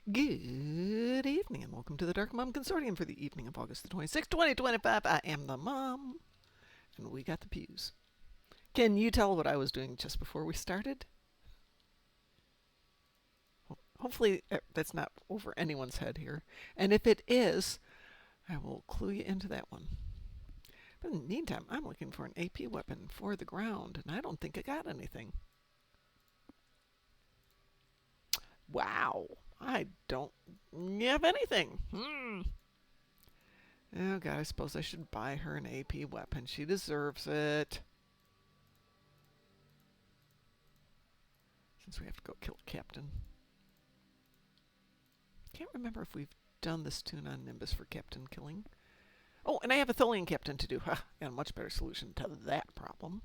Good evening and welcome to the Darkmom Consortium for the evening of August the 26th, 2025. I am the mom, and we got the pews. Can you tell what I was doing just before we started? Hopefully that's not over anyone's head here. And if it is, I will clue you into that one. But in the meantime, I'm looking for an AP weapon for the ground, and I don't think I got anything. Wow, I don't have anything. Oh god, I suppose I should buy her an AP weapon. She deserves it. Since we have to go kill Captain. Can't remember if we've done this tune on Nimbus for Captain killing. Oh, and I have a Tholian Captain to do. Got a much better solution to that problem.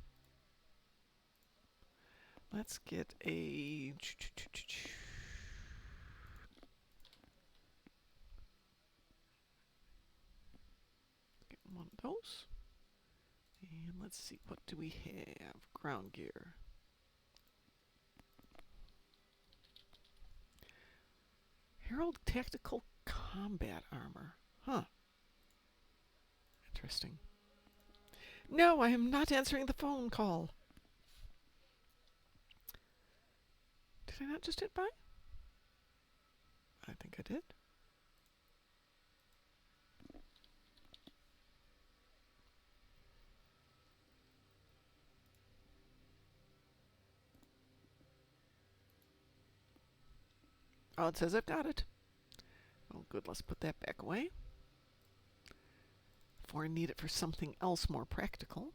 Let's get a... Get one of those. And let's see, what do we have? Ground gear. Herald Tactical Combat Armor. Huh. Interesting. No, I am not answering the phone call. Did I not just hit buy? I think I did. Oh, it says I've got it. Oh, good. Let's put that back away. Before I need it for something else more practical.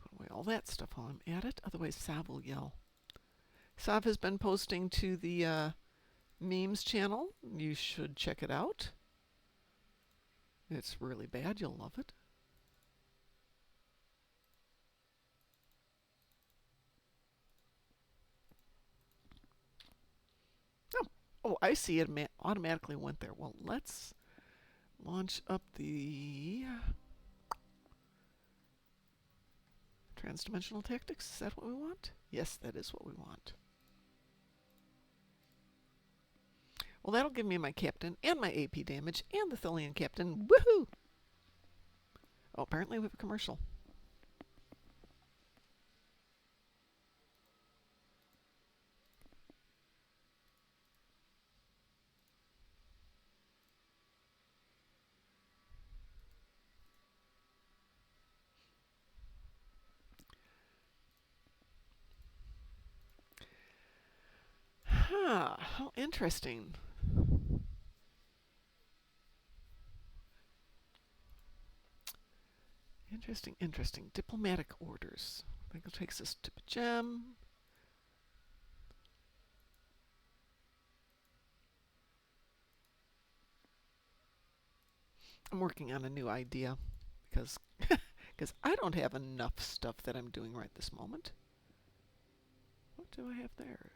Put away all that stuff while I'm at it. Otherwise, Sav will yell. Sav has been posting to the memes channel. You should check it out. It's really bad. You'll love it. Oh, I see it automatically went there. Well, let's launch up the transdimensional tactics. Is that what we want? Yes, that is what we want. Well, that'll give me my captain and my AP damage and the Tholian captain. Woohoo! Oh, apparently we have a commercial. Huh, how interesting. Interesting. Diplomatic orders. I think it takes us to gem. I'm working on a new idea because I don't have enough stuff that I'm doing right this moment. What do I have there?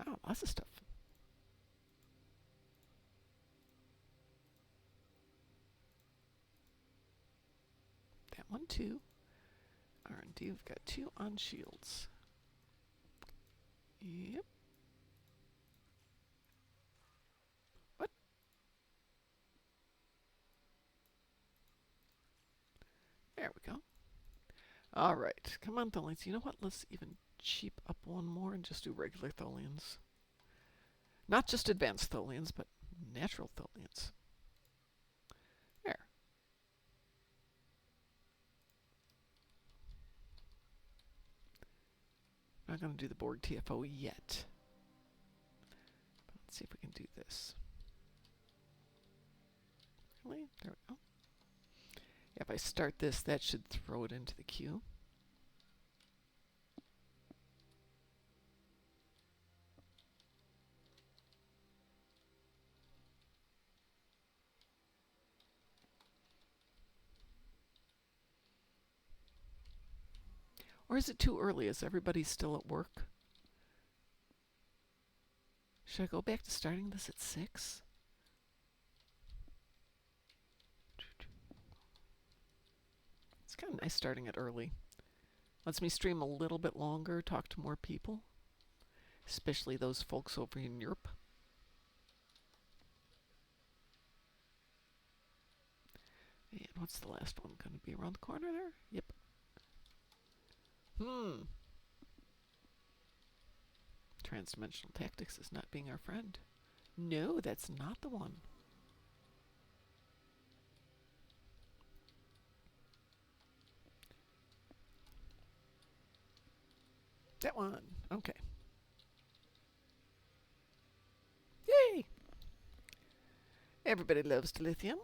Oh, lots of stuff. That one too. R&D, we've got 2 on shields. Yep. What? There we go. All right, come on, Tholians. You know what? Let's even cheap up one more and just do regular Tholians. Not just advanced Tholians, but natural Tholians. There. Not going to do the Borg TFO yet. But let's see if we can do this. Really? There we go. Yeah, if I start this, that should throw it into the queue. Or is it too early? Is everybody still at work? Should I go back to starting this at 6? It's kind of nice starting it early. Lets me stream a little bit longer, talk to more people, especially those folks over in Europe. And what's the last one going to be around the corner there? Yep. Transdimensional tactics is not being our friend. No, that's not the one. That one. Okay. Yay! Everybody loves dilithium.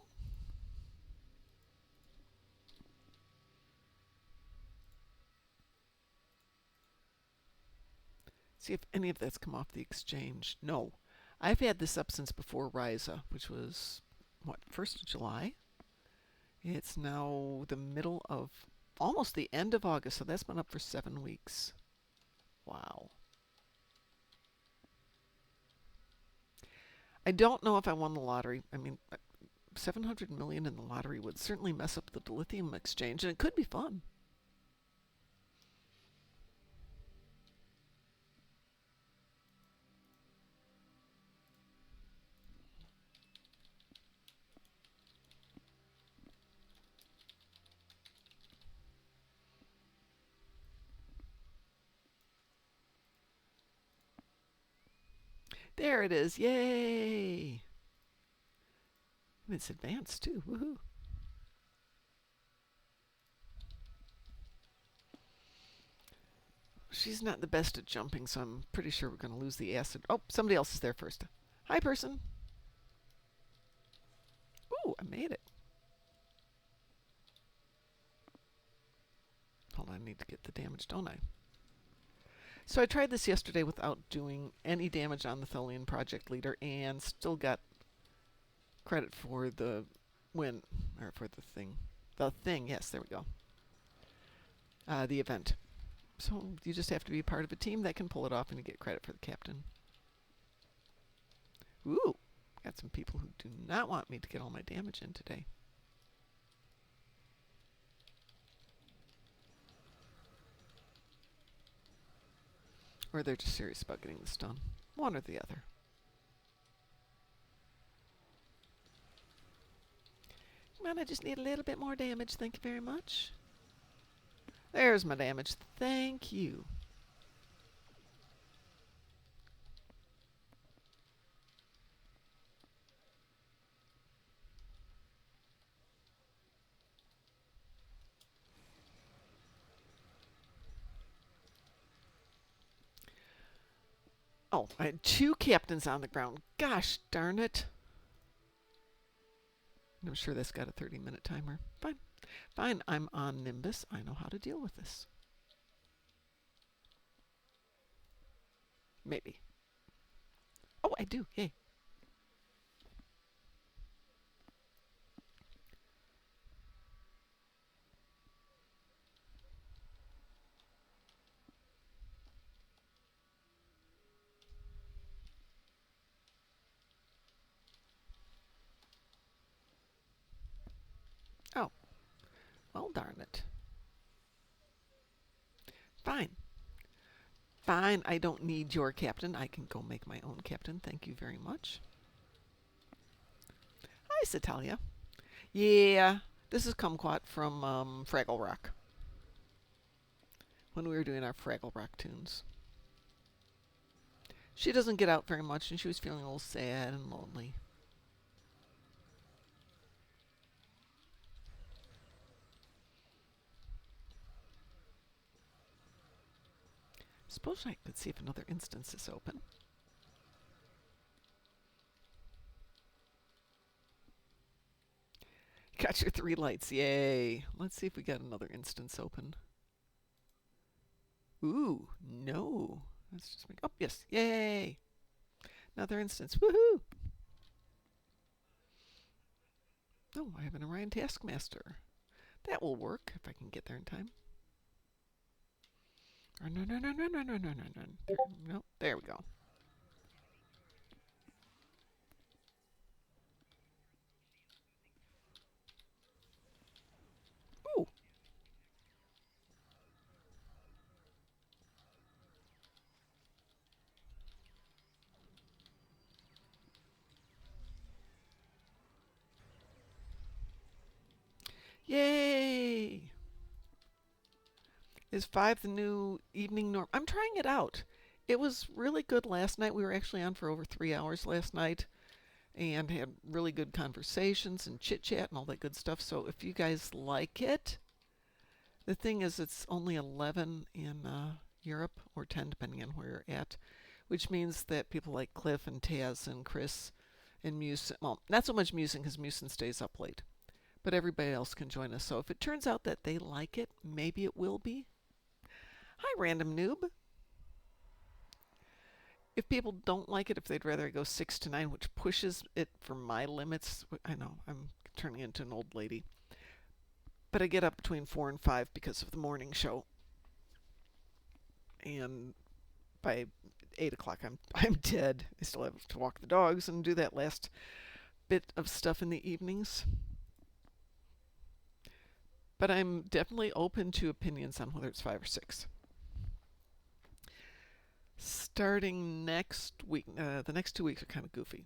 See if any of that's come off the exchange. No. I've had this up since before Ryza, which was, what, 1st of July? It's now the middle of, almost the end of August, so that's been up for 7 weeks. Wow. I don't know if I won the lottery. I mean, 700 million in the lottery would certainly mess up the dilithium exchange, and it could be fun. There it is. Yay! And it's advanced too. Woohoo! She's not the best at jumping, so I'm pretty sure we're going to lose the acid. Oh, somebody else is there first. Hi, person. Ooh, I made it. Hold on, I need to get the damage, don't I? So I tried this yesterday without doing any damage on the Tholian project leader and still got credit for the win, or for the thing. The thing, yes, there we go. The event. So you just have to be part of a team that can pull it off and you get credit for the captain. Ooh, got some people who do not want me to get all my damage in today. Or they're just serious about getting this done. One or the other. Come on, I just need a little bit more damage. Thank you very much. There's my damage. Thank you. Oh, I had 2 captains on the ground. Gosh darn it. I'm sure that's got a 30-minute timer. Fine. Fine, I'm on Nimbus. I know how to deal with this. Maybe. Oh, I do. Yay. Oh. Well, darn it. Fine. Fine, I don't need your captain. I can go make my own captain. Thank you very much. Hi, Satalia. Yeah, this is Kumquat from Fraggle Rock. When we were doing our Fraggle Rock tunes. She doesn't get out very much, and she was feeling a little sad and lonely. Suppose I could see if another instance is open. Got your 3 lights. Yay. Let's see if we got another instance open. Ooh, no. Let's just make... Oh, yes. Yay. Another instance. Woohoo. Oh, I have an Orion Taskmaster. That will work if I can get there in time. Oh, no, no, no, no, no, no, no, no, no. There, no, there we go. Ooh. Is 5 the new evening norm? I'm trying it out. It was really good last night. We were actually on for over 3 hours last night and had really good conversations and chit chat and all that good stuff. So if you guys like it, the thing is, it's only 11 in Europe, or 10 depending on where you're at, which means that people like Cliff and Taz and Chris and Musin, well, not so much Musin because Musin stays up late, but everybody else can join us. So if it turns out that they like it, maybe it will be. Hi, random noob. If people don't like it, if they'd rather I go 6 to 9, which pushes it for my limits, I know I'm turning into an old lady, but I get up between 4 and 5 because of the morning show, and by 8 o'clock I'm dead. I still have to walk the dogs and do that last bit of stuff in the evenings. But I'm definitely open to opinions on whether it's 5 or 6. Starting next week, the next 2 weeks are kind of goofy,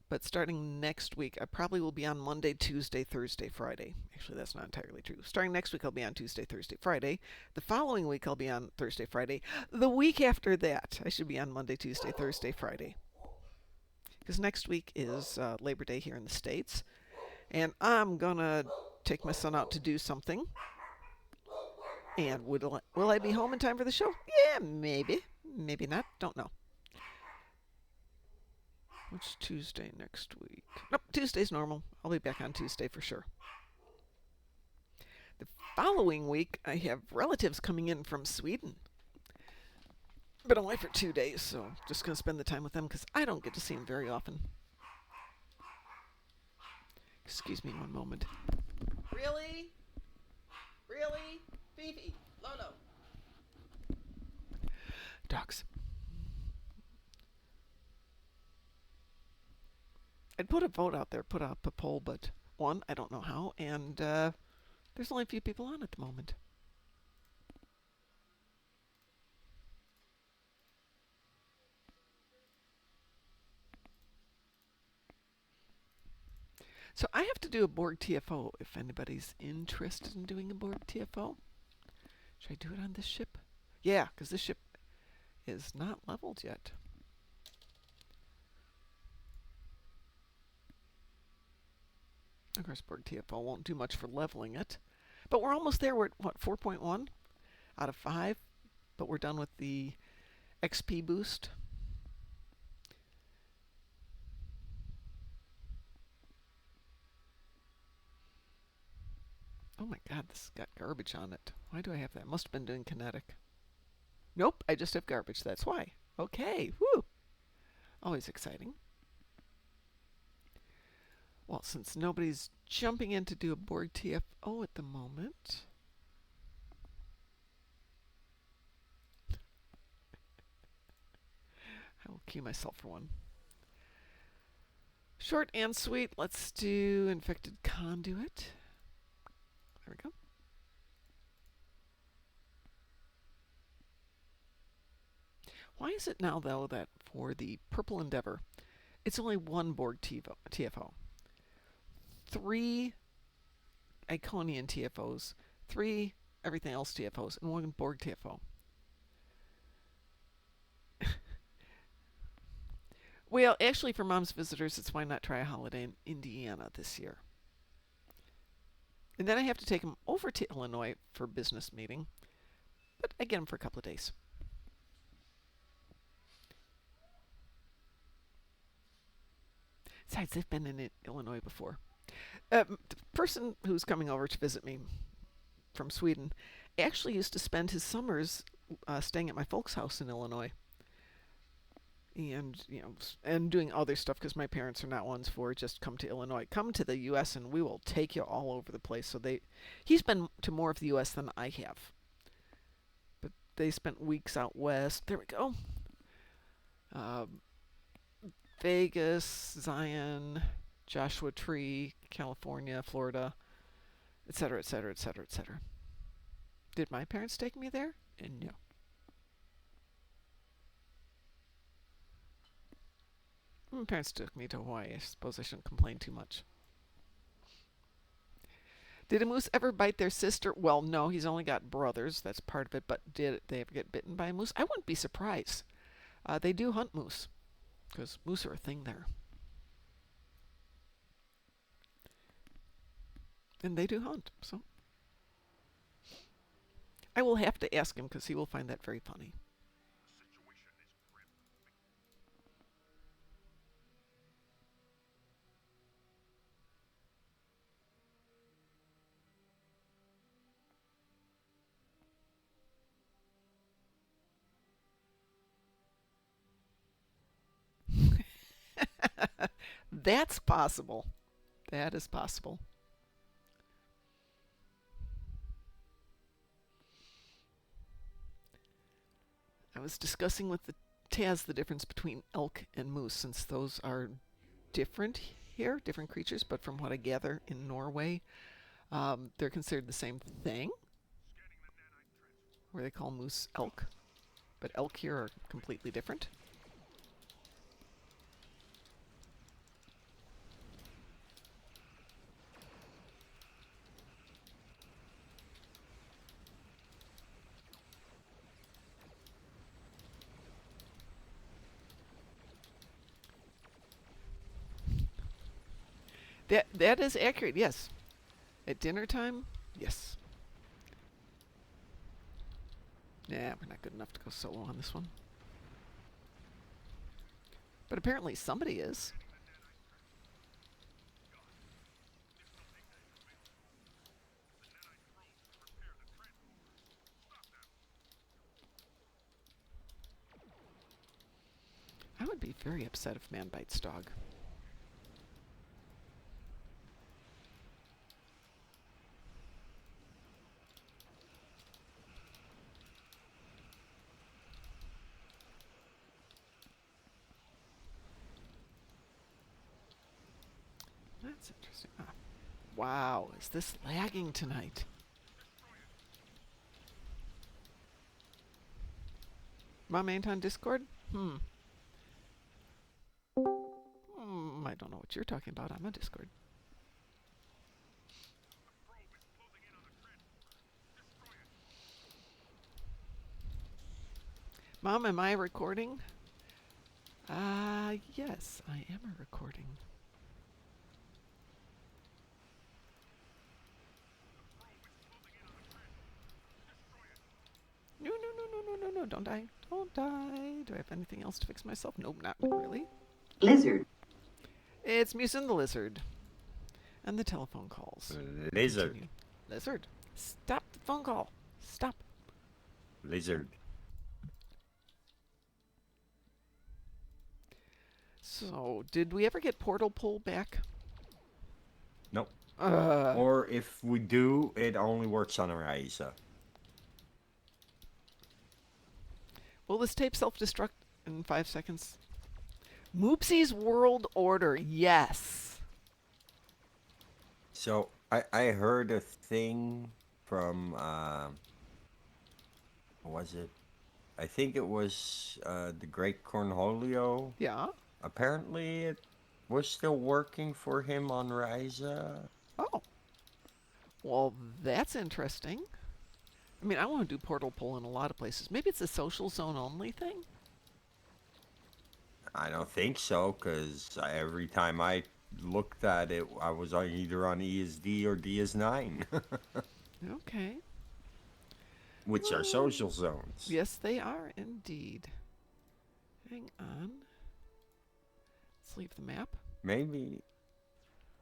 but starting next week, I probably will be on Monday, Tuesday, Thursday, Friday. Actually, that's not entirely true. Starting next week, I'll be on Tuesday, Thursday, Friday. The following week, I'll be on Thursday, Friday. The week after that, I should be on Monday, Tuesday, Thursday, Friday. Because next week is Labor Day here in the States, and I'm gonna take my son out to do something. And will I be home in time for the show? Yeah, maybe. Maybe not. Don't know. What's Tuesday next week? Nope, Tuesday's normal. I'll be back on Tuesday for sure. The following week, I have relatives coming in from Sweden. But only for 2 days, so just going to spend the time with them because I don't get to see them very often. Excuse me one moment. Really? Really? Fifi, Lolo. Dogs. I'd put a vote out there, put up a poll, but one, I don't know how, and there's only a few people on at the moment. So I have to do a Borg TFO if anybody's interested in doing a Borg TFO. Should I do it on this ship? Yeah, because this ship is not leveled yet. Of course, Borg TFO won't do much for leveling it. But we're almost there. We're at, what, 4.1 out of 5? But we're done with the XP boost. Oh my god, this has got garbage on it. Why do I have that? Must have been doing kinetic. Nope, I just have garbage. That's why. Okay, whoo! Always exciting. Well, since nobody's jumping in to do a Borg TFO at the moment, I will cue myself for one. Short and sweet, let's do infected conduit. There we go. Why is it now, though, that for the Purple Endeavor, it's only one Borg TFO? 3 Iconian TFOs, 3 everything else TFOs, and 1 Borg TFO. Well, actually, for Mom's visitors, it's why not try a holiday in Indiana this year. And then I have to take them over to Illinois for a business meeting, but again for a couple of days. Besides, they've been in Illinois before. The person who's coming over to visit me from Sweden actually used to spend his summers staying at my folks' house in Illinois. And and doing other stuff because my parents are not ones for just come to Illinois. Come to the U.S. and we will take you all over the place. So he's been to more of the U.S. than I have. But they spent weeks out west. There we go. Vegas, Zion, Joshua Tree, California, Florida, etc., etc., etc., etc. Did my parents take me there? No. My parents took me to Hawaii. I suppose I shouldn't complain too much. Did a moose ever bite their sister? Well, no, he's only got brothers. That's part of it. But did they ever get bitten by a moose? I wouldn't be surprised. They do hunt moose because moose are a thing there. And they do hunt. So I will have to ask him because he will find that very funny. That's possible. That is possible. I was discussing with the Taz the difference between elk and moose, since those are different here, different creatures, but from what I gather in Norway, they're considered the same thing, where they call moose elk, but elk here are completely different. That is accurate, yes. At dinner time, yes. Nah, we're not good enough to go solo on this one. But apparently somebody is. I would be very upset if man bites dog. That's interesting. Ah, wow, is this lagging tonight? Mom ain't on Discord? I don't know what you're talking about. I'm on Discord. Mom, am I recording? Yes, I am a recording. No, no, no, no, no, no, no, don't die. Don't die. Do I have anything else to fix myself? Nope, not really. Lizard. It's Muse and the Lizard. And the telephone calls. Lizard. Continue. Lizard. Stop the phone call. Stop. Lizard. So, did we ever get Portal Pull back? Nope. Uh, Or if we do, it only works on Ryza. will this tape self-destruct in 5 seconds? Moopsie's World Order, yes. So I heard a thing from what was it? I think it was the Great Cornholio. Yeah. Apparently it was still working for him on Ryza. Oh. Well, that's interesting. I mean, I want to do Portal Pull in a lot of places. Maybe it's a social zone only thing? I don't think so, because every time I looked at it, I was either on ESD or DS9, Okay. which are social zones. Yes, they are indeed. Hang on. Let's leave the map. Maybe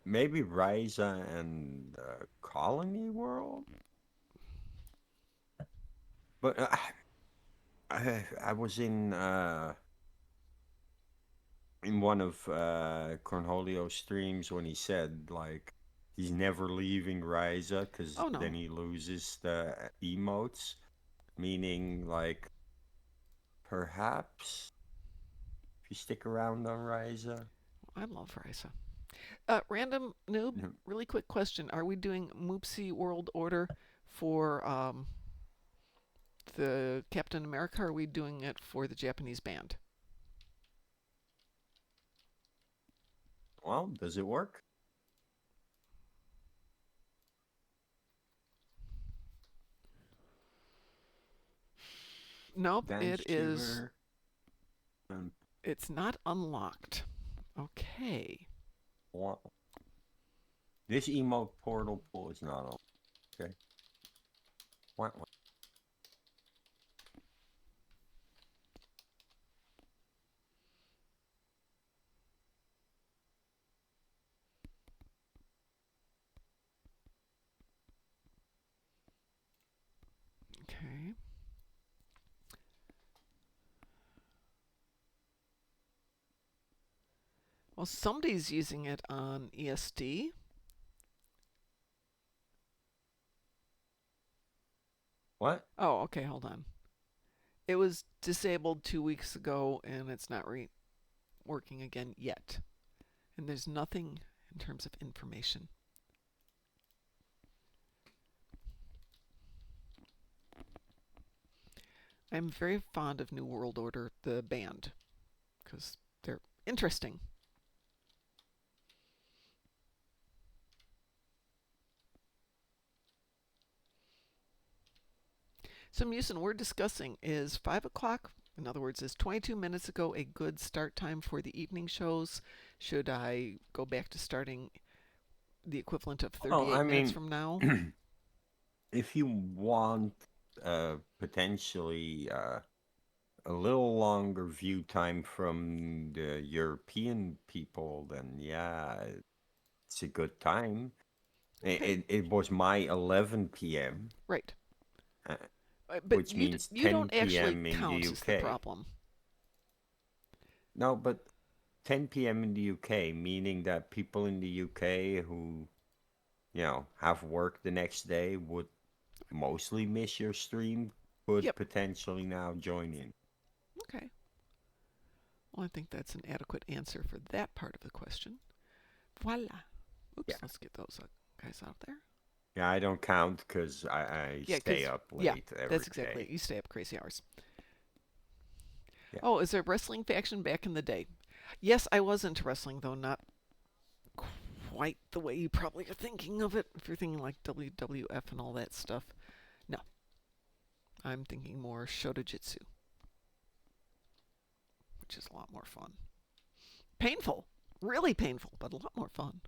Ryza and Colony World. But I was in one of Cornholio's streams when he said like he's never leaving Ryza because Oh, no. then he loses the emotes, meaning like perhaps if you stick around on Ryza. I love Ryza. Random noob, really quick question. Are we doing Moopsie World Order for the Captain America, or are we doing it for the Japanese band? Well, does it work? Nope, Dance it is. Cheever. And It's not unlocked. Okay. what? This emote portal pool is not on. Okay. What? Okay. Well, somebody's using it on ESD. What? Oh, okay, hold on. It was disabled 2 weeks ago and it's not working again yet. And there's nothing in terms of information. I'm very fond of New World Order, the band, because they're interesting. So, Musin, we're discussing is 5 o'clock, in other words, is 22 minutes ago a good start time for the evening shows? Should I go back to starting the equivalent of Well, I 38 minutes mean, from now? if you want potentially a little longer view time from the European people, then yeah, it's a good time. It, Okay, it, it was my 11 p.m., right. uh, But which means you don't 10 actually p.m. in the count is the UK. problem. No, but 10 p.m. in the UK, meaning that people in the UK who, have work the next day would mostly miss your stream, could Yep. potentially now join in. Okay. Well, I think that's an adequate answer for that part of the question. Voila. Oops, Yeah. let's get those guys out there. Yeah, I don't count because I Yeah, stay because, up yeah, late every that's exactly day. it. You stay up crazy hours. Yeah. Oh, is there a wrestling faction back in the day? Yes, I was into wrestling, though not quite the way you probably are thinking of it. If you're thinking like WWF and all that stuff. No, I'm thinking more Shota Jitsu, which is a lot more fun. Painful. Really painful, but a lot more fun.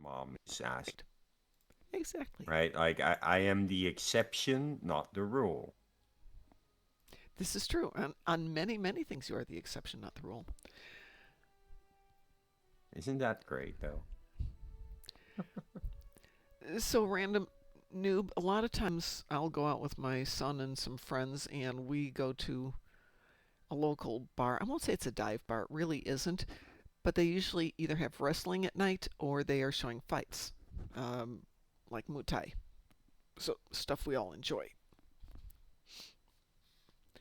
Mom is asking, Right. Exactly. right? Like I am the exception, not the rule. This is true. On many, many things, you are the exception, not the rule. Isn't that great, though? So, random noob, a lot of times I'll go out with my son and some friends and we go to a local bar. I won't say it's a dive bar, it really isn't, but they usually either have wrestling at night or they are showing fights, um, like Muay Thai. So, stuff we all enjoy.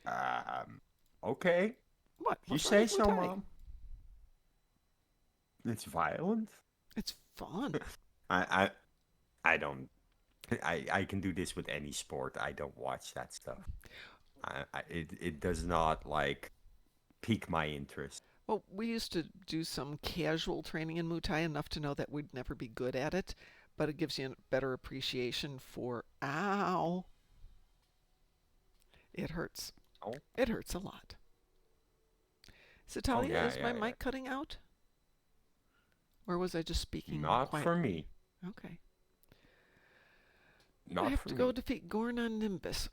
Um, okay. What? If you What's wrong say with Muay so, Thai? Mom. It's violent. It's fun. I, I don't. I can do this with any sport. I don't watch that stuff. It does not like pique my interest. Well, we used to do some casual training in Muay Thai enough to know that we'd never be good at it, but it gives you a better appreciation for, ow, it hurts. Oh, It hurts a lot. oh Satalia, yeah, is my yeah, yeah. mic cutting out? Or was I just speaking Not for quietly? me. Okay. I Not have for to go me. defeat Gorn Nimbus.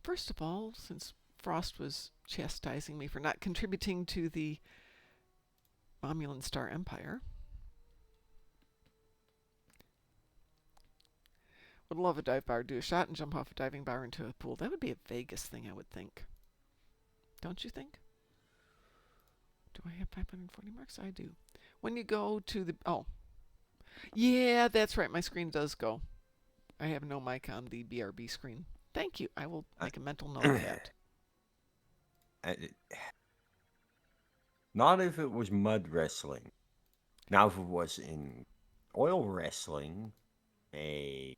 First of all, since Frost was chastising me for not contributing to the Romulan Star Empire, would love a dive bar. Do a shot and jump off a diving bar into a pool. That would be a Vegas thing, I would think. Don't you think? Do I have 540 marks? I do. When you go to the... Oh, yeah, that's right. My screen does go. I have no mic on the BRB screen. Thank you. I will I, make a mental note of that. not if it was mud wrestling. Now, if it was in oil wrestling, a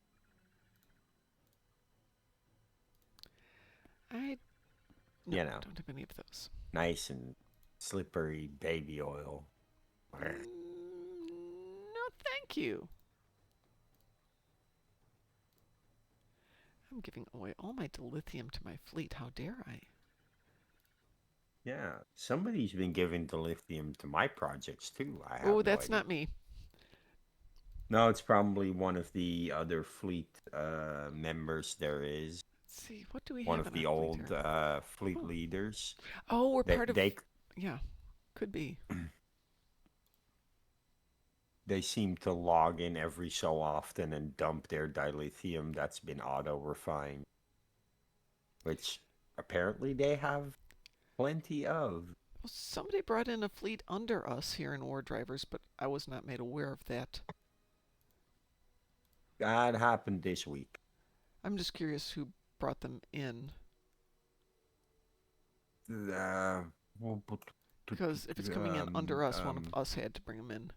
I no, you know, don't have any of those. nice and slippery baby oil. No, thank you. I'm giving away all my dilithium to my fleet. How dare I? Yeah, somebody's been giving the lithium to my projects too. I Oh, have no that's idea. not me. No, it's probably one of the other fleet members there is. Let's see, what do we One have of in our the fleet old here? fleet Oh, leaders. oh, we're They part of. they Yeah, could be. they seem to log in every so often and dump their dilithium that's been auto refined, which apparently they have plenty of. Well, somebody brought in a fleet under us here in War Drivers, but I was not made aware of that. That happened this week. I'm just curious who brought them in. Uh, Because if it's coming in um, under us, one of um, us had to bring them in.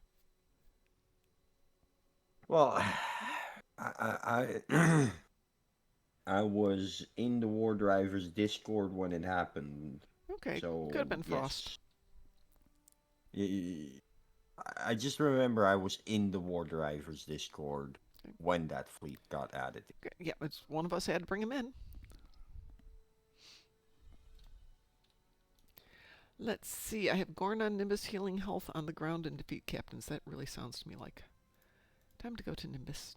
well, I I was in the War Drivers Discord when it happened, Okay, could have so been Frost. yes. Y- I just remember I was in the War Drivers Discord when that fleet got added. Okay, yeah, it's one of us had to bring them in. Let's see. I have Gorna Nimbus healing health on the ground and defeat captains. That really sounds to me like time to go to Nimbus.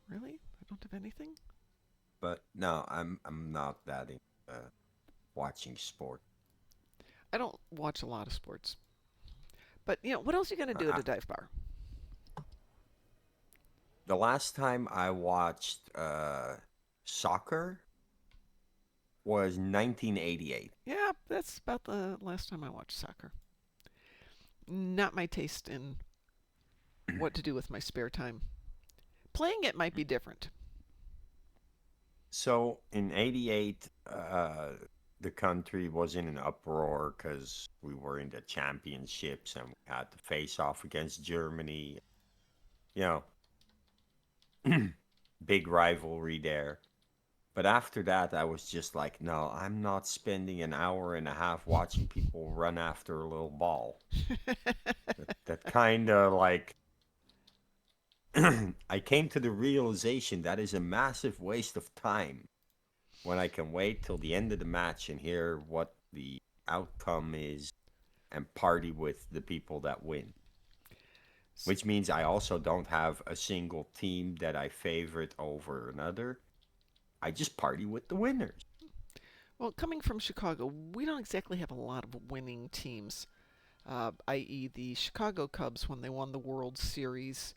Really? I don't have anything? But no, I'm not that into watching sport. I don't watch a lot of sports. But, what else are you going to do at I, a dive bar? the last time I watched soccer was 1988. Yeah, that's about the last time I watched soccer. Not my taste in what to do with my spare time. Playing it might be different. So in '88, the country was in an uproar because we were in the championships and we had to face off against Germany. You know, big rivalry there. But after that, I was just like, no, I'm not spending an hour and a half watching people run after a little ball. That kind of like, I came to the realization that is a massive waste of time when I can wait till the end of the match and hear what the outcome is and party with the people that win. Which means I also don't have a single team that I favorite over another. I just party with the winners. Well, coming from Chicago, we don't exactly have a lot of winning teams, i.e., the Chicago Cubs when they won the World Series.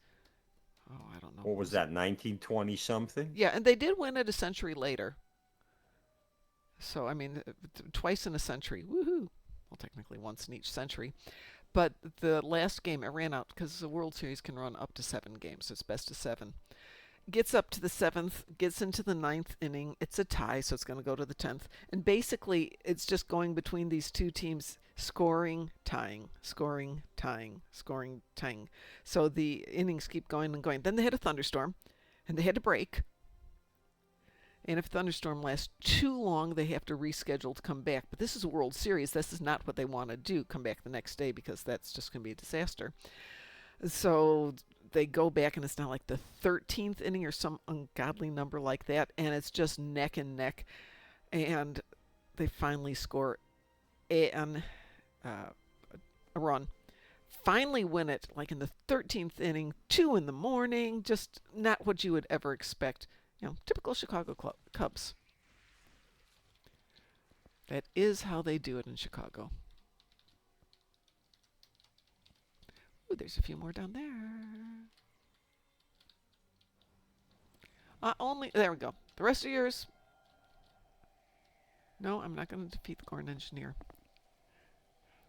Oh, I don't know. What What was was it? that, 1920 something? Yeah, and they did win it a century later. So, I mean, twice in a century. Woohoo! Well, technically once in each century. But the last game, it ran out because the World Series can run up to 7 games. So it's best of 7. Gets up to the 7th, gets into the ninth inning. It's a tie, so it's going to go to the 10th. And basically, it's just going between these two teams scoring, tying, scoring, tying, scoring, tying. So the innings keep going and going. Then they had a thunderstorm, and they had to break. And if a thunderstorm lasts too long, they have to reschedule to come back. But this is a World Series. This is not what they want to do, come back the next day, because that's just going to be a disaster. So they go back, and it's now like the 13th inning or some ungodly number like that, and it's just neck and neck. And they finally score uh, a run. Finally win it, like in the 13th inning, 2 in the morning. Just not what you would ever expect. Typical Chicago Cubs. That is how they do it in Chicago. Ooh, there's a few more down there. Only there we go. The rest of yours. No, I'm not going to defeat the Corn Engineer.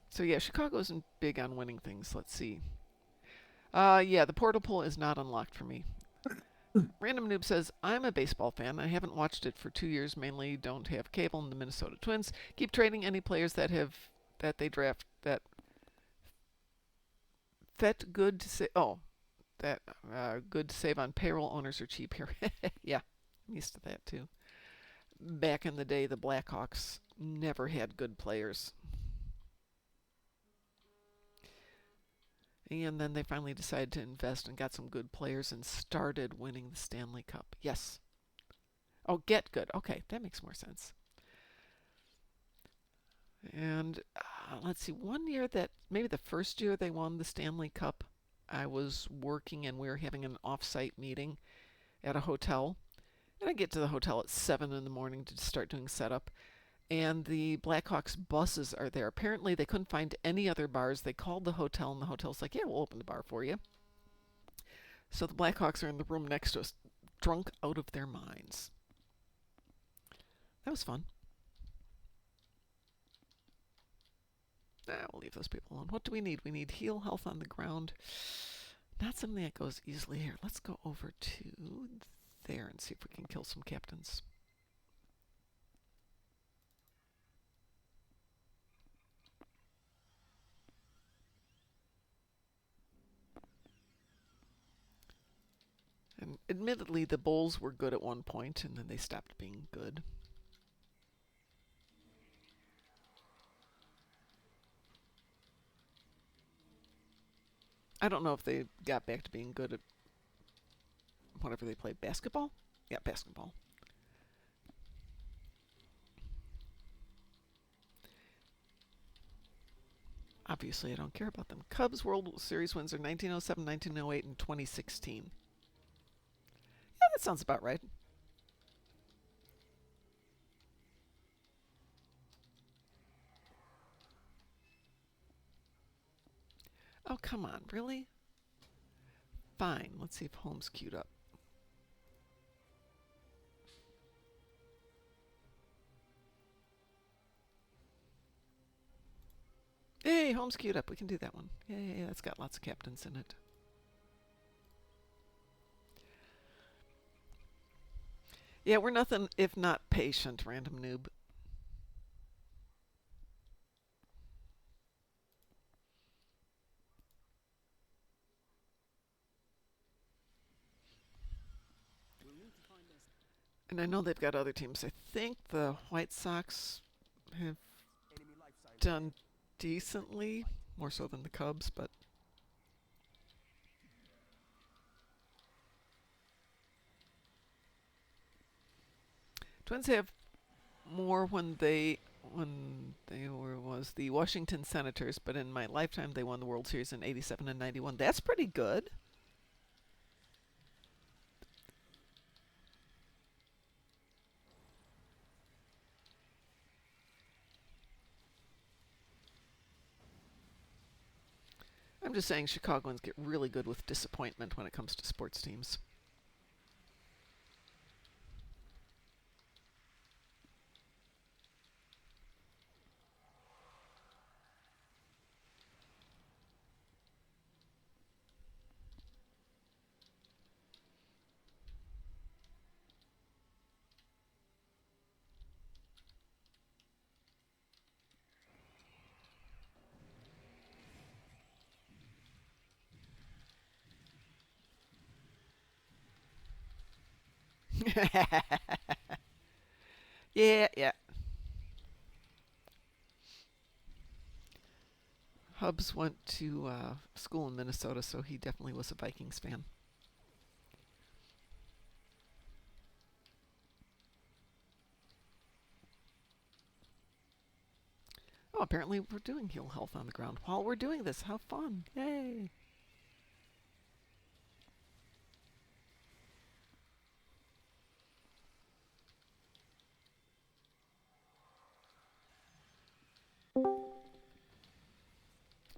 So yeah, Chicago isn't big on winning things. Let's see. Yeah, the portal pull is not unlocked for me. Random Noob says, I'm a baseball fan. I haven't watched it for 2 years. Mainly don't have cable. And the Minnesota Twins keep trading any players that they draft that good to say. Oh, that good to save on payroll. Owners are cheap here. Yeah, I'm used to that too. Back in the day, the Blackhawks never had good players. And then they finally decided to invest and got some good players and started winning the Stanley Cup. Yes. Oh, get good. Okay, that makes more sense. And let's see, one year that maybe the first year they won the Stanley Cup, I was working and we were having an off-site meeting at a hotel. And I get to the hotel at 7 in the morning to start doing setup. And the Blackhawks buses are there. Apparently, they couldn't find any other bars. They called the hotel, and the hotel's like, yeah, we'll open the bar for you. So the Blackhawks are in the room next to us, drunk out of their minds. That was fun. We'll leave those people alone. What do we need? We need heal health on the ground. Not something that goes easily here. Let's go over to there and see if we can kill some captains. And admittedly, the Bulls were good at one point, and then they stopped being good. I don't know if they got back to being good at whatever they played. Basketball? Yeah, basketball. Obviously, I don't care about them. Cubs World Series wins are 1907, 1908, and 2016. Yeah, that sounds about right. Oh, come on. Really? Fine. Let's see if Holmes queued up. Hey, Holmes queued up. We can do that one. Yay, that's got lots of captains in it. Yeah, we're nothing if not patient, Random Noob. And I know they've got other teams. I think the White Sox have done decently, more so than the Cubs, but Twins have more when they was the Washington Senators, but in my lifetime they won the World Series in 87 and 91. That's pretty good. I'm just saying Chicagoans get really good with disappointment when it comes to sports teams. Yeah, yeah. Hubs went to school in Minnesota, so he definitely was a Vikings fan. Oh, apparently we're doing heal health on the ground while we're doing this. How fun! Yay!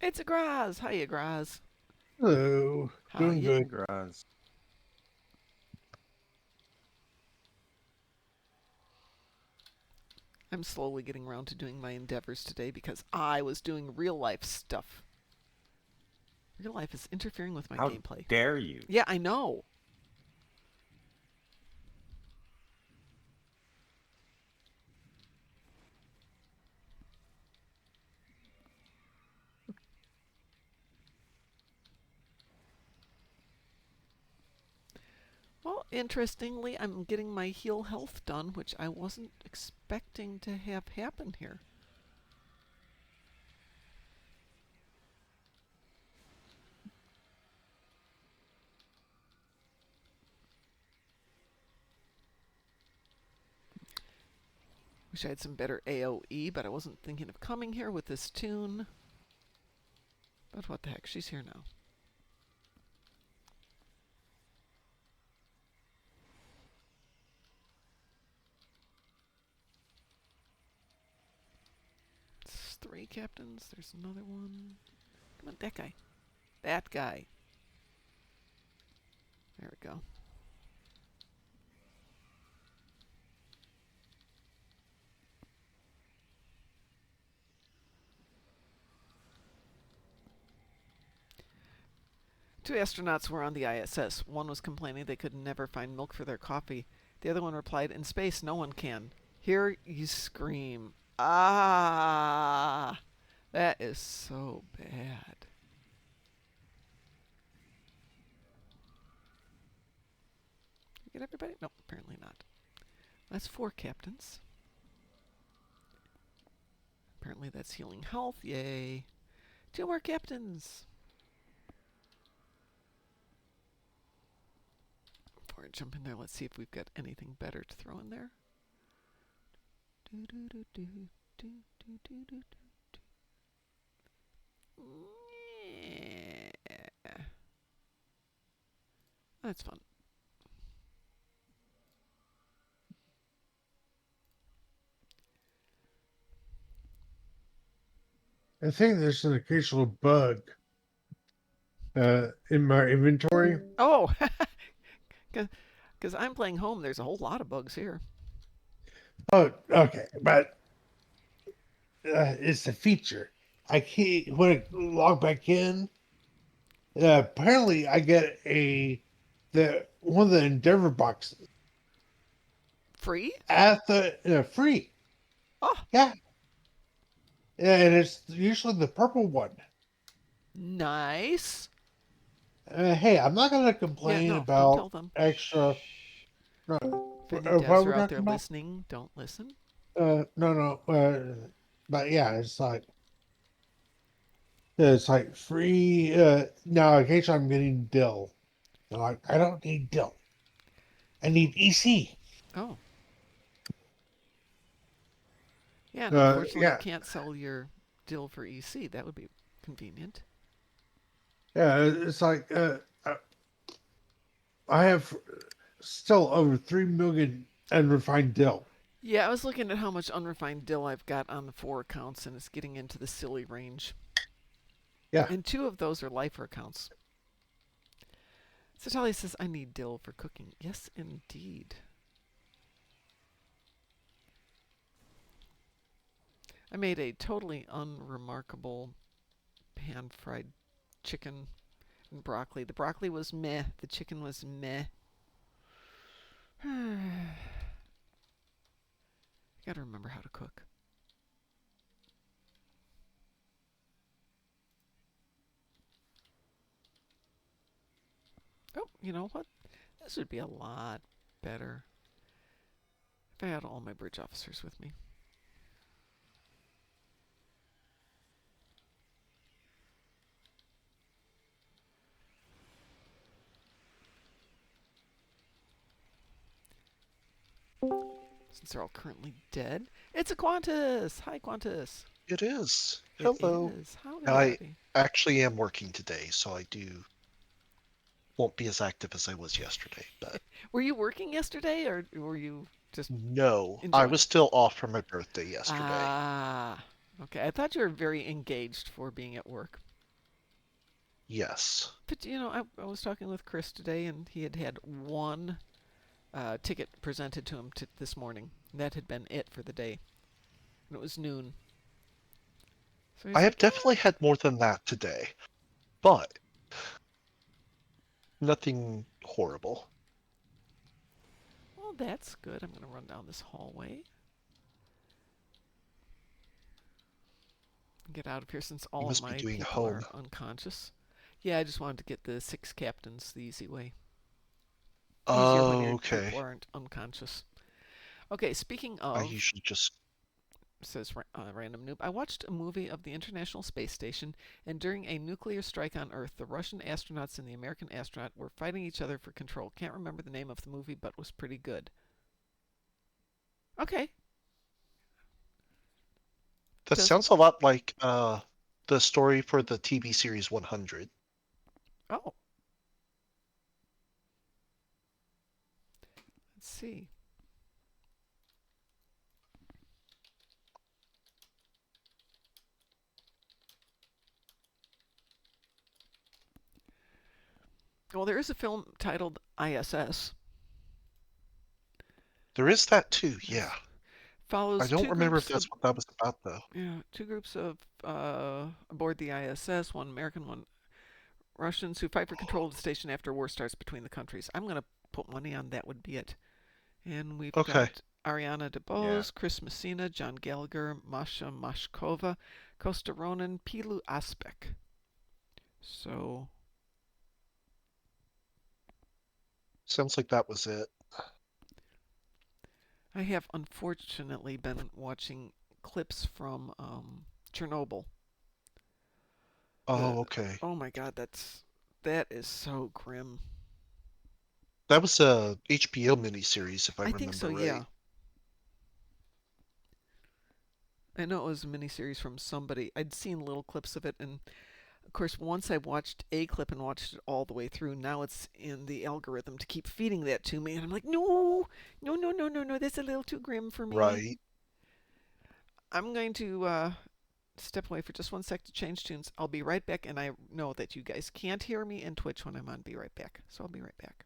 It's a Graz. Hiya, Graz. Hello. How Doing you? good. Congrats. I'm slowly getting around to doing my endeavors today because I was doing real life stuff. Real life is interfering with my How gameplay. dare you? Yeah, I know. Interestingly, I'm getting my heal health done, which I wasn't expecting to have happen here. Wish I had some better AoE, but I wasn't thinking of coming here with this tune. But what the heck, she's here now. It's 3 captains. There's another one. Come on, that guy. That guy. There we go. Two astronauts were on the ISS. One was complaining they could never find milk for their coffee. The other one replied, "In space, no one can." Here you scream. Ah! That is so bad. Get everybody? No, apparently not. That's 4 captains. Apparently that's healing health. Yay. 2 more captains. Before I jump in there, let's see if we've got anything better to throw in there. Yeah. That's fun. I think there's an occasional bug in my inventory. Oh, because I'm playing home, there's a whole lot of bugs here. Oh, okay, but it's a feature. I can't when I log back in. Apparently, I get the one of the Endeavor boxes Free? at the free. Oh, Yeah, and it's usually the purple one. nice. Hey, I'm not gonna Yeah, complain no, don't tell about them. extra. Shh. No, If any what devs we're are out talking there about? listening, don't listen. No. But yeah, it's like free. Now, occasionally I'm getting dill. I'm like, I don't need dill. I need EC. Oh, yeah, and unfortunately, you Yeah, can't sell your dill for EC. That would be convenient. yeah. It's like I have still over 3 million unrefined dill. Yeah, I was looking at how much unrefined dill I've got on the 4 accounts, and it's getting into the silly range. Yeah, And 2 of those are lifer accounts. So Talia says, I need dill for cooking. Yes, indeed. I made a totally unremarkable pan-fried chicken and broccoli. The broccoli was meh. The chicken was meh. Gotta remember how to cook. Oh, you know what? This would be a lot better if I had all my bridge officers with me. Since they're all currently dead. It's a Qantas! Hi, Qantas! It is. It Hello. is. Howdy, I howdy. actually am working today, so I won't be as active as I was yesterday, but Were you working yesterday, or were you just no, I enjoying? was still off for my birthday yesterday. Ah, okay. I thought you were very engaged for being at work. Yes. But, I was talking with Chris today, and he had had one ticket presented to him this morning. That had been it for the day. And it was noon. So I he's have like, definitely had more than that today, but nothing horrible. well, that's good. I'm going to run down this hallway. Get out of here since You all of must be my doing people home. are unconscious. Yeah, I just wanted to get the 6 captains the easy way. Easier when Oh, your okay. people aren't unconscious. Okay, speaking I of, usually just. says Random Noob, I watched a movie of the International Space Station, and during a nuclear strike on Earth, the Russian astronauts and the American astronaut were fighting each other for control. Can't remember the name of the movie, but was pretty good. Okay. That Does sounds a lot like the story for the TV series 100. oh, let's see. Well, there is a film titled ISS. There is that too, yeah. Yes. I Follows don't two remember if groups of that's what that was about, though. two groups of aboard the ISS, one American, one Russians, who fight for control of the station after war starts between the countries. I'm gonna put money on that would be it. And we've Okay. got Ariana Yeah. DeBose, Chris Messina, John Gallagher, Masha Mashkova, Costa Ronan, Pilu Aspek. So Sounds like that was it. I have unfortunately been watching clips from Chernobyl. The Oh, okay. oh my god, that is so grim. That was a HBO miniseries, if I I think so, remember right. yeah. I know it was a miniseries from somebody. I'd seen little clips of it, and of course, once I watched a clip and watched it all the way through, now it's in the algorithm to keep feeding that to me, and I'm like, no, no, no, no, no, no, that's a little too grim for me. Right. I'm going to step away for just 1 sec to change tunes. I'll be right back, and I know that you guys can't hear me in Twitch when I'm on. Be right back. So I'll be right back.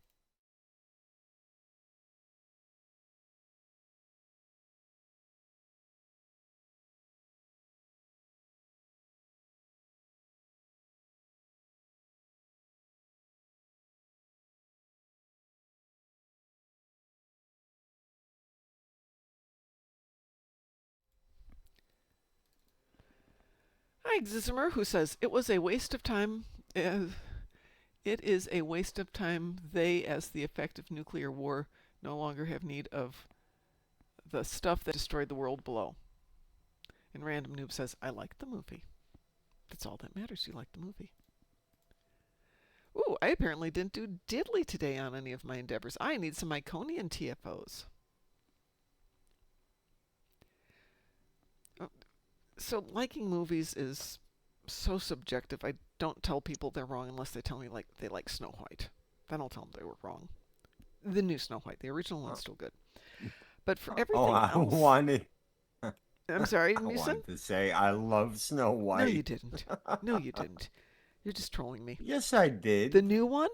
Hi, Xismer, who says it was a waste of time. It is a waste of time. They, as the effect of nuclear war, no longer have need of the stuff that destroyed the world below. And Random Noob says, I liked the movie. That's all that matters. You like the movie. Ooh, I apparently didn't do diddly today on any of my endeavors. I need some Iconian TFOs. So liking movies is so subjective. I don't tell people they're wrong unless they tell me like they like Snow White. Then I'll tell them they were wrong. The new Snow White, the original one's still good. But for Oh, everything I else, wanted. I'm sorry, I Musin? wanted to say I love Snow No, you White. didn't. No, you didn't. You're just trolling me. Yes, I The did. new one?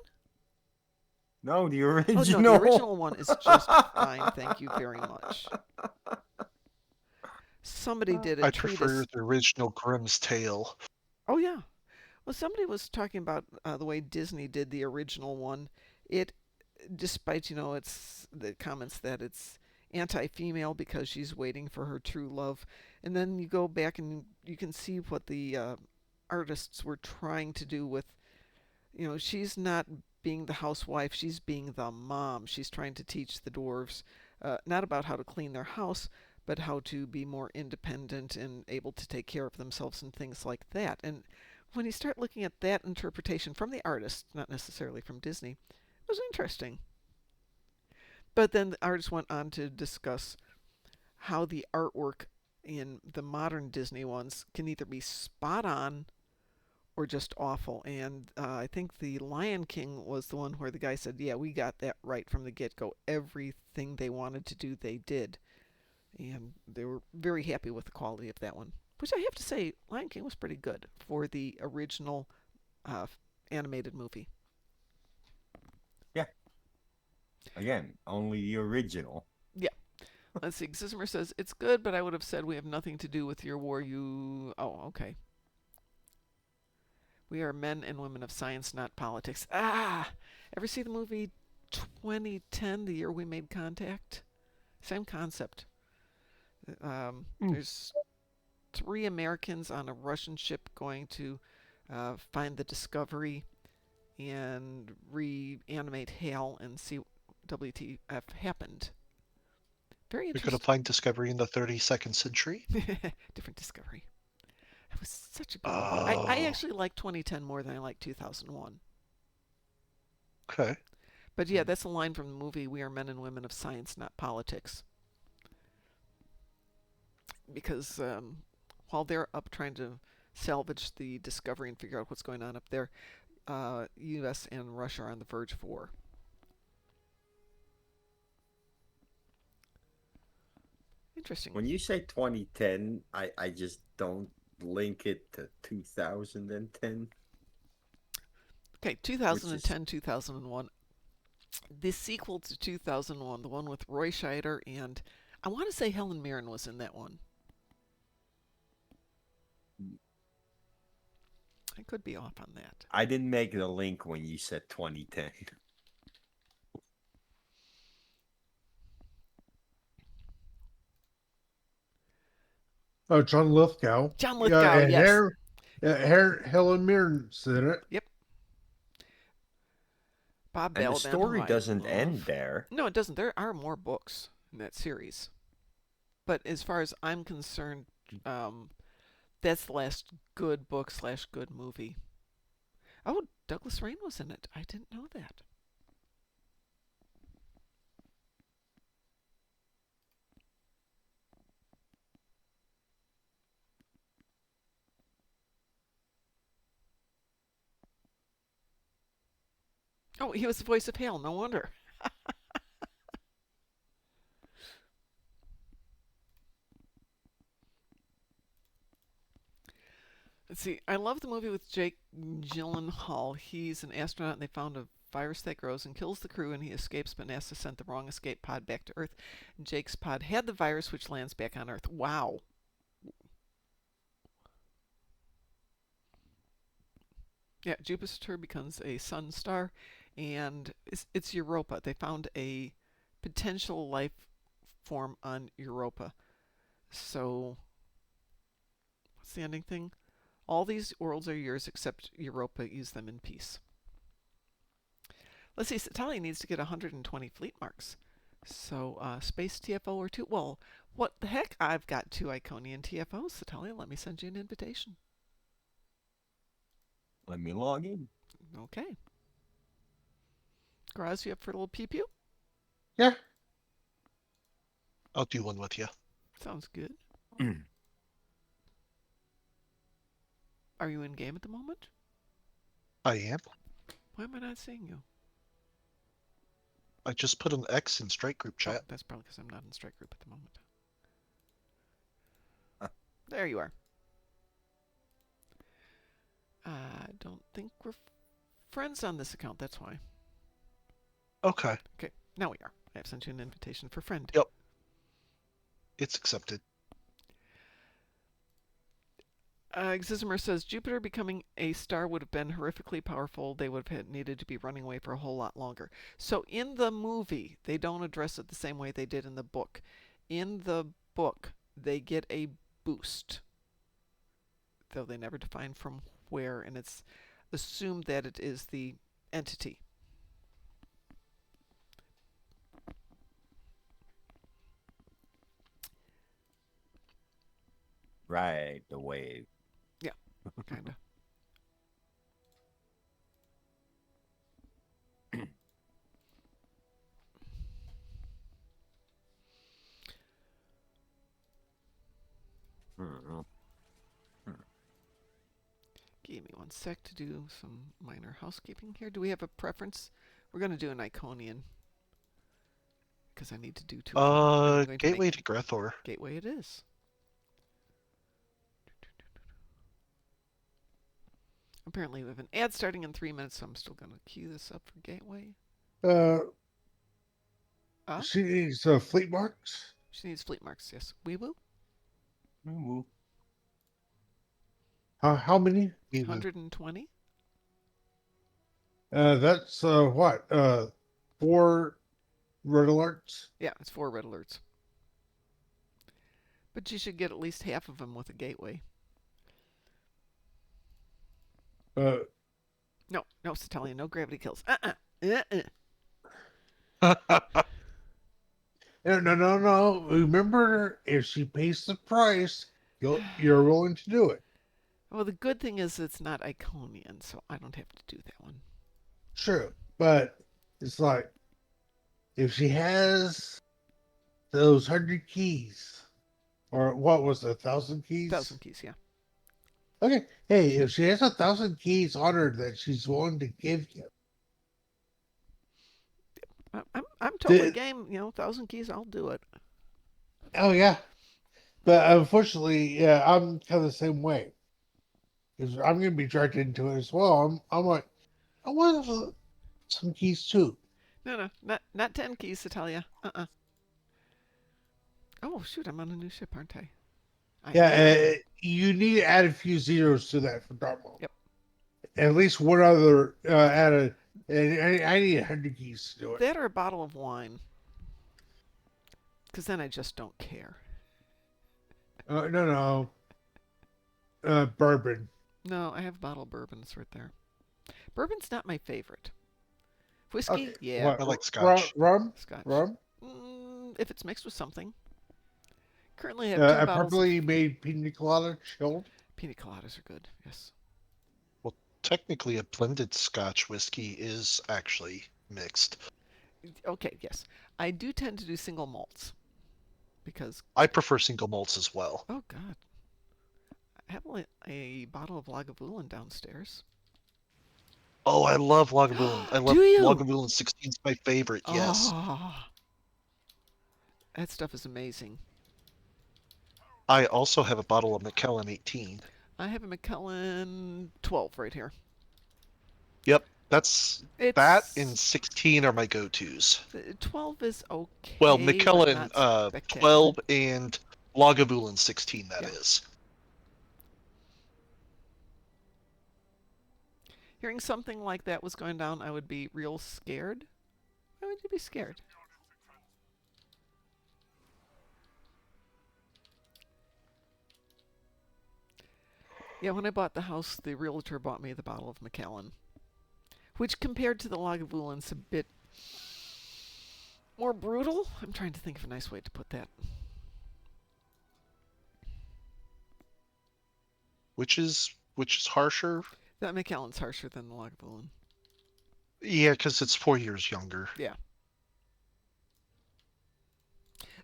No, the Oh no, the original. original one is just fine. Thank you very much. Somebody did a I prefer treatise. the original Grimm's Tale. Oh yeah. Well, somebody was talking about the way Disney did the original one. It, despite it's the comments that it's anti-female because she's waiting for her true love, and then you go back and you can see what the artists were trying to do with. She's not being the housewife; she's being the mom. She's trying to teach the dwarves not about how to clean their house, but how to be more independent and able to take care of themselves and things like that. And when you start looking at that interpretation from the artist, not necessarily from Disney, it was interesting. But then the artist went on to discuss how the artwork in the modern Disney ones can either be spot on or just awful. And I think the Lion King was the one where the guy said, "Yeah, we got that right from the get-go. Everything they wanted to do, they did." And they were very happy with the quality of that one. Which I have to say, Lion King was pretty good for the original uh, animated movie. Yeah. Again, only the original. Yeah. Let's see. Xismer says, it's good, but I would have said we have nothing to do with your war. Oh, okay. We are men and women of science, not politics. Ah! Ever see the movie 2010, the year we made contact? Same concept. There's three Americans on a Russian ship going to find the Discovery and reanimate Hal and see WTF happened. Very You're going to interesting. find Discovery in the 32nd century? Different Discovery. That was such a good movie. I Oh, actually like 2010 more than I like 2001. okay. But yeah, that's a line from the movie We Are Men and Women of Science, Not Politics. Because while they're up trying to salvage the Discovery and figure out what's going on up there, U.S. and Russia are on the verge of war. Interesting. When you say 2010, I just don't link it to 2010, Okay, which is 2010, 2001. The sequel to 2001, the one with Roy Scheider and I want to say Helen Mirren was in that one. I could be off on that. I didn't make the link when you said 2010. Oh, John Lithgow. John Yeah, Lithgow, and yes. Helen Mirren's in it. Yep. Bob And the Balaban, who story I doesn't end love. there. No, it doesn't. There are more books in that series. But as far as I'm concerned, that's the last good book slash good movie. Oh, Douglas Rain was in it. I didn't know that. Oh, he was the voice of Hale. No wonder. Let's see. I love the movie with Jake Gyllenhaal. He's an astronaut, and they found a virus that grows and kills the crew, and he escapes, but NASA sent the wrong escape pod back to Earth. And Jake's pod had the virus, which lands back on Earth. Wow. Yeah, Jupiter becomes a sun star, and it's Europa. They found a potential life form on Europa. So, what's the ending thing? All these worlds are yours except Europa. Use them in peace. Let's see, Italia needs to get 120 fleet marks. So, Space TFO or two. Well, what the heck? I've got 2 Iconian TFOs, Italia. Let me send you an invitation. Let me log in. Okay. Graz, you up for a little pew pew? Yeah. I'll do one with you. Sounds good. Are you in game at the moment? I am. Why am I not seeing you? I just put an X in Strike Group Oh, chat. that's probably because I'm not in strike group at the moment. There you are. I don't think we're friends on this account. That's why. Okay. Okay, now we are. I have sent you an invitation for friend. Yep. It's accepted. Xizimer says Jupiter becoming a star would have been horrifically powerful. They would have needed to be running away for a whole lot longer. So in the movie, they don't address it the same way they did in the book. In the book, they get a boost, though they never define from where, and it's assumed that it is the entity. Right, the wave. Yeah, kind of. Give me one sec to do some minor housekeeping here. Do we have a preference? We're going to do an Iconian because I need to do 2 of them. I'm going Gateway to to Grethor. Gateway it is. Apparently we have an ad starting in 3 minutes, so I'm still going to queue this up for Gateway. She needs fleet marks. She needs fleet marks, yes. We will. How many? 120. That's what? 4 red alerts. Yeah, it's 4 red alerts. But you should get at least half of them with a Gateway. Uh, No, it's Italian. No gravity kills. Uh-uh. Uh-uh. No, no, no, no. Remember, if she pays the price, you're willing to do it. Well, the good thing is it's not Iconian, so I don't have to do that one. True, but it's like if she has those 100 keys, or what was it, 1,000 keys? 1,000 keys, yeah. Okay, hey, if she has 1,000 keys on her that she's willing to give you, I'm totally the, game. 1,000 keys, I'll do it. oh yeah, but unfortunately, yeah, I'm kind of the same way because I'm gonna be dragged into it as well. I'm like, I want some keys too. No, no, not 10 keys to tell you. Oh shoot, I'm on a new ship, aren't I? I Yeah, am. you need to add a few zeros to that for Darkmom. Yep. At least one other added. And I need 100 keys to do it. That or a bottle of wine, because then I just don't care. No, no, bourbon. No, I have a bottle of bourbon. It's right there. Bourbon's not my favorite. Okay, Whiskey, yeah. what? I like Scotch. Rum, Scotch. rum. If it's mixed with something. Currently, I have two A bottles of properly made pina colada chilled. pina coladas are good. Yes. Well, technically, a blended Scotch whiskey is actually mixed. Okay, yes. I do tend to do single malts because, I prefer single malts as well. oh God, I have a bottle of Lagavulin downstairs. Oh, I love Lagavulin. I love Do you? Lagavulin 16 is my favorite. Yes. Oh, that stuff is amazing. I also have a bottle of Macallan 18. I have a Macallan 12 right here. Yep, that's It's that and 16 are my go-tos. 12 is okay, Well, but Macallan not spectacular. 12 and Lagavulin 16, that Yeah. is. Hearing something like that was going down, I would be real scared. Why would you be scared? Yeah, when I bought the house, the realtor bought me the bottle of Macallan, which compared to the Lagavulin's a bit more brutal. I'm trying to think of a nice way to put that. Which is harsher? That Macallan's harsher than the Lagavulin. Yeah, because it's 4 years younger. Yeah.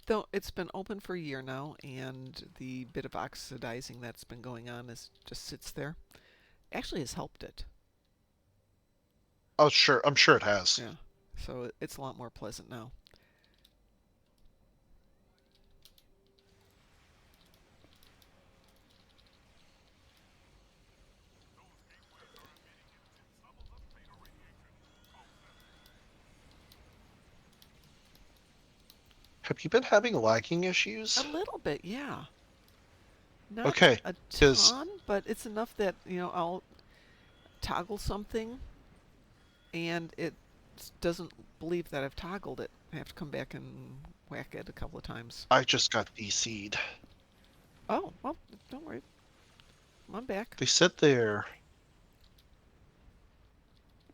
Though it's been open for a year now, and the bit of oxidizing that's been going on just sits there. Actually has helped it. Oh, sure. I'm sure it has. Yeah. So it's a lot more pleasant now. Have you been having lagging issues? A little bit, yeah. Not Okay, a 'cause ton, but it's enough that, I'll toggle something and it doesn't believe that I've toggled it. I have to come back and whack it a couple of times. I just got DC'd. Oh, well, don't worry. I'm back. They said their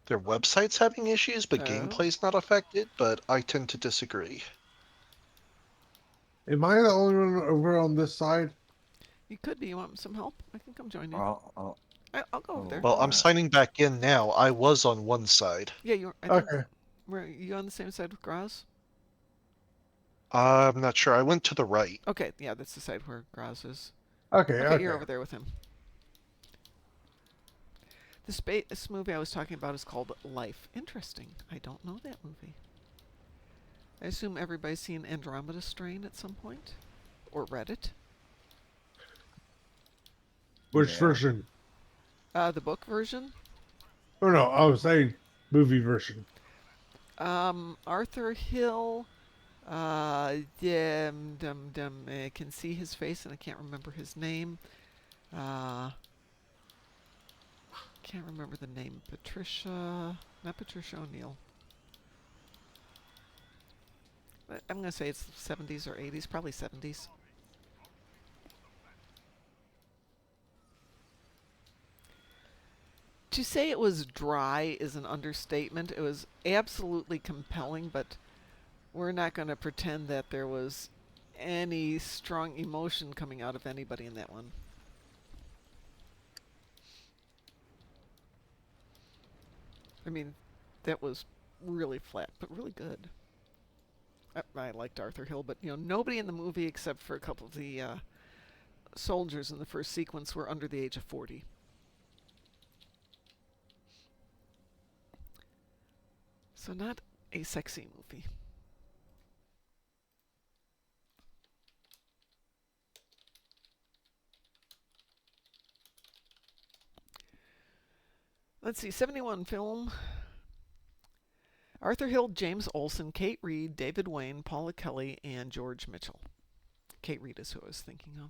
website's having issues, but Oh. gameplay's not affected, but I tend to disagree. Am I the only one over on this side? You could be. You want some help? I can come join you. I'll go over Oh. there. Well, I'm signing back in now. I was on one side. Yeah, I think, Okay. were you on the same side with Graz? I'm not sure. I went to the right. Okay, yeah, that's the side where Graz is. Okay. Okay, Okay. you're over there with him. This movie I was talking about is called Life. Interesting. I don't know that movie. I assume everybody's seen Andromeda Strain at some point? Or read it? Which Yeah. version? The book version? Oh no, I was saying movie version. Arthur Hill. I can see his face and I can't remember his name. Can't remember the name. Not Patricia O'Neill. I'm going to say it's 70s or 80s, probably 70s. To say it was dry is an understatement. It was absolutely compelling, but We're not going to pretend that there was any strong emotion coming out of anybody in that one. I mean, that was really flat, but really good. I liked Arthur Hill, but nobody in the movie except for a couple of the soldiers in the first sequence were under the age of 40. So not a sexy movie. Let's see, 71 film. Arthur Hill, James Olsen, Kate Reed, David Wayne, Paula Kelly, and George Mitchell. Kate Reed is who I was thinking of.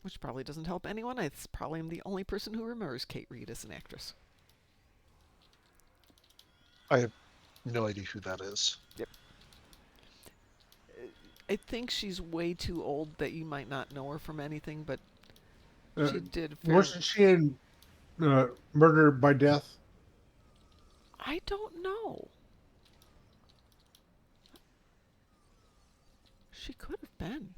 Which probably doesn't help anyone. I probably am the only person who remembers Kate Reed as an actress. I have no idea who that is. Yep. I think she's way too old that you might not know her from anything, but she did. Wasn't she in Murder by Death? I don't know. She could have been.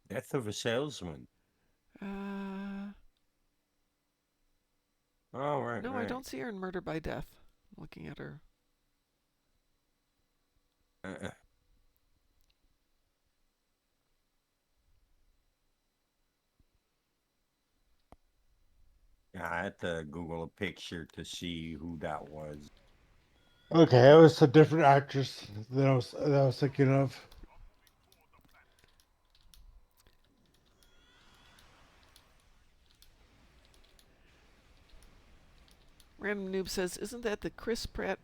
Death of a Salesman. Oh, right. No, right. I don't see her in Murder by Death. I'm looking at her. Yeah, I had to Google a picture to see who that was. Okay, it was a different actress that I was thinking of. Random Noob says, isn't that the Chris Pratt?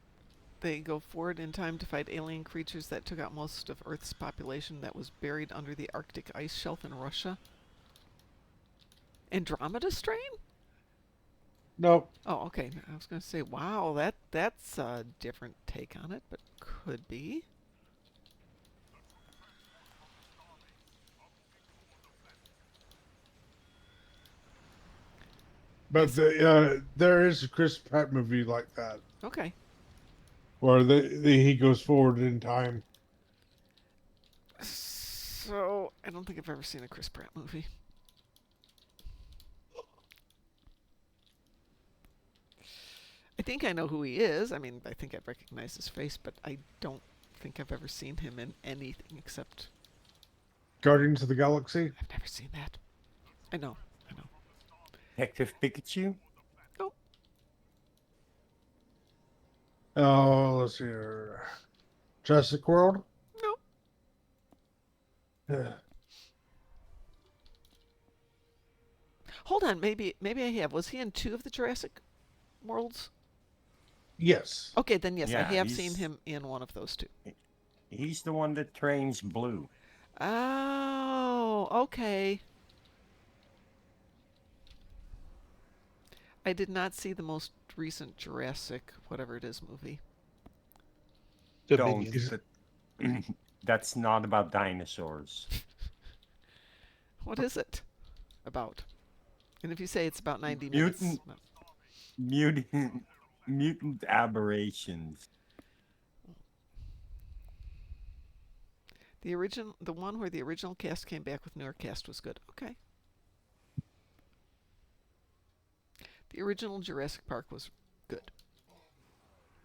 They go forward in time to fight alien creatures that took out most of Earth's population that was buried under the Arctic ice shelf in Russia? Andromeda Strain? Nope. Oh, okay. I was going to say, wow, that's a different take on it, but could be. But there is a Chris Pratt movie like that Okay. where he goes forward in time. So, I don't think I've ever seen a Chris Pratt movie. I think I know who he is. I mean, I think I've recognized his face, but I don't think I've ever seen him in anything except... Guardians of the Galaxy? I've never seen that. I know. Detective Pikachu? Nope. Oh, let's see here. Jurassic World? Nope. Yeah. Hold on, maybe I have. Was he in 2 of the Jurassic Worlds? Yes. Okay, then yes, I Yeah, have he's- seen him in one of those 2. He's the one that trains Blue. Oh, okay. I did not see the most recent Jurassic, whatever it is, movie. Don't. Dominion. That's not about dinosaurs. What is it about? And if you say it's about 90 minutes... Mutant aberrations. The one where the original cast came back with newer cast was good. Okay. The original Jurassic Park was good.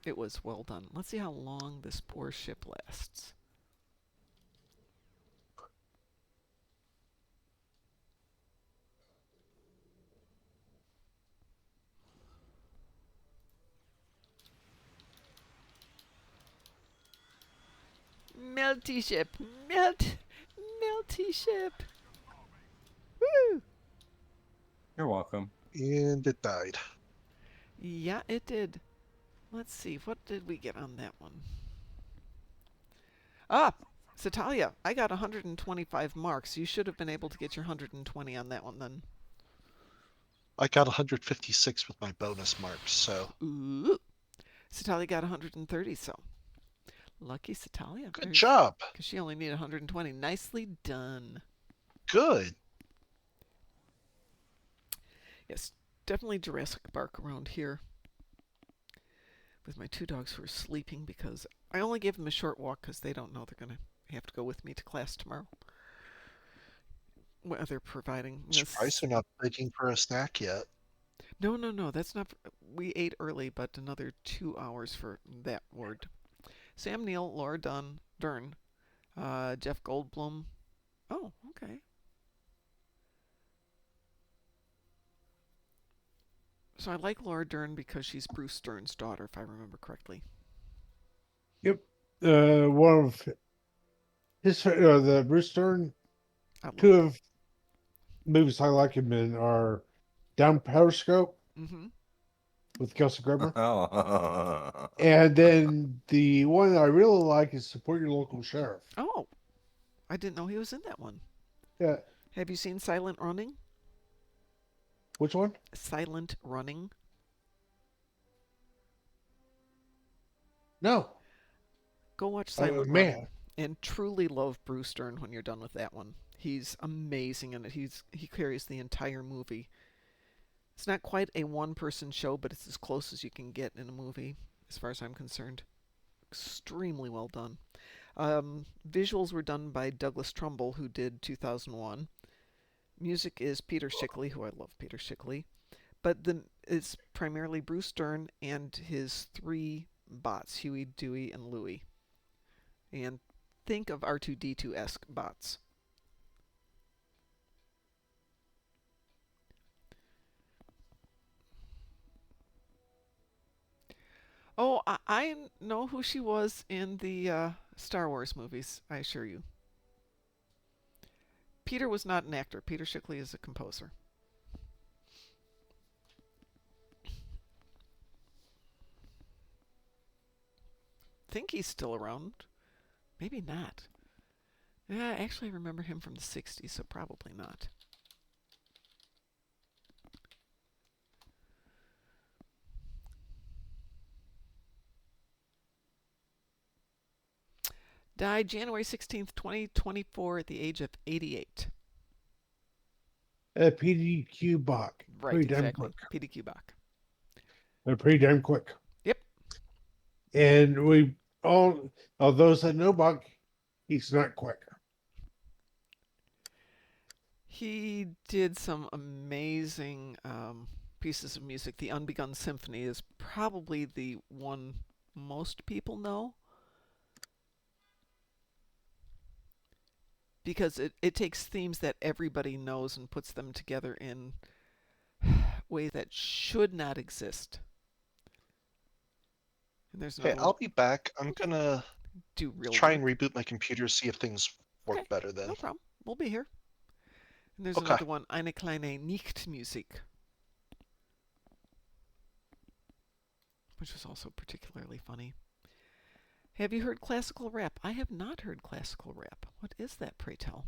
It was well done. Let's see how long this poor ship lasts. Melty ship. Melty ship. Woo! You're welcome. And it died. Yeah, it did. Let's see. What did we get on that one? Ah! Satalia, I got 125 marks. You should have been able to get your 120 on that one then. I got 156 with my bonus marks, so Ooh. Satalia got 130, so. Lucky Satalia. good job. Because she only needed 120. Nicely done. Good. Yes. definitely Jurassic Park around here with my 2 dogs who are sleeping because I only gave them a short walk because they don't know they're going to have to go with me to class tomorrow. What they're providing. Surprised they're not begging for a snack yet. No. That's not. We ate early, but another 2 hours for that word. Sam Neill, Laura Dern, Jeff Goldblum. Oh, okay. So I like Laura Dern because she's Bruce Dern's daughter, if I remember correctly. Yep. One of his the Bruce Stern. I love Two it. of movies I like him in are Down Periscope Mm-hmm. with Kelsey Grammer, Oh. and then the one that I really like is Support Your Local Sheriff. Oh, I didn't know he was in that one. Yeah. Have you seen Silent Running? Which one? Silent Running. No. Go watch Silent Running Man. and truly love Bruce Dern when you're done with that one. He's amazing in it. He carries the entire movie. It's not quite a one-person show, but it's as close as you can get in a movie, as far as I'm concerned. Extremely well done. Visuals were done by Douglas Trumbull, who did 2001. Music is Peter Schickley, who I love Peter Schickley. But it's primarily Bruce Dern and his 3 bots, Huey, Dewey, and Louie. And think of R2-D2-esque bots. Oh, I know who she was in the Star Wars movies, I assure you. Peter was not an actor. Peter Schickley is a composer. Think he's still around. Maybe not. Yeah, actually, I remember him from the 60s, so probably not. Died January 16th, 2024, at the age of 88. PDQ Bach. Right, Pretty damn exactly. quick. PDQ Bach. They're pretty damn quick. Yep. And we all, of those that know Bach, he's not quick. He did some amazing pieces of music. The Unbegun Symphony is probably the one most people know, because it takes themes that everybody knows and puts them together in ways that should not exist. And there's Okay, another I'll one. be back. I'm Okay. gonna Do real try work. and reboot my computer, see if things Okay, work better then. no problem. We'll be here. And there's Okay. another one, Eine kleine Nichtmusik, which was also particularly funny. Have you heard classical rap? I have not heard classical rap. What is that, pray tell?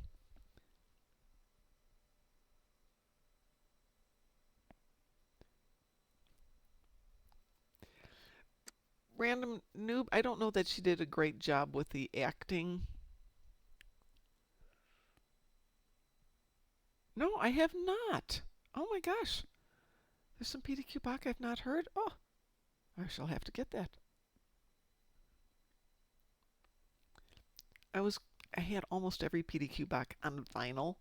Random noob, I don't know that she did a great job with the acting. No, I have not. Oh my gosh. There's some PDQ Bach I've not heard. Oh, I shall have to get that. I had almost every PDQ Bach on vinyl,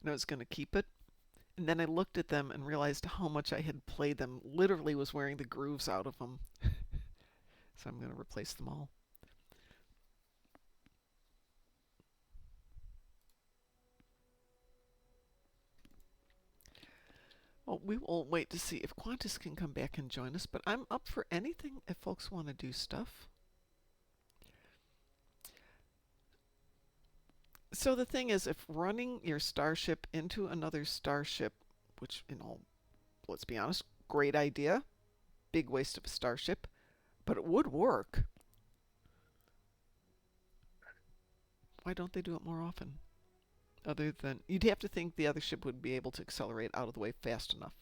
and I was going to keep it. And then I looked at them and realized how much I had played them. Literally was wearing the grooves out of them. So I'm going to replace them all. Well, we will wait to see if Qantas can come back and join us, but I'm up for anything if folks want to do stuff. So the thing is, if running your starship into another starship, which, let's be honest, great idea, big waste of a starship, but it would work. Why don't they do it more often? Other than, you'd have to think the other ship would be able to accelerate out of the way fast enough.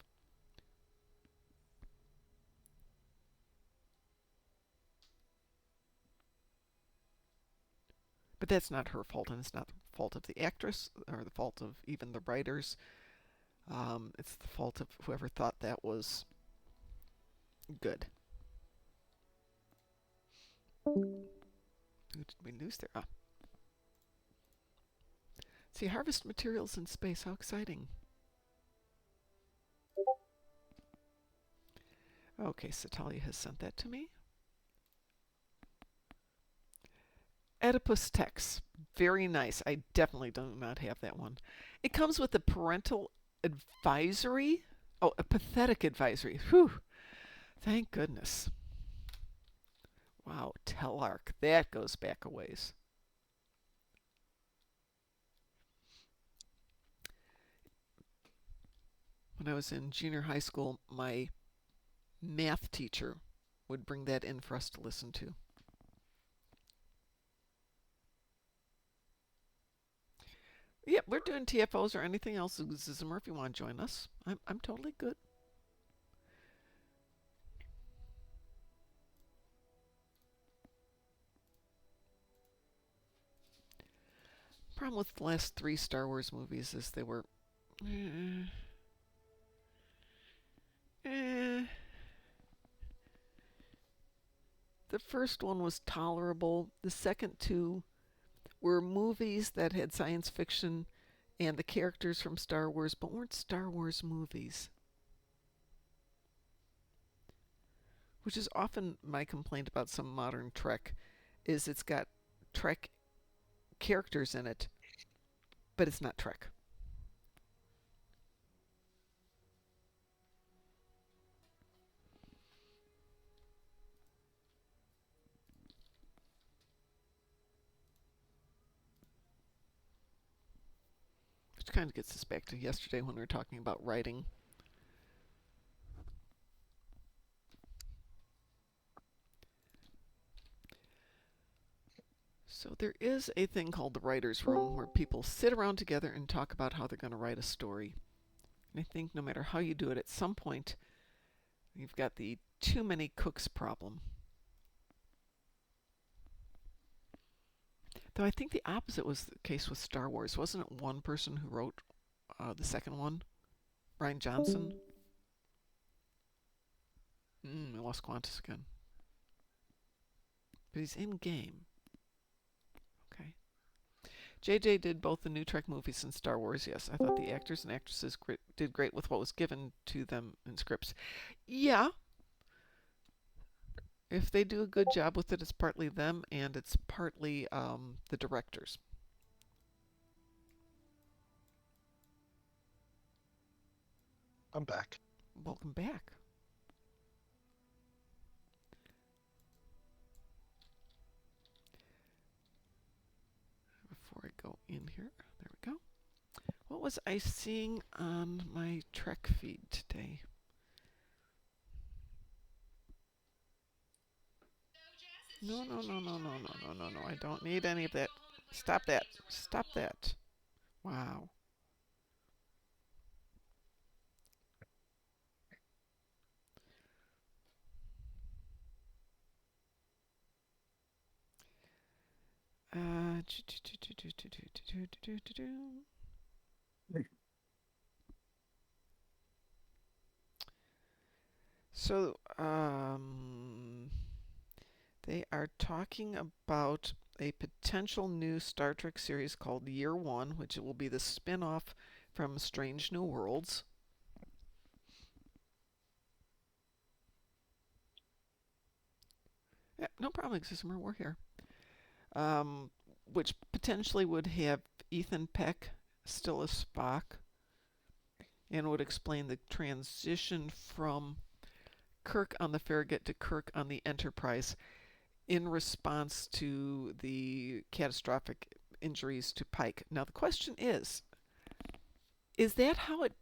But that's not her fault, and it's not the fault of the actress or the fault of even the writers. It's the fault of whoever thought that was good. Who did we lose there? Ah. See, harvest materials in space. How exciting. Okay, Satalia has sent that to me. Oedipus Tex. Very nice. I definitely do not have that one. It comes with a parental advisory. Oh, a pathetic advisory. Whew. Thank goodness. Wow, Telarc. That goes back a ways. When I was in junior high school, my math teacher would bring that in for us to listen to. Yep, we're doing TFOs or anything else, Zimmer, if you want to join us. I'm totally good. Problem with the last 3 Star Wars movies is they were the first one was tolerable. The second 2 were movies that had science fiction and the characters from Star Wars, but weren't Star Wars movies. Which is often my complaint about some modern Trek, is it's got Trek characters in it, but it's not Trek. Which kind of gets us back to yesterday when we were talking about writing. So there is a thing called the writer's room where people sit around together and talk about how they're going to write a story. And I think no matter how you do it, at some point you've got the too many cooks problem. Though I think the opposite was the case with Star Wars. Wasn't it one person who wrote the second one? Rian Johnson? I lost Qantas again. But he's in game. Okay. JJ did both the new Trek movies and Star Wars, yes. I thought the actors and actresses did great with what was given to them in scripts. Yeah. If they do a good job with it, it's partly them and it's partly the directors. I'm back. Welcome back. Before I go in here, there we go. What was I seeing on my Trek feed today? No, no, no, no, no, no, no, no, no. I don't need any of that. Stop that. Stop that. Wow. So, they are talking about a potential new Star Trek series called Year One, which will be the spin-off from Strange New Worlds. Yeah, no problem, Xismer, we're here. Which potentially would have Ethan Peck still as Spock, and would explain the transition from Kirk on the Farragut to Kirk on the Enterprise in response to the catastrophic injuries to Pike. Now the question is that how it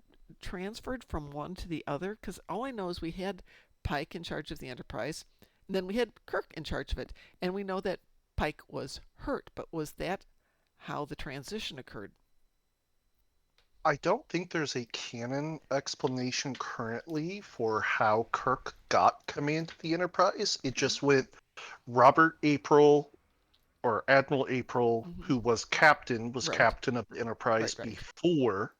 transferred from one to the other? Because all I know is we had Pike in charge of the Enterprise, and then we had Kirk in charge of it, and we know that Pike was hurt, but was that how the transition occurred? I don't think there's a canon explanation currently for how Kirk got command of the Enterprise. It just went Robert April or Admiral April, who was captain Right. captain of the Enterprise Right. before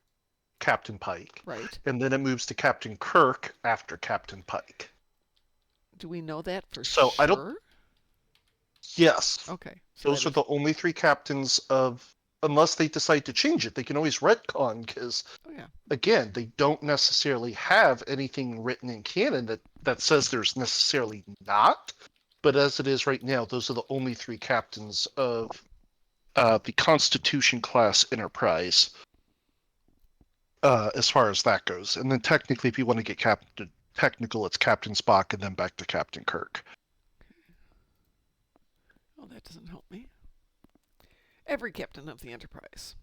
Captain Pike, Right. and then it moves to Captain Kirk after Captain Pike. Do we know that for So I don't. sure? Yes, Okay. So those that are is. the only three captains of. Unless they decide to change it, they can always retcon because Oh, yeah. again, they don't necessarily have anything written in canon that says there's necessarily not. But as it is right now, those are the only three captains of the Constitution class Enterprise, as far as that goes. And then technically, if you want to get technical, it's Captain Spock and then back to Captain Kirk. Oh, that doesn't help me. Every captain of the Enterprise.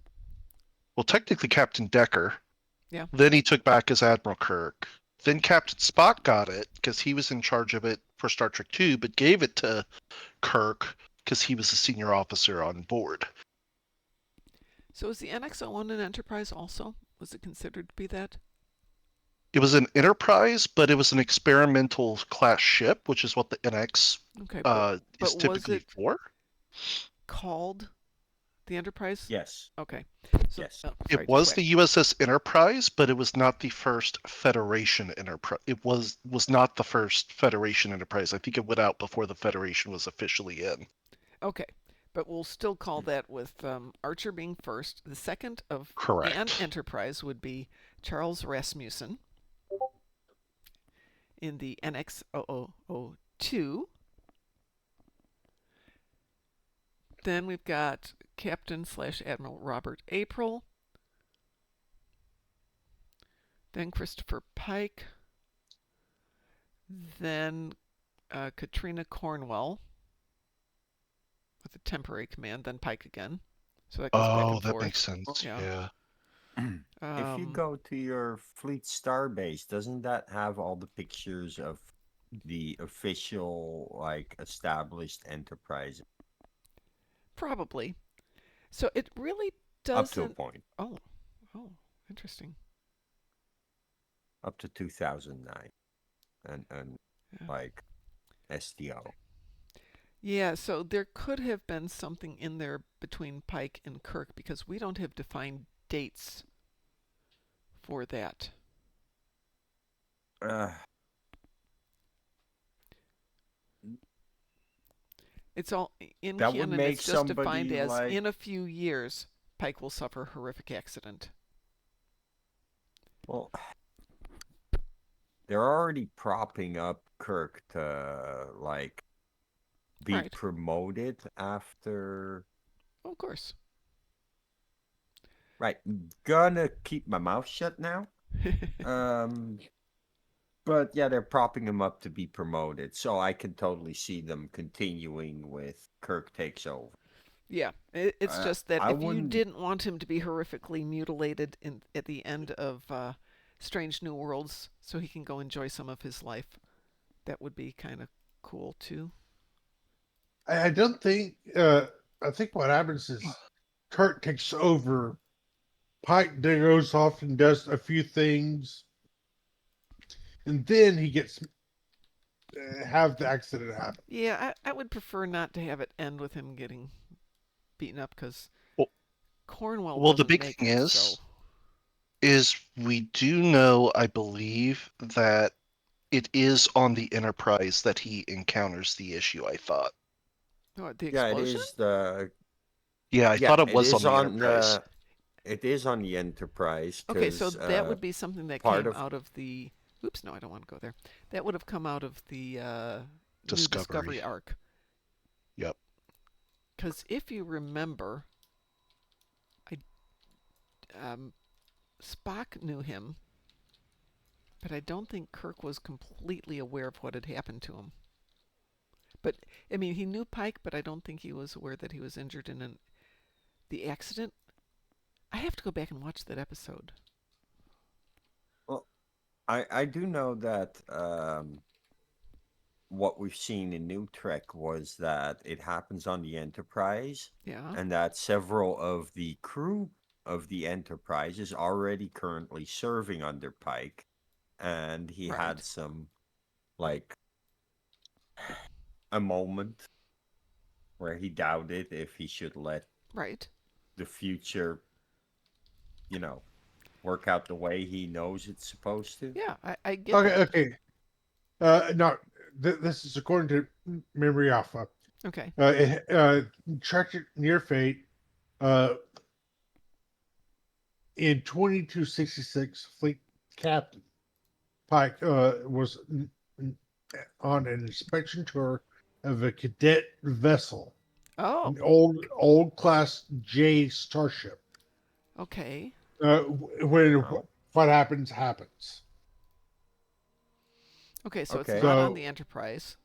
Well, technically, Captain Decker. Yeah. Then he took back as Admiral Kirk. Then Captain Spock got it because he was in charge of it for Star Trek II, but gave it to Kirk because he was a senior officer on board. So is the NX-01 an Enterprise also? Was it considered to be that? It was an Enterprise, but it was an experimental class ship, which is what the NX Okay, is but was typically it for. called the Enterprise? Yes. Okay. So, Yes. sorry, It just was whack. the USS Enterprise, but it was not the first Federation Enterprise. It was not the first Federation Enterprise. I think it went out before the Federation was officially in. Okay, but we'll still call that with Archer being first. The second of an Correct. Enterprise would be Charles Rasmussen in the NX-0002. Then we've got Captain/Admiral Robert April. Then Christopher Pike. Then Katrina Cornwell with a temporary command. Then Pike again. So that goes back Oh, and that forth. makes sense. Yeah. Yeah. If you go to your fleet starbase, doesn't that have all the pictures of the official, like, established enterprise Probably. So it really up to a doesn't. point, Oh, oh, interesting. up to 2009, and Yeah. like STO? Yeah, so there could have been something in there between Pike and Kirk because we don't have defined dates for that. Uh, It's all in that would canon, make it's just defined somebody as like, in a few years, Pike will suffer a horrific accident. well, they're already propping up Kirk to like be Right. promoted after. Oh, of course. Right, gonna keep my mouth shut now. Um, but yeah, they're propping him up to be promoted, so I can totally see them continuing with Kirk takes over. Yeah, it's just that I if you wouldn't. didn't want him to be horrifically mutilated at the end of Strange New Worlds so he can go enjoy some of his life, that would be kind of cool too. I don't think. I think what happens is Kurt takes over. Pike goes off and does a few things, and then he gets have the accident happen. Yeah, I would prefer not to have it end with him getting beaten up because Well, Cornwell well, the doesn't big make thing it. So is we do know, I believe, that it is on the Enterprise that he encounters the issue. I thought. oh, the Yeah, it explosion. is the. Yeah, I Yeah, thought it it was on is the on Enterprise. the. It is on the Enterprise Okay, so because that would be something that part came of. out of the. Oops, no, I don't want to go there. That would have come out of the new Discovery. Discovery arc. Yep. Because if you remember, I Spock knew him, but I don't think Kirk was completely aware of what had happened to him. But I mean, he knew Pike, but I don't think he was aware that he was injured in the accident. I have to go back and watch that episode. Well, I do know that what we've seen in New Trek was that it happens on the Enterprise, Yeah, and that several of the crew of the Enterprise is already currently serving under Pike, and he had right, some like a moment where he doubted if he should let right. the future, you know, work out the way he knows it's supposed to. Yeah, I get Okay, that. okay. No, this is according to Memory Alpha. Okay. Tragic near fate. Uh, in 2266, Fleet Captain Pike was on an inspection tour of a cadet vessel, Oh, an old class J starship. okay. When Oh, what happens happens. Okay, so it's okay. not on So the Enterprise.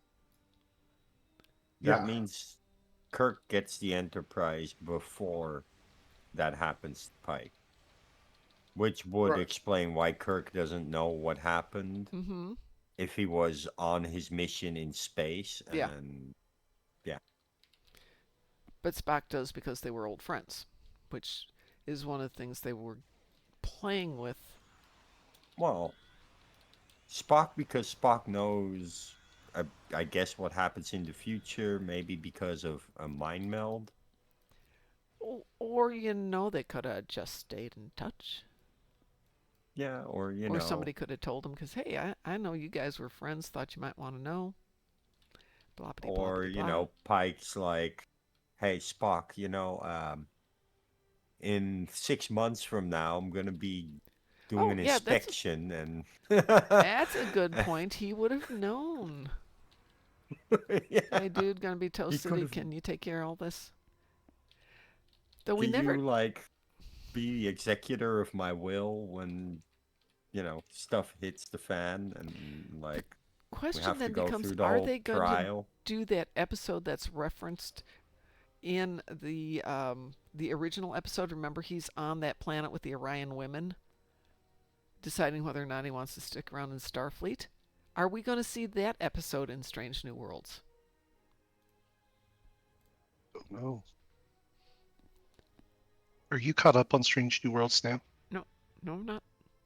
That yeah, means Kirk gets the Enterprise before that happens to Pike, which would right. explain why Kirk doesn't know what happened Mm-hmm. if he was on his mission in space. Yeah, And yeah, but Spock does because they were old friends, which is one of the things they were playing with. well, Spock, because Spock knows, I guess, what happens in the future, maybe because of a mind meld. Or, they could have just stayed in touch. Yeah, or, Or somebody could have told him, because, hey, I know you guys were friends, thought you might want to know. Bloppity, or, bloppity, blah. Pike's like, hey, Spock, in 6 months from now, I'm going to be doing Oh, an yeah, inspection and that's a good point. He would have known. yeah, Hey, dude, gonna be he Toast could City. have. Can you take care of all this? Though we Can never. you like be the executor of my will when stuff hits the fan and The like we question have to then go becomes: through the are whole they going to trial? do that episode that's referenced in the original episode? Remember, he's on that planet with the Orion women, deciding whether or not he wants to stick around in Starfleet. Are we going to see that episode in Strange New Worlds? No. Are you caught up on Strange New Worlds now? No, no, I'm not.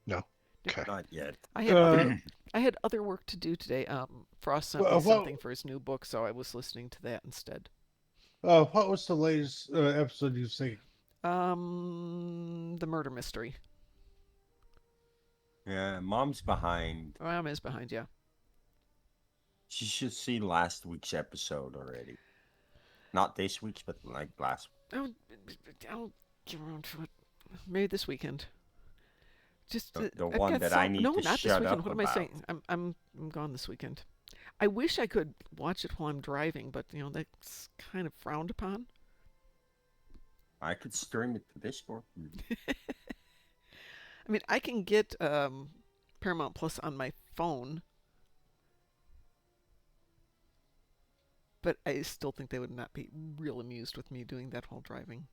No. Nope. Okay. Not yet. I had uh, other work to do today. Frost sent me what something for his new book, so I was listening to that instead. what was the latest episode you've seen? The murder mystery. Yeah, Mom's behind. Mom is behind, yeah. She should see last week's episode already. Not this week's, but like last. I'll, I'll get around to it. Maybe this weekend. Just The I've one got that I so need no, to not this shut weekend. up What am I about. saying? I'm gone this weekend. I wish I could watch it while I'm driving, but that's kind of frowned upon. I could stream it to Discord. I mean, I can get Paramount Plus on my phone, but I still think they would not be real amused with me doing that while driving.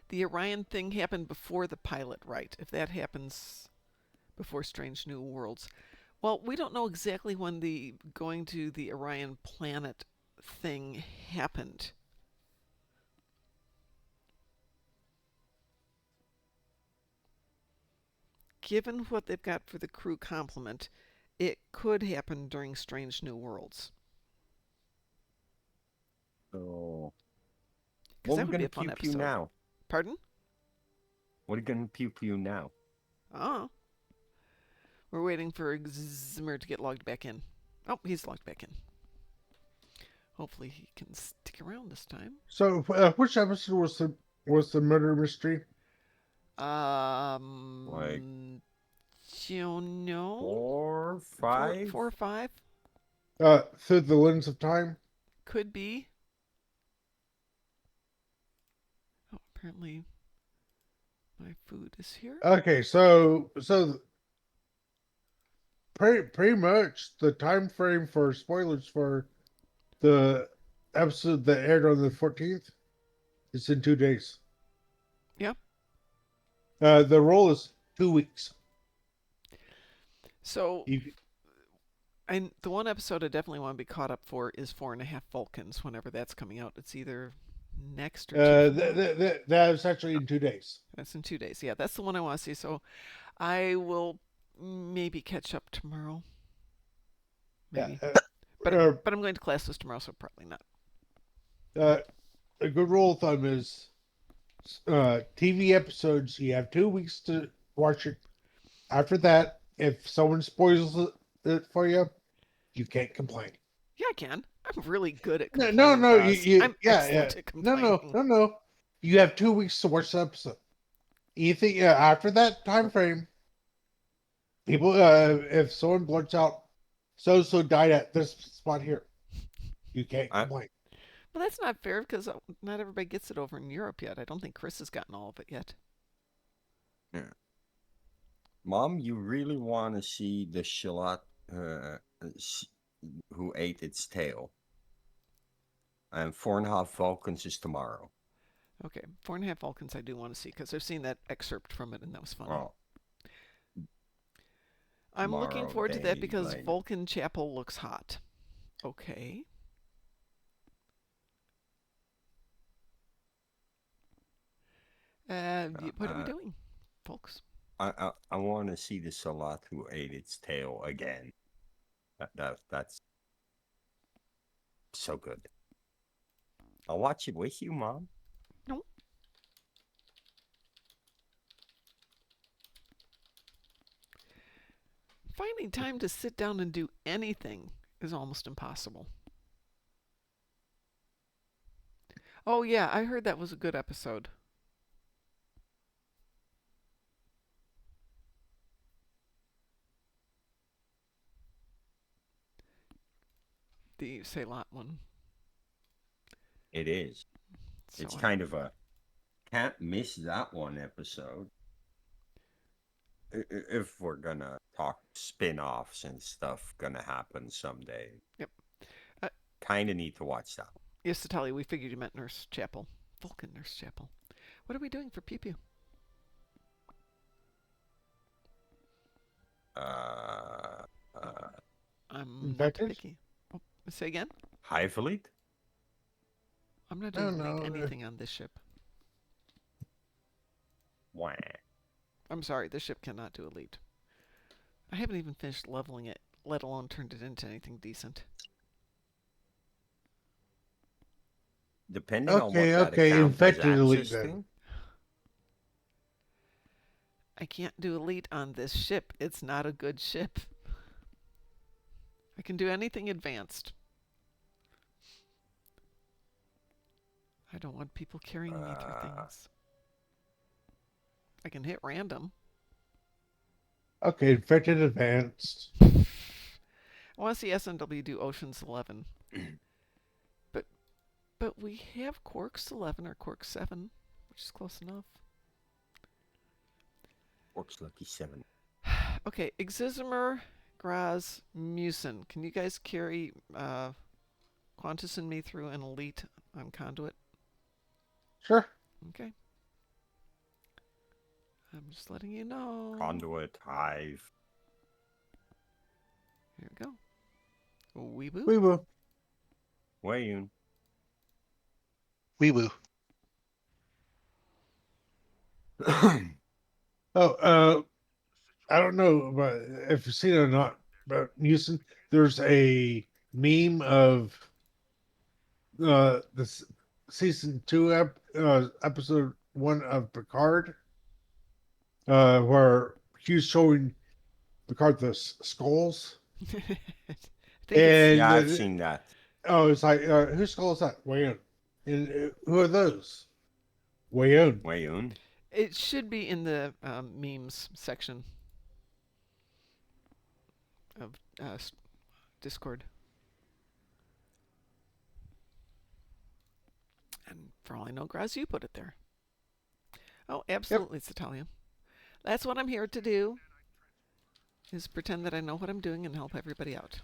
The Orion thing happened before the pilot, right? If that happens before Strange New Worlds. Well, we don't know exactly when the going to the Orion planet thing happened. Given what they've got for the crew complement, it could happen during Strange New Worlds. So, Because what are that we would be gonna a fun pew pew episode. now? Pardon? What are you gonna pew pew now? Oh. We're waiting for Zimmer to get logged back in. Oh, he's logged back in. Hopefully he can stick around this time. So which episode was the murder mystery? Like Don't know. 4, Four, 5? 4 or 5 Through the lens of time. could be. Oh, apparently my food is here. Okay, so pretty much the time frame for spoilers for the episode that aired on the 14th is in 2 days. Yeah. The roll is 2 weeks. So, You, the one episode I definitely want to be caught up for is 4.5 Vulcans. Whenever that's coming out, it's either next or two from now. that is actually in 2 days. That's in 2 days. Yeah, that's the one I want to see. So, I will maybe catch up tomorrow. Maybe. Yeah, But uh, I'm going to classes tomorrow, so probably not. a good rule of thumb is TV episodes, you have 2 weeks to watch it. After that, if someone spoils it for you, you can't complain. Yeah, I can. I'm really good at No, no, complaining, no. Graz. I'm Yeah, yeah. excellent at No, no, complaining. no, no. You have 2 weeks to watch the episode. You think after that time frame, people, if someone blurts out, so so died at this spot here, you can't I, complain. Well, that's not fair because not everybody gets it over in Europe yet. I don't think Chris has gotten all of it yet. yeah. Mom, you really want to see the shallot who ate its tail? And 4.5 Vulcans is tomorrow. Okay, 4.5 Vulcans I do want to see because I've seen that excerpt from it and that was funny. Oh, I'm looking tomorrow, forward to that day because late. Vulcan Chapel looks hot. Okay. What are we doing, folks? I want to see the shallot who ate its tail again. That's so good. I'll watch it with you, Mom. No. Finding time to sit down and do anything is almost impossible. Oh, yeah, I heard that was a good episode. The Ceylon one. It is. So It's kind of a can't miss that one episode. If we're gonna talk spin-offs and stuff gonna happen someday. Yep. Kind of need to watch that. Yes, to tell you, we figured you meant Nurse Chapel. Vulcan Nurse Chapel. What are we doing for Pew Pew? Uh, uh, I'm not Infected? picky. Oh, say again? Hive Elite? I'm not No, doing no. anything on this ship. Wah. I'm sorry, this ship cannot do elite. I haven't even finished leveling it, let alone turned it into anything decent. Depending on what that Okay. account has Infected elite access then. to. I can't do elite on this ship. It's not a good ship. I can do anything advanced. I don't want people carrying me through things. I can hit random. Okay, infected advanced. I want to see SMW do Ocean's 11. But we have Quarks 11 or Quark 7, which is close enough. Works Lucky 7. Okay, Exizimer, Graz, Musin. Can you guys carry Qantas and me through an elite on Conduit? Sure. Okay. I'm just letting you know. Conduit, Hive. Here we go. Weeboo. We will. Wayun. Wee woo. Oh, I don't know but if you've seen it or not, but Houston, there's a meme of this season 2 episode 1 of Picard, where he's showing Picard the skulls, I think and Yeah, I've seen that. it's like whose skull is that? Wayon. And who are those? Wayon. Wayun. it should be in the memes section of Discord. And for all I know, Graz, you put it there. Oh, absolutely, it's Italian. That's what I'm here to do, is pretend that I know what I'm doing and help everybody out.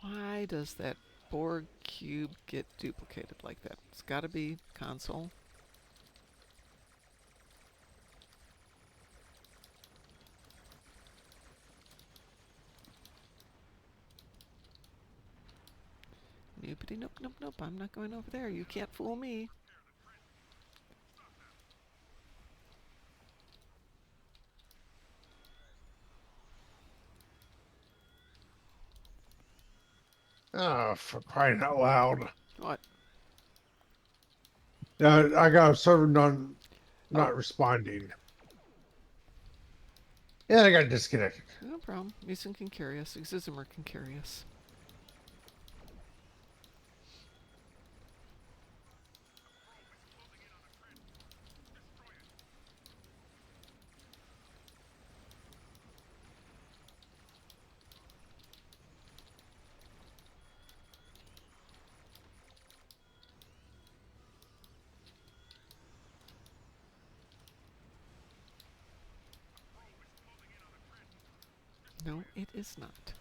Why does that Borg cube get duplicated like that? It's got to be console. Noopity nope nope nope. I'm not going over there. You can't fool me. Oh, for crying out loud. What? I got a server Oh, not responding. Yeah, I got disconnected. no problem. Mason can carry us. Exizimer can carry us. No, it is not.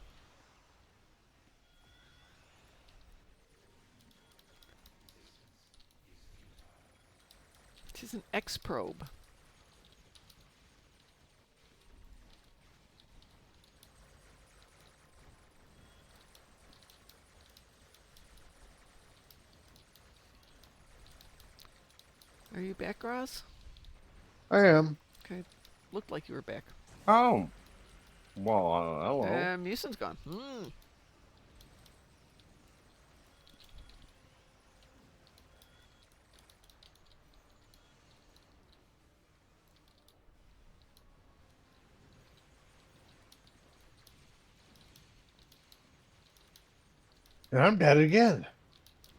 It is an X probe. Are you back, Roz? I am. Okay, looked like you were back. Oh, well, hello. Mason's gone. And I'm dead again.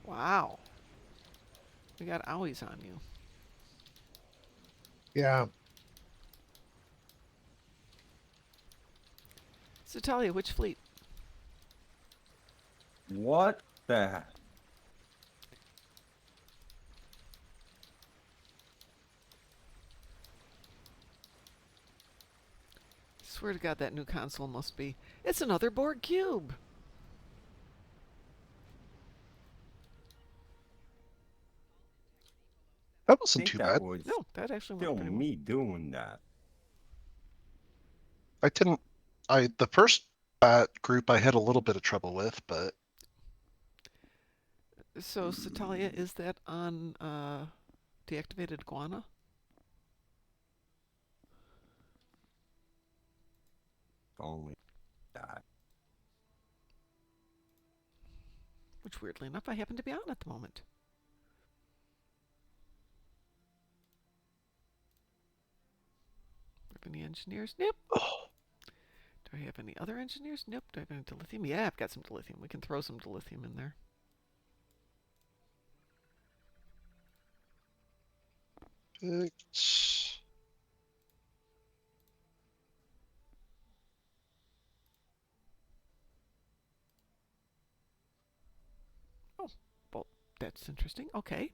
Wow. We got owies on you. Yeah. So Talia, which fleet? What the? Swear to God, that new console must be. It's another Borg cube. That I wasn't think too that bad. was No, that actually went still pretty well. me doing that. I didn't. The first group I had a little bit of trouble with, but So, Satalia, is that on deactivated iguana? Only that. Which, weirdly enough, I happen to be on at the moment. Do I have any engineers? Nope. oh, Do I have any other engineers? Nope. Do I have any dilithium? Yeah, I've got some dilithium. We can throw some dilithium in there. it's- Oh, well, that's interesting. Okay.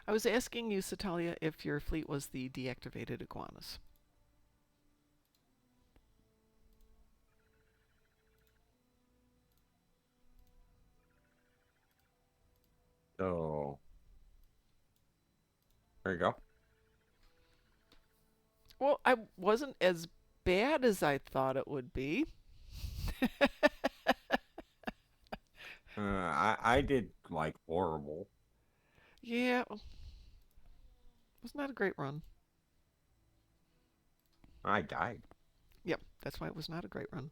I was asking you, Satalia, if your fleet was the deactivated iguanas. So there you go. Well, I wasn't as bad as I thought it would be. I did like horrible. Yeah, it was not a great run. I died. Yep, that's why it was not a great run.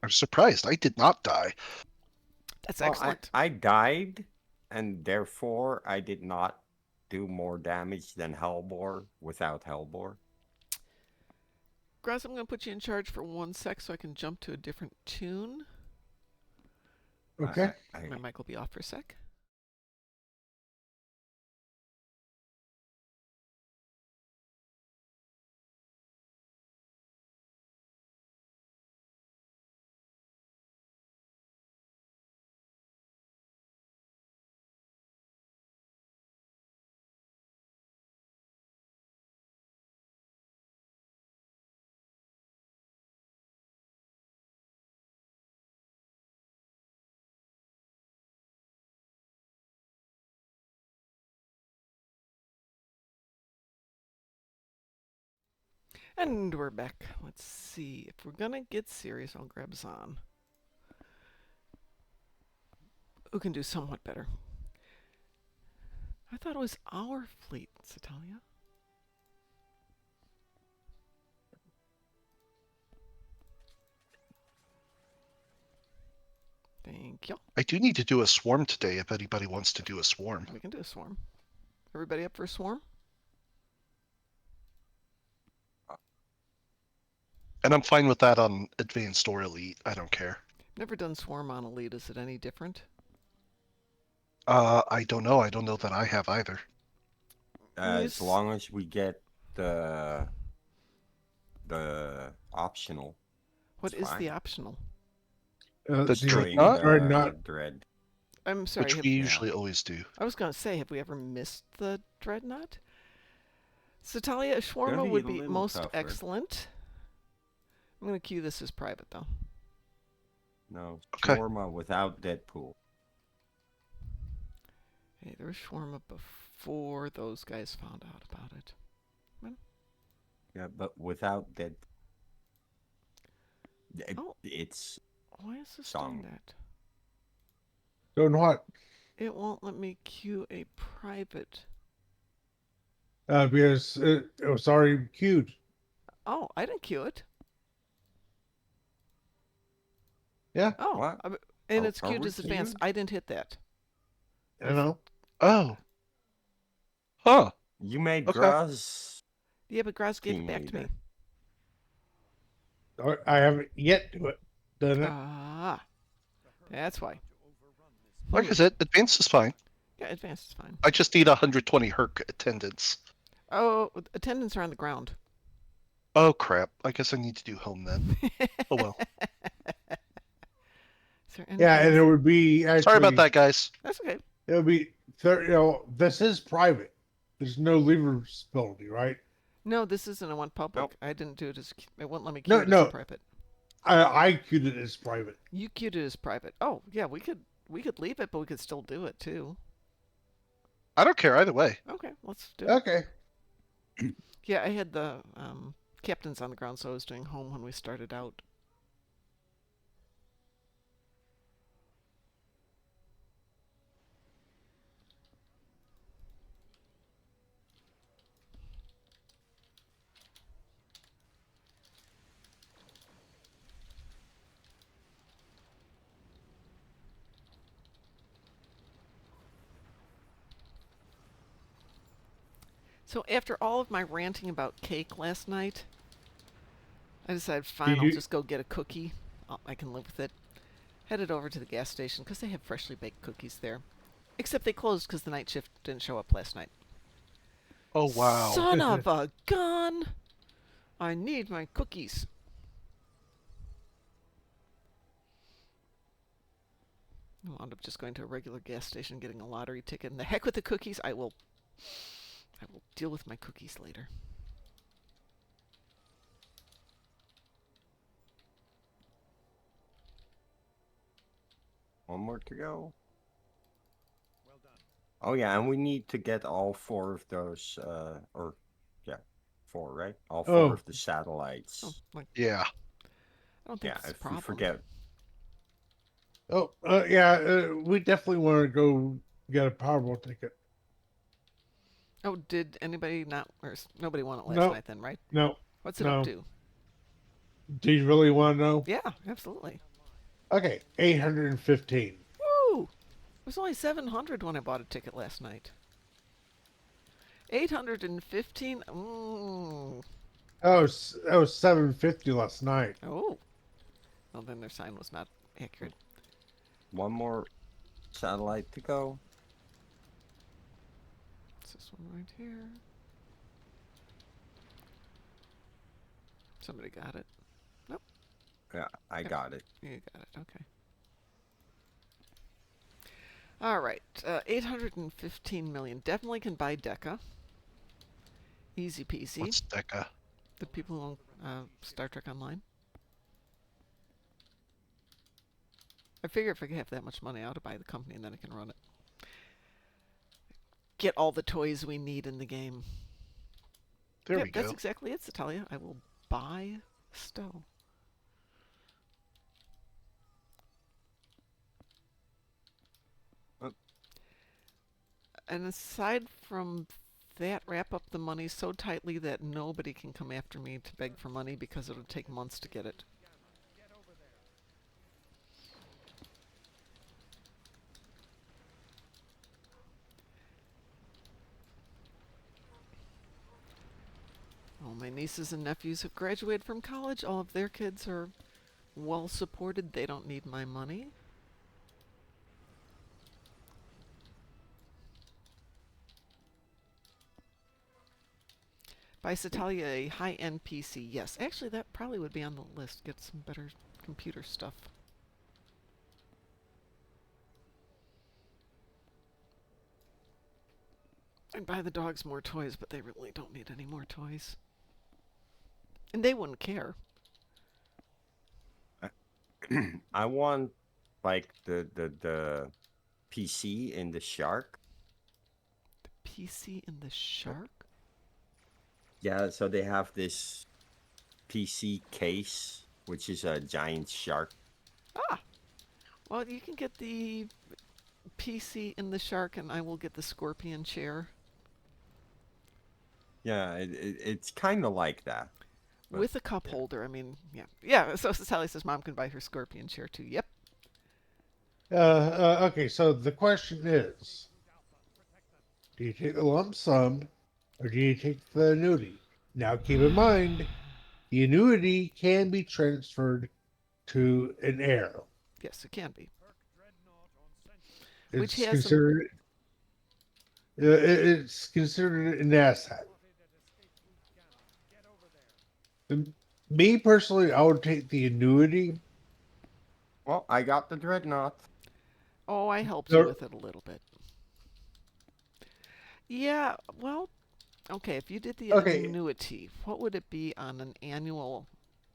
I'm surprised I did not die. That's Well, excellent. I died, and therefore I did not do more damage than Hellbore without Hellbore. Graz, I'm going to put you in charge for 1 sec so I can jump to a different tune. Okay. My mic will be off for a sec. And we're back. Let's see. If we're going to get serious, I'll grab Zahn, who can do somewhat better. I thought it was our fleet, Satalia. Thank Thank you. I do need to do a swarm today if anybody wants to do a swarm. We can do a swarm. Everybody up for a swarm? And I'm fine with that on advanced or elite. I don't care. Never done swarm on elite. Is it any different? I don't know. I don't know that I have either. As Yes. long as we get the optional. What It's is the fine. optional? The Destroying Dreadnought? the dread. I'm sorry. Which have- we usually always do. I was going to say, have we ever missed the dreadnought? So Talia, a Gonna shawarma be would a be little most tougher. excellent. I'm going to cue this as private, though. No, Okay. shawarma without Deadpool. Hey, there was shawarma before those guys found out about it. Yeah, but without Deadpool. Oh. It's Why is this Song. doing that? Doing what? It won't let me cue a private. Because it was already queued. Oh, I didn't cue it. Yeah, Oh, What? and Are- it's are queued we as advanced. queued? I didn't hit that. I know. Oh. Huh. You made Okay. Graz. Yeah, but Graz gave it Team back to me. leader. I haven't yet done it. Ah, that's why. Like I Hmm. said, advanced is fine. Yeah, advanced is fine. I just need 120 Herc attendance. Oh, attendants are on the ground. Oh crap. I guess I need to do home then. Oh well. Is there anything Yeah, and it else? would be actually. Sorry about that, guys. That's okay. It would be. This is private. There's no leverability, right? No, this isn't a one public. Nope. I didn't do it as. It wouldn't let me cue No, it as a no. private. I queued it as private. You queued it as private. Oh, yeah, we could leave it, but we could still do it too. I don't care either way. Okay, let's do it. Okay. Yeah, I had the captains on the ground, so I was doing home when we started out. So after all of my ranting about cake last night, I decided, fine, I'll just go get a cookie. I can live with it. Headed over to the gas station because they have freshly baked cookies there. Except they closed because the night shift didn't show up last night. Oh wow. Son of a gun! I need my cookies. I wound up just going to a regular gas station, getting a lottery ticket, and the heck with the cookies. I will deal with my cookies later. One more to go. Well done. Oh yeah, and we need to get all 4 of those, or yeah, 4, right? All 4 of the satellites. Oh, like, Yeah. I don't think Yeah, it's a if problem. we forget. Oh, yeah. We definitely want to go get a Powerball ticket. Oh, did anybody not, or nobody won it last No. night then, right? No. What's it No. up to? Do you really want to know? Yeah, absolutely. Okay, 815. Woo! It was only 700 when I bought a ticket last night. 815? Ooh. That was 750 last night. Oh. Well, then their sign was not accurate. One more satellite to go. It's this one right here. Somebody got it. Nope. Yeah, I got it. You got it. Okay. All right. 815 million. Definitely can buy Deca. Easy peasy. What's Deca? The people who own Star Trek Online. I figure if I have that much money, I ought to buy the company and then I can run it. Get all the toys we need in the game. There Yep, we go. that's exactly it, Satalia. I will buy Stowe. And aside from that, wrap up the money so tightly that nobody can come after me to beg for money because it'll take months to get it. my nieces and nephews have graduated from college. All of their kids are well supported. They don't need my money. Buy Satalia a high-end PC. Yes, actually, that probably would be on the list. Get some better computer stuff. And buy the dogs more toys, but they really don't need any more toys. And they wouldn't care. I want like the PC in the Shark. PC and the Shark? Yeah, so they have this PC case, which is a giant shark. Ah! Well, you can get the PC and the Shark, and I will get the Scorpion chair. Yeah, it's kind of like that. But, With a cup yeah. holder. I mean, yeah. Yeah, so Sally says mom can buy her Scorpion chair too. Yep. Okay, so the question is, do you take the lump sum or do you take the annuity? Now, keep in mind, the annuity can be transferred to an heir. Yes, it can be. Which It's has some. considered it's considered an asset. And me personally, I would take the annuity. Well, I got the dreadnought. Oh, I helped you No, with it a little bit. Yeah, well, okay, if you did the okay, annuity, what would it be on an annual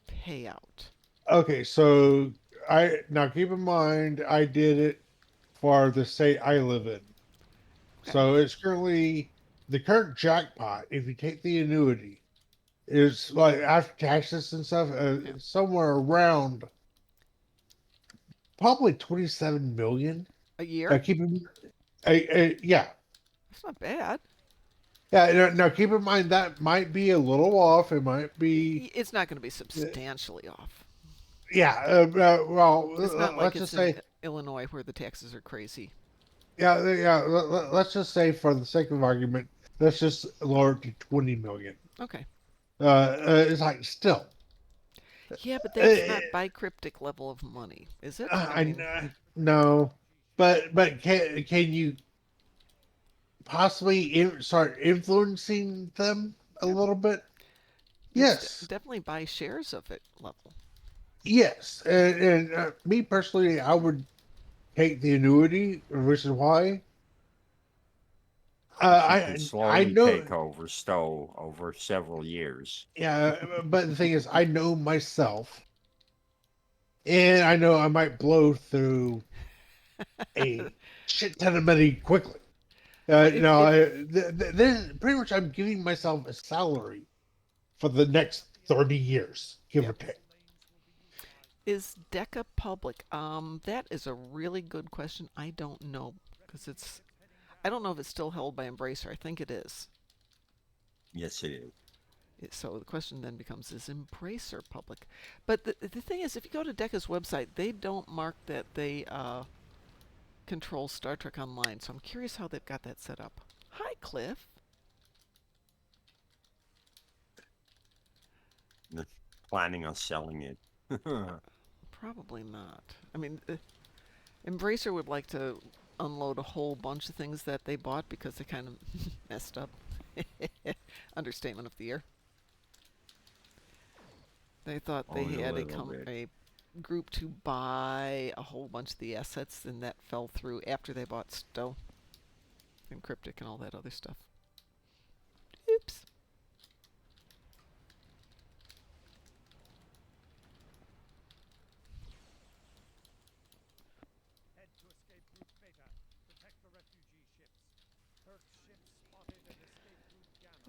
payout? okay, so I now keep in mind I did it for the state I live in. Okay. So it's currently the current jackpot. If you take the annuity, is like after taxes and stuff, Yeah. somewhere around probably 27 million. A year? Keep in, yeah, That's not bad. yeah. Now keep in mind that might be a little off. It might be, It's not going to be substantially off. yeah. Well, It's not like let's just it's in say, Illinois where the taxes are crazy. yeah, yeah. Let's just say, for the sake of argument, let's just lower it to 20 million. Okay. It's like still. Yeah, but Uh, that's not bicryptic level of money, is it? I mean, no, but can you possibly start influencing them a yeah, little bit? it's Yes, definitely buy shares of it level. yes. And me personally, I would take the annuity. Reason why? But you can I slowly know. take over Stowe over several years. Yeah, but the thing is, I know myself, and I know I might blow through a shit ton of money quickly. Well, No, this pretty much I'm giving myself a salary for the next 30 years, give yeah, or take. is DECA public? That is a really good question. I don't know because it's. I don't know if it's still held by Embracer. I think it is. Yes, it is. So the question then becomes: is Embracer public? But the thing is, if you go to DECA's website, they don't mark that they control Star Trek Online. So I'm curious how they've got that set up. Hi, Cliff. They're planning on selling it. Probably not. I mean, Embracer would like to unload a whole bunch of things that they bought because they kind of messed up. Understatement of the year. They thought they Only a had little bit. a group to buy a whole bunch of the assets, and that fell through after they bought Stowe and Cryptic and all that other stuff. Oops.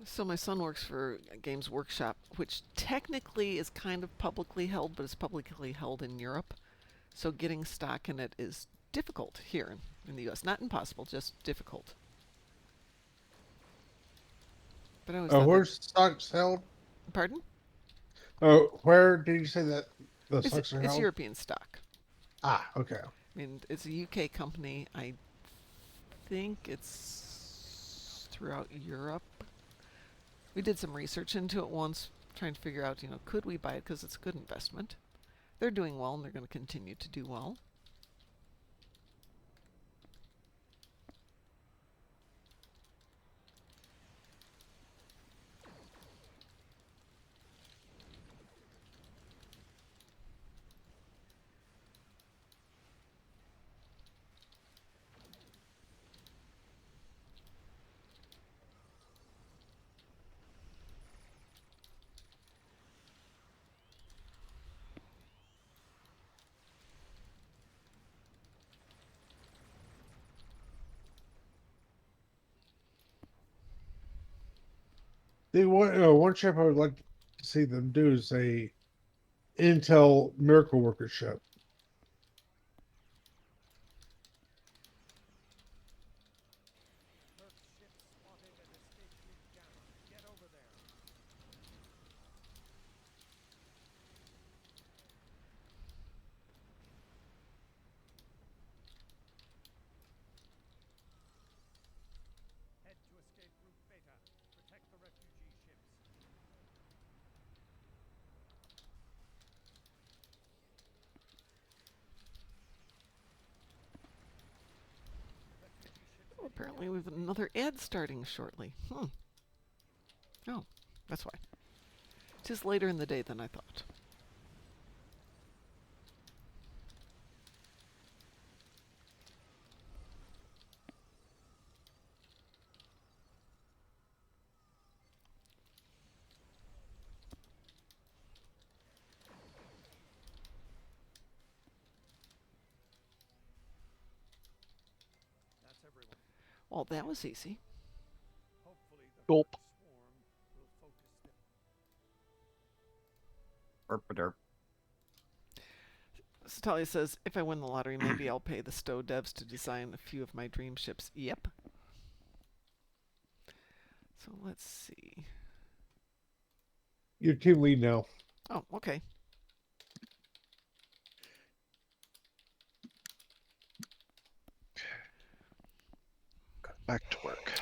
So my son works for Games Workshop, which technically is kind of publicly held, but it's publicly held in Europe. So getting stock in it is difficult here in the U.S. Not impossible, just difficult. But I always thought that. Where's stocks held? Pardon? Where did you say that the It's stocks are it's held? European stock. Ah, okay. I mean, it's a UK company. I think it's throughout Europe. We did some research into it once, trying to figure out, could we buy it because it's a good investment. They're doing well and they're going to continue to do well. One ship I would like to see them do is a Intel Miracle Worker ship. Oh, apparently we have another ad starting shortly. Oh, that's why. It is later in the day than I thought. Well, that was easy. Gulp. Derp. Talia says, if I win the lottery, maybe I'll pay the Stowe devs to design a few of my dream ships. Yep. So let's see. Your team lead now. Oh, okay. Back to work.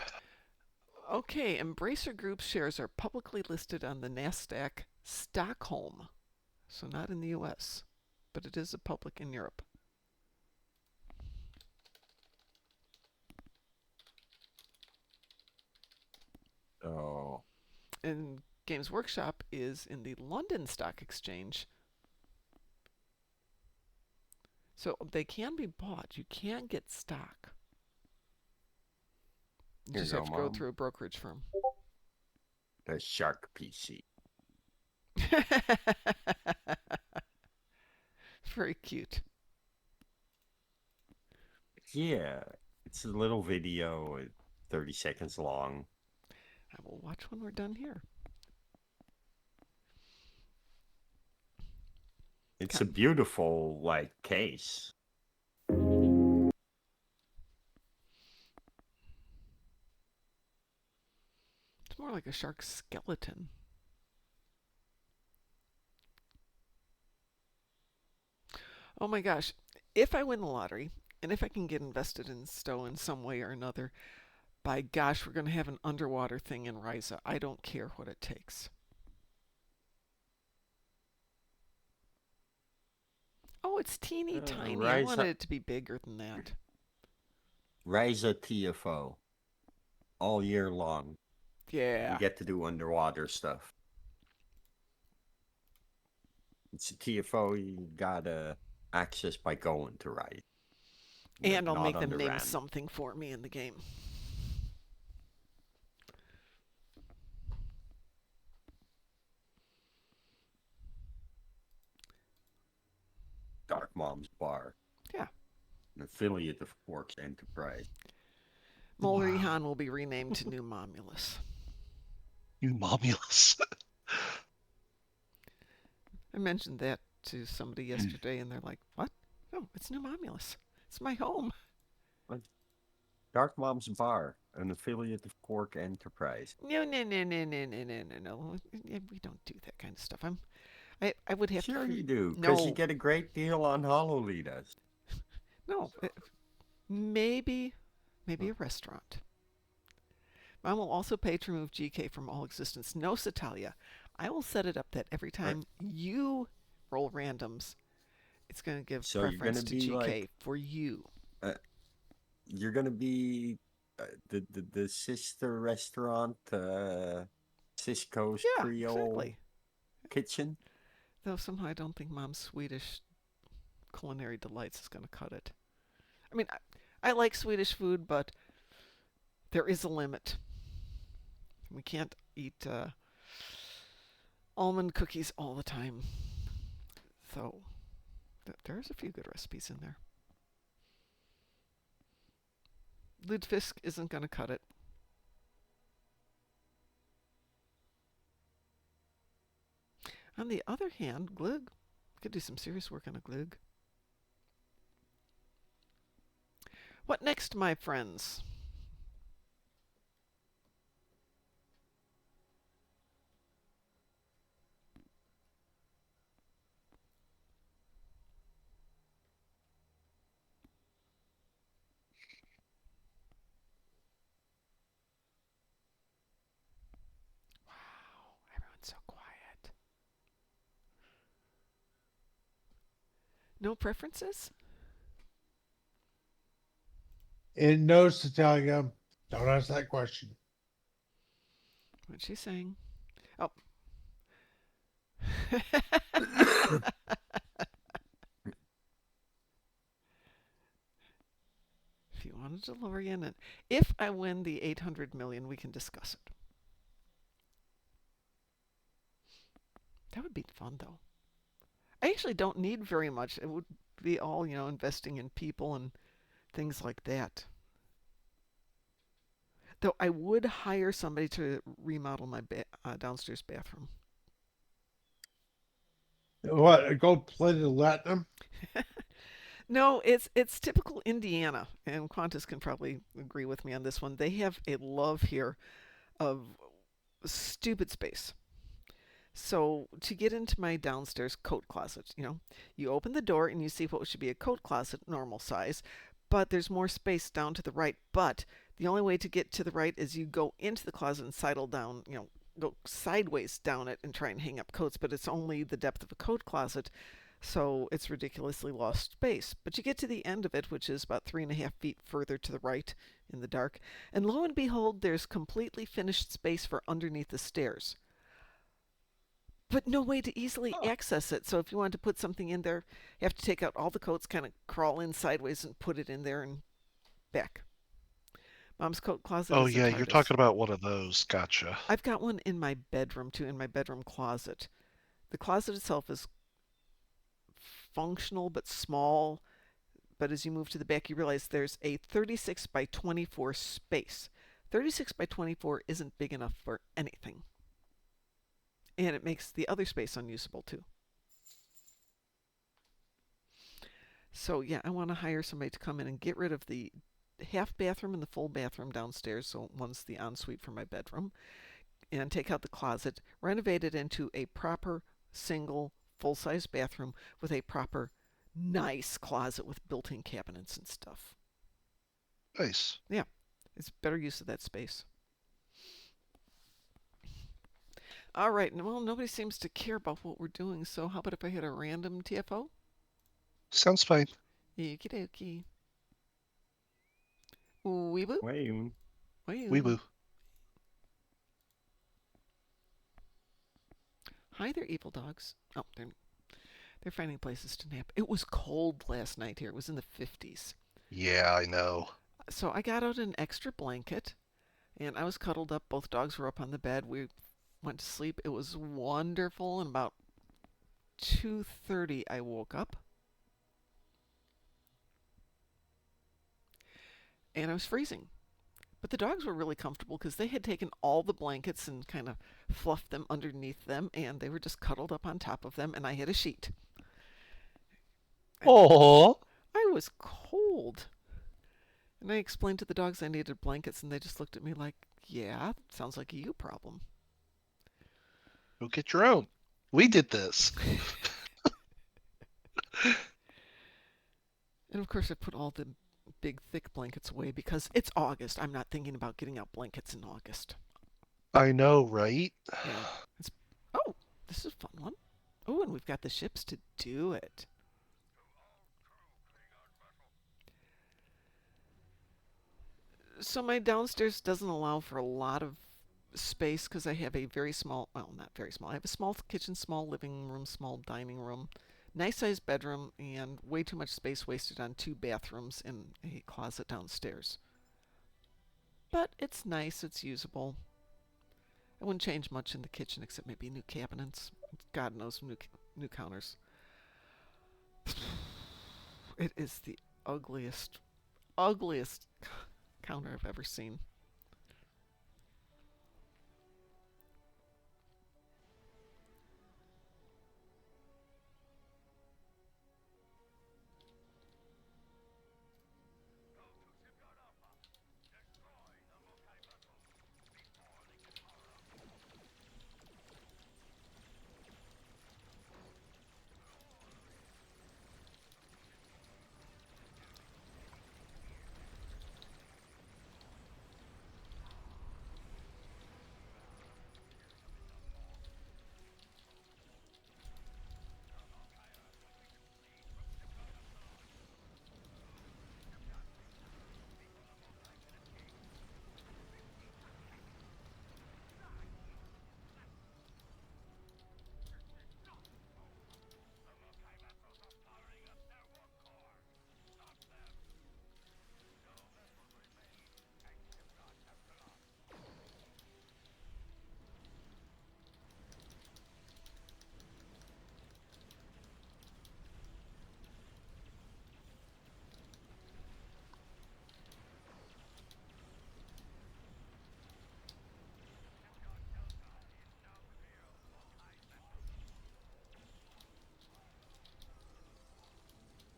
Okay, Embracer Group shares are publicly listed on the NASDAQ Stockholm. So not in the US, but it is a public in Europe. Oh. And Games Workshop is in the London Stock Exchange. So they can be bought. You can get stock. You Here just you have go, to go Mom. through a brokerage firm. The Shark PC. Very cute. Yeah. It's a little video, 30 seconds long. I will watch when we're done here. It's a beautiful, case. It's more like a shark's skeleton. Oh my gosh. If I win the lottery, and if I can get invested in Stowe in some way or another, by gosh, we're going to have an underwater thing in Ryza. I don't care what it takes. Oh, it's teeny tiny. I wanted it to be bigger than that. Ryza TFO. All year long. Yeah. You get to do underwater stuff. It's a TFO you gotta access by going to Ryza. And I'll make them name something for me in the game. Darkmom's Bar. Yeah. An affiliate of Quark's Enterprise. Molrihan will be renamed to New Momulus. New Momulus. I mentioned that to somebody yesterday, and they're like, what? No, it's New Momulus. It's my home. Darkmom's Bar, an affiliate of Quark Enterprise. No. We don't do that kind of stuff. I would have Sure to... you do, because No. you get a great deal on HoloLeaders. No. Maybe a restaurant. Mom will also pay to remove GK from all existence. No, Satalia. I will set it up that every Right. time you roll randoms, it's going to give So you're preference gonna to be GK like, for you. uh, you're gonna be the sister restaurant, Cisco's Yeah, Creole exactly. Kitchen. Though somehow I don't think Mom's Swedish culinary delights is going to cut it. I mean, I like Swedish food, but there is a limit. We can't eat almond cookies all the time. So there's a few good recipes in there. Ludfisk isn't going to cut it. On the other hand, glug could do some serious work on a glug. What next, my friends? Wow, everyone's so quiet. No preferences? And no, Natalia, don't ask that question. What's she saying? Oh. If you wanted to lower yen, and if I win the 800 million, we can discuss it. That would be fun, though. I actually don't need very much. It would be all, investing in people and things like that. Though I would hire somebody to remodel my downstairs bathroom. What, a gold-plated Latinum? No, it's typical Indiana, and Qantas can probably agree with me on this one. They have a love here of stupid space. So to get into my downstairs coat closet, you open the door and you see what should be a coat closet, normal size, but there's more space down to the right. But the only way to get to the right is you go into the closet and sidle down, go sideways down it and try and hang up coats, but it's only the depth of a coat closet, so it's ridiculously lost space. But you get to the end of it, which is about 3.5 feet further to the right in the dark, and lo and behold, there's completely finished space for underneath the stairs, but no way to easily Huh. access it. So if you want to put something in there, you have to take out all the coats, kind of crawl in sideways and put it in there and back. Mom's coat closet Oh is the yeah, you're TARDIS. talking about one of those. Gotcha. I've got one in my bedroom too, in my bedroom closet. The closet itself is functional but small. But as you move to the back, you realize there's a 36 by 24 space. 36 by 24 isn't big enough for anything. And it makes the other space unusable too. So yeah, I want to hire somebody to come in and get rid of the half bathroom and the full bathroom downstairs, so one's the ensuite for my bedroom, and take out the closet, renovate it into a proper single full-size bathroom with a proper nice closet with built-in cabinets and stuff. Nice. Yeah, it's better use of that space. All right, well, nobody seems to care about what we're doing, so how about if I hit a random TFO? Sounds fine. Okie dokie. Weeboo? Wait, Wee Wee. woo. Hi there, evil dogs. Oh, they're finding places to nap. It was cold last night here. It was in the 50s. Yeah, I know. So I got out an extra blanket and I was cuddled up. Both dogs were up on the bed. We went to sleep. It was wonderful. And about 2:30 I woke up and I was freezing. But the dogs were really comfortable because they had taken all the blankets and kind of fluffed them underneath them, and they were just cuddled up on top of them, and I had a sheet. Oh. I was cold. And I explained to the dogs I needed blankets, and they just looked at me like, yeah, sounds like a you problem. Go get your own. We did this. And of course, I put all the big thick blankets away because it's August. I'm not thinking about getting out blankets in August. I know, right? Yeah. It's oh, this is a fun one. Oh, and we've got the ships to do it. So my downstairs doesn't allow for a lot of space because I have a very small, well, not very small. I have a small kitchen, small living room, small dining room, nice sized bedroom, and way too much space wasted on 2 bathrooms and a closet downstairs. But it's nice, it's usable. I wouldn't change much in the kitchen except maybe new cabinets. God knows, new counters. It is the ugliest, ugliest counter I've ever seen.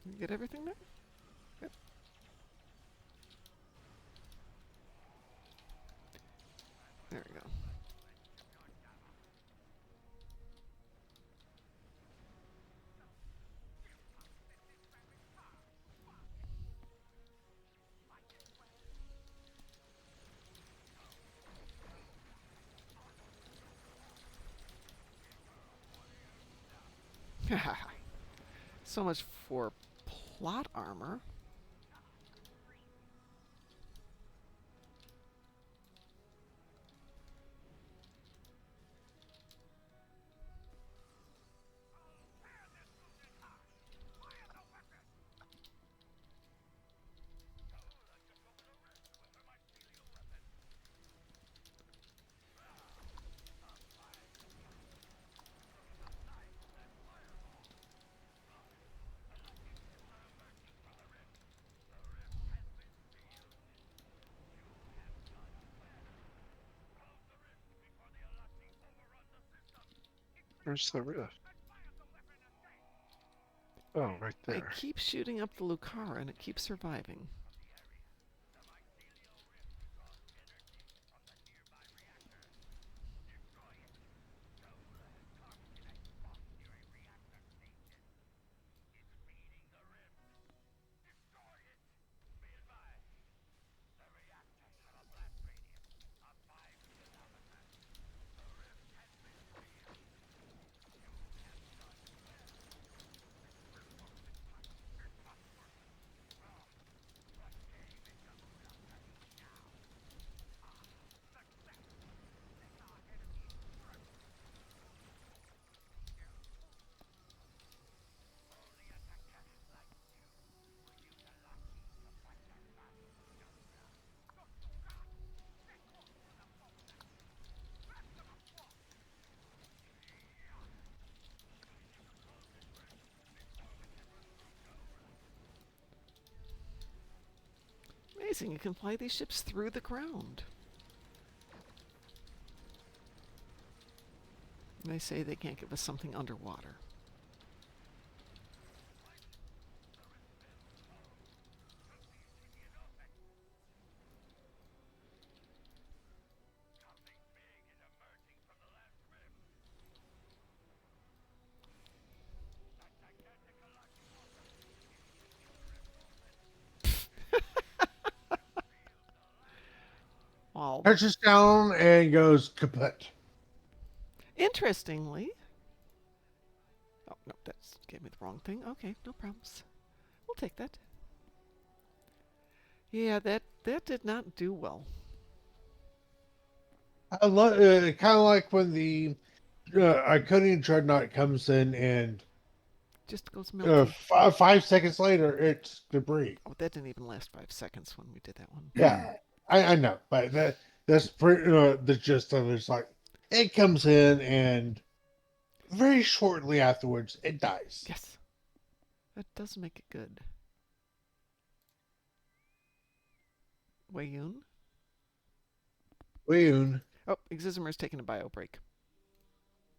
You get everything there? Yep. There we go. So much for plot armor. Where's the rift? Oh, right I there. keep shooting up the Lucara and it keeps surviving. Amazing, you can fly these ships through the ground. And they say they can't give us something underwater. Well, touches down and goes kaput. interestingly. Oh, no, that gave me the wrong thing. Okay, no problems. We'll take that. Yeah, that did not do well. I love kind of like when the Iconian Dreadnought comes in and Just goes melty. 5 seconds later it's debris. Oh, that didn't even last 5 seconds when we did that one. Yeah, I know, but that's pretty, the gist of it. It's like it comes in and very shortly afterwards it dies. Yes, that does make it good. Wayun? Weun Oh, Exizimer's taking a bio break.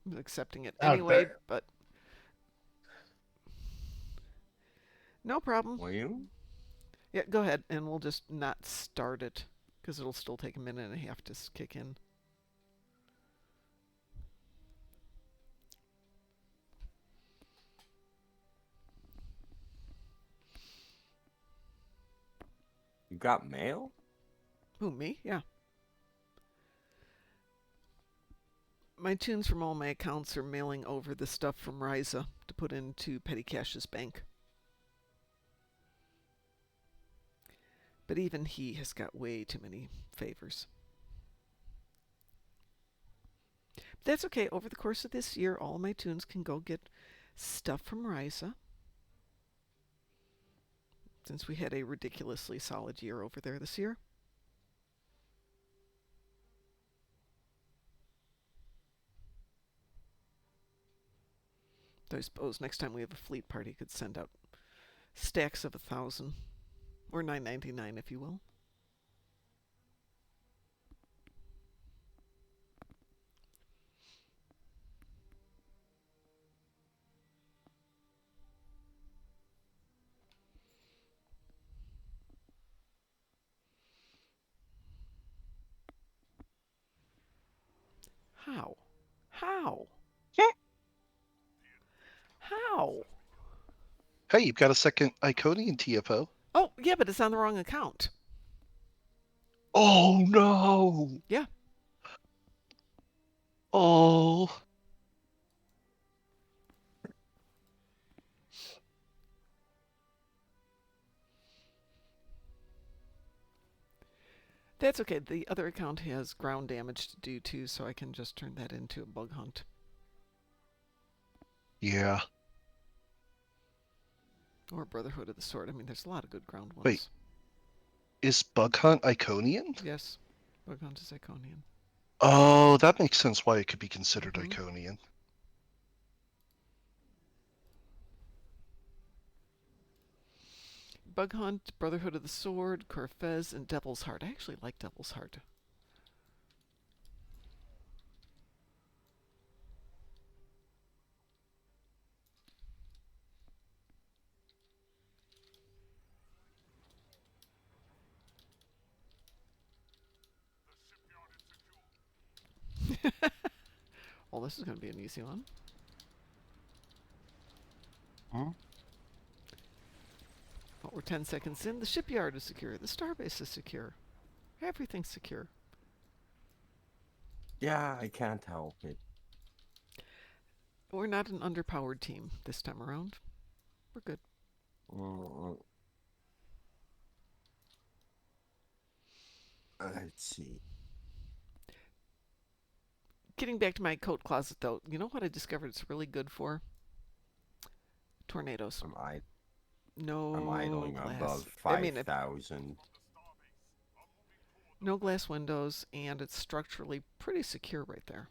I'm accepting it out anyway, there. but no problem. Were you? Yeah, go ahead, and we'll just not start it because it'll still take a minute and a half to kick in. You got mail? Who, me? Yeah. My tunes from all my accounts are mailing over the stuff from Ryza to put into Petty Cash's bank. But even he has got way too many favors. But that's okay. Over the course of this year, all my tunes can go get stuff from Ryza. Since we had a ridiculously solid year over there this year. I suppose next time we have a fleet party, could send out stacks of 1,000 or 999, if you will. How? How? How? Hey, you've got a second Iconian TFO. Oh, yeah, but it's on the wrong account. Oh no! Yeah. Oh. That's okay. The other account has ground damage to do too, so I can just turn that into a bug hunt. Yeah. Or Brotherhood of the Sword. I mean, there's a lot of good ground ones. Wait. Is Bug Hunt Iconian? Yes. Bug hunt is Iconian. Oh, that makes sense why it could be considered Mhm. Iconian. Bug Hunt, Brotherhood of the Sword, Corfez, and Devil's Heart. I actually like Devil's Heart. Well, this is going to be an easy one. Huh? Well, we're 10 seconds in. The shipyard is secure. The starbase is secure. Everything's secure. Yeah, I can't help it. We're not an underpowered team this time around. We're good. Uh, let's see. Getting back to my coat closet, though, you know what I discovered it's really good for? Tornadoes. No I'm idling glass. above I mean, 5,000. no glass windows, and it's structurally pretty secure right there.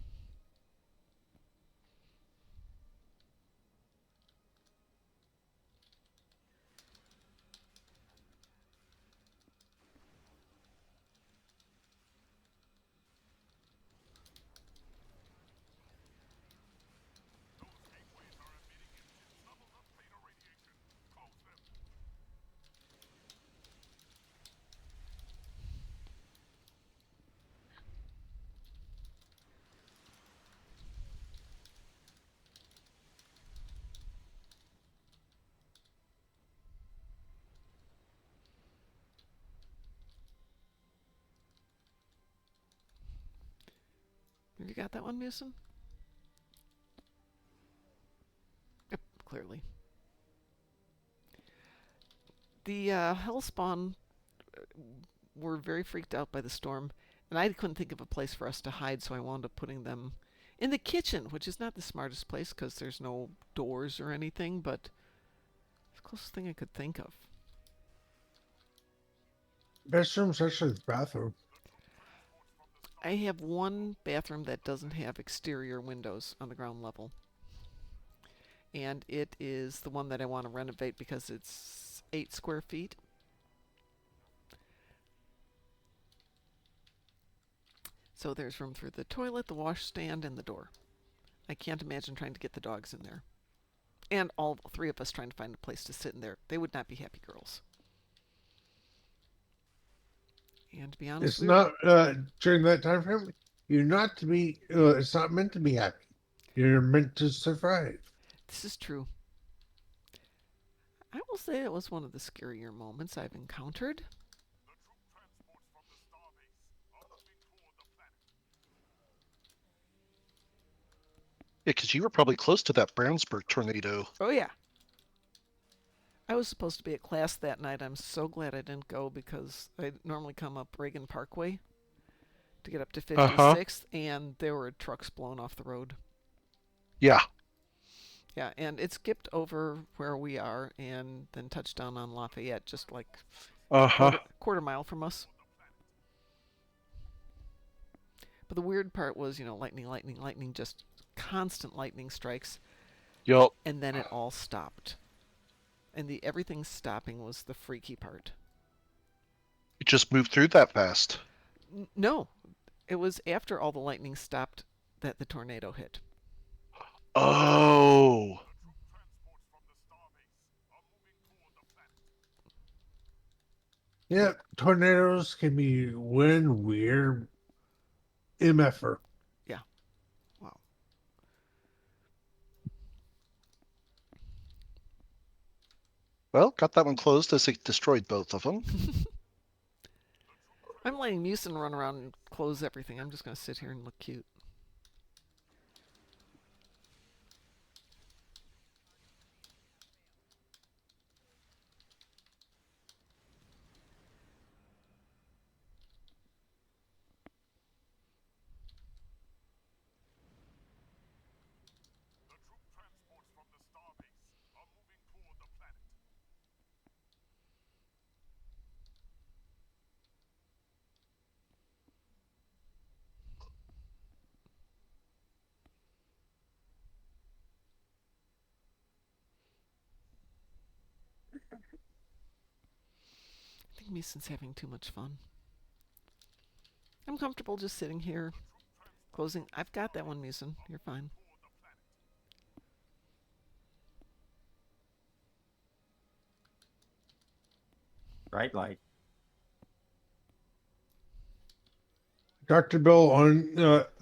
Have you got that one, Musin? Yep, clearly. The Hellspawn were very freaked out by the storm, and I couldn't think of a place for us to hide, so I wound up putting them in the kitchen, which is not the smartest place because there's no doors or anything, but it's the closest thing I could think of. Best room's actually the bathroom. I have one bathroom that doesn't have exterior windows on the ground level. And it is the one that I want to renovate because it's 8 square feet. So there's room for the toilet, the washstand, and the door. I can't imagine trying to get the dogs in there. And all three of us trying to find a place to sit in there. They would not be happy girls. And to be honest, It's not during that time frame. You're not to be. It's not meant to be happy. You're meant to survive. This is true. I will say it was one of the scarier moments I've encountered. Yeah, because you were probably close to that Brownsburg tornado. Oh, yeah. I was supposed to be at class that night. I'm so glad I didn't go because I normally come up Reagan Parkway to get up to 56th, and there were trucks blown off the road. Yeah. Yeah, and it skipped over where we are and then touched down on Lafayette, just like quarter mile from us. But the weird part was, lightning, just constant lightning strikes. Yup. And then it all stopped. And the everything stopping was the freaky part. It just moved through that fast. No, it was after all the lightning stopped that the tornado hit. Oh. Yeah, tornadoes can be wind, weird, MFR. Yeah. Wow. Well, got that one closed as it destroyed both of them. I'm letting Musin run around and close everything. I'm just going to sit here and look cute. I think Musin's having too much fun. I'm comfortable just sitting here, closing. I've got that one, Musin. You're fine. Bright light. Dr. Bill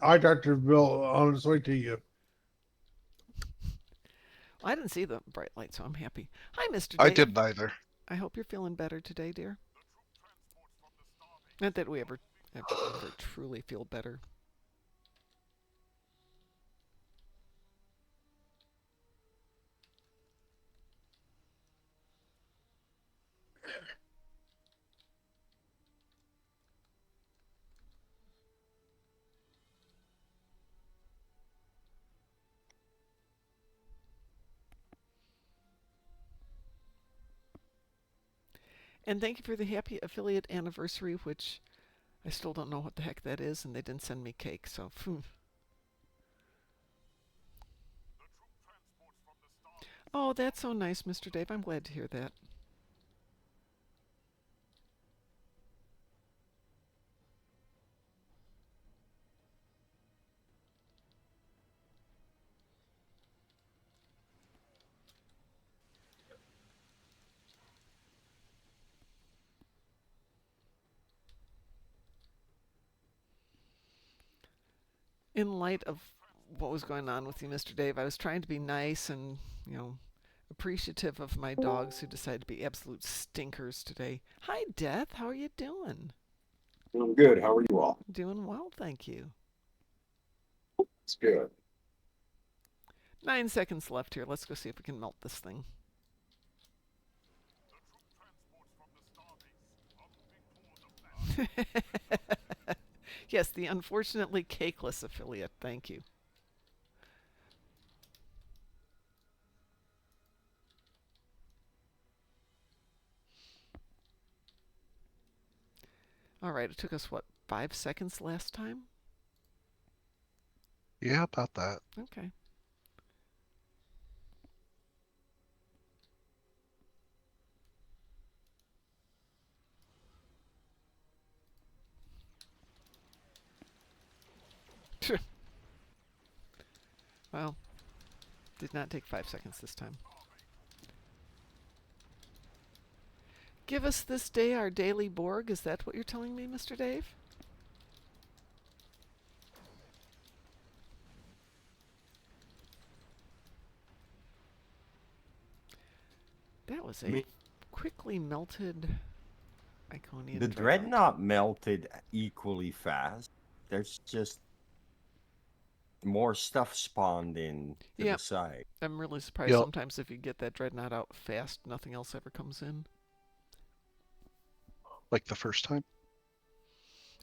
Dr. Bill on his way to you. Well, I didn't see the bright light, so I'm happy. Hi, Mr. Dave. I didn't either. I hope you're feeling better today, dear. Not that we ever truly feel better. And thank you for the happy affiliate anniversary, which I still don't know what the heck that is, and they didn't send me cake, so phew. Oh, that's so nice, Mr. Dave. I'm glad to hear that. In light of what was going on with you, Mr. Dave, I was trying to be nice and, appreciative of my dogs who decided to be absolute stinkers today. Hi, Death. How are you doing? I'm good. How are you all? Doing well, thank you. It's good. 9 seconds left here. Let's go see if we can melt this thing. Yes, the unfortunately cakeless affiliate. Thank you. All right, it took us, what, 5 seconds last time? Yeah, about that. Okay. Well, did not take 5 seconds this time. Give us this day our daily Borg. Is that what you're telling me, Mr. Dave? That was a quickly melted Iconian The dreadnought melted equally fast. There's just more stuff spawned in to Yep. the side. I'm really surprised Yep. sometimes if you get that dreadnought out fast, nothing else ever comes in. Like the first time.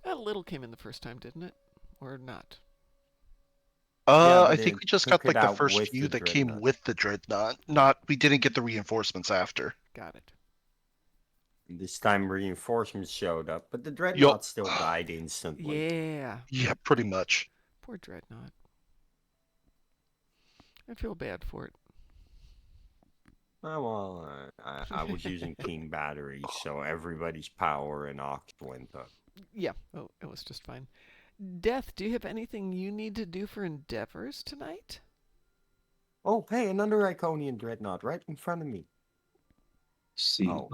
A little came in the first time, didn't it? Or not? Yeah, I but think it we just took got like it the out first with few the that came dreadnought. with the dreadnought. Not we didn't get the reinforcements after. Got it. This time reinforcements showed up, but the dreadnought still died instantly. Yeah. Yeah, pretty much. Poor dreadnought. I feel bad for it. Well, I was using King batteries, so everybody's power and ox went up. Yeah. Oh, it was just fine. Death, do you have anything you need to do for endeavors tonight? Oh, hey, another Iconian dreadnought right in front of me. See. Oh.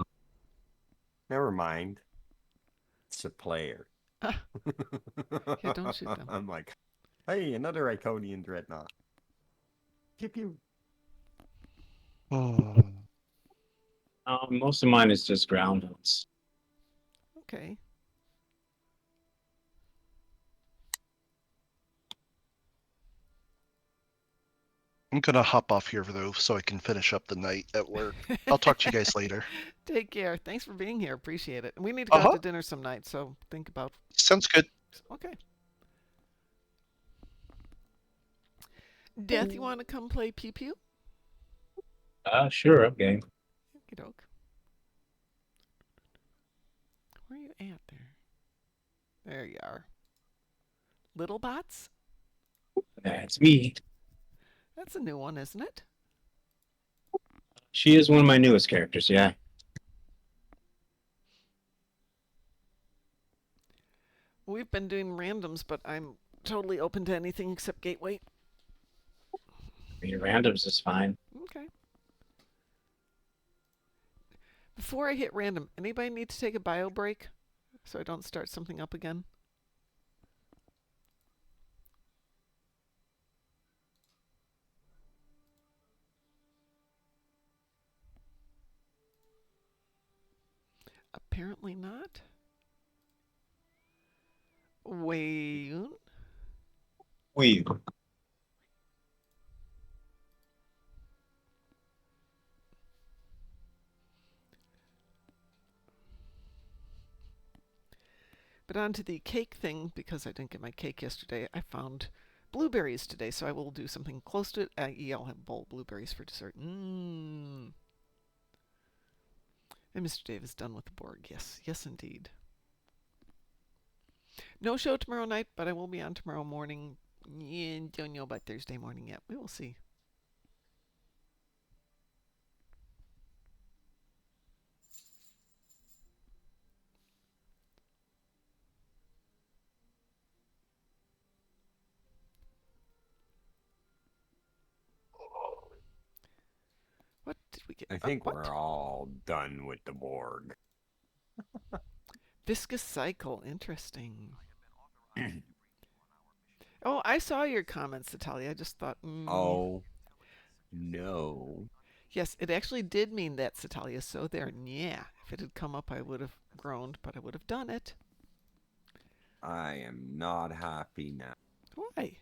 Never mind. It's a player. Ah. Yeah, don't shoot them. I'm like, hey, another Iconian dreadnought. Pew pew. Oh. Most of mine is just ground hunts. Okay. I'm gonna hop off here though, so I can finish up the night at work. I'll talk to you guys later. Take care. Thanks for being here. Appreciate it. We need to go out to dinner some night, so think about. Sounds good. Okay. Death, you want to come play Pew Pew? Sure, okay. Okie doke. Where are you at there? There you are. Little Bots? That's me. That's a new one, isn't it? She is one of my newest characters, yeah. We've been doing randoms, but I'm totally open to anything except Gateway. I mean, randoms is fine. Okay. Before I hit random, anybody need to take a bio break so I don't start something up again? Apparently not. Wayun? Wait. But on to the cake thing, because I didn't get my cake yesterday, I found blueberries today, so I will do something close to it, i.e. I'll have a bowl of blueberries for dessert. And Mr. Dave is done with the Borg. Yes, yes indeed. No show tomorrow night, but I will be on tomorrow morning. Yeah, don't know about Thursday morning yet. We will see. What did we get? I think what? we're all done with the Borg. Viscous cycle. Interesting. Oh, I saw your comments, Natalia. I just thought. Oh, no. Yes, it actually did mean that, Natalia. So there. Yeah. If it had come up, I would have groaned, but I would have done it. I am not happy now. Why?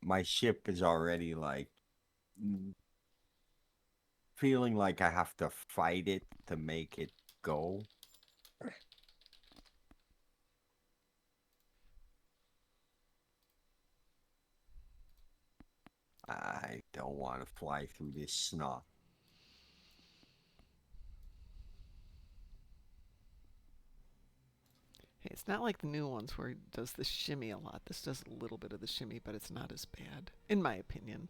my ship is already like feeling like I have to fight it to make it go. I don't want to fly through this snot. Hey, it's not like the new ones where it does the shimmy a lot. This does a little bit of the shimmy, but it's not as bad, in my opinion.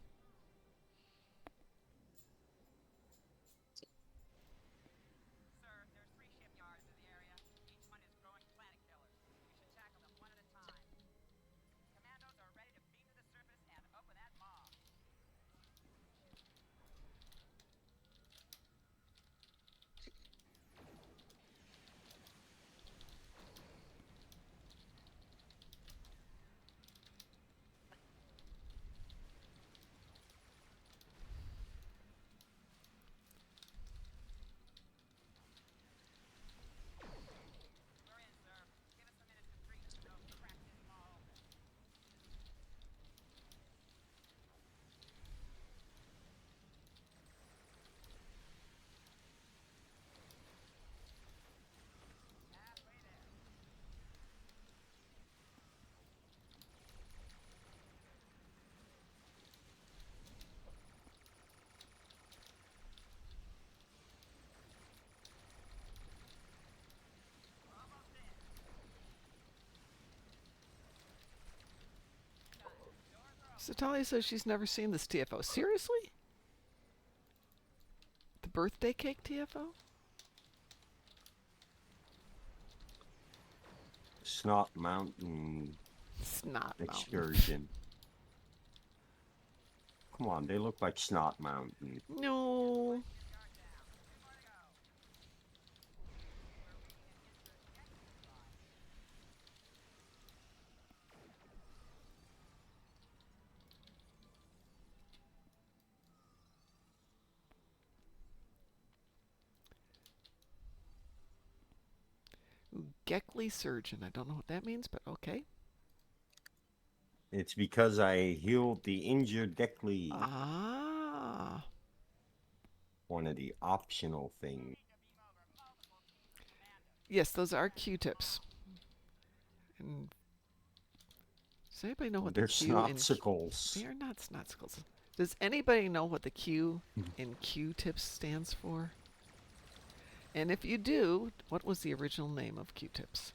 So Talia says she's never seen this TFO. Seriously? The birthday cake TFO? Snot Mountain Snot Mountain. excursion. Come on, they look like Snot Mountain. No. Geckley Surgeon. I don't know what that means, but okay. It's because I healed the injured Deckley. Ah. One of the optional things. Yes, those are Q-tips. And does anybody know what They're the Q in snotsicles. They are not snotsicles. Does anybody know what the Q in Q-tips stands for? And if you do, what was the original name of Q-tips?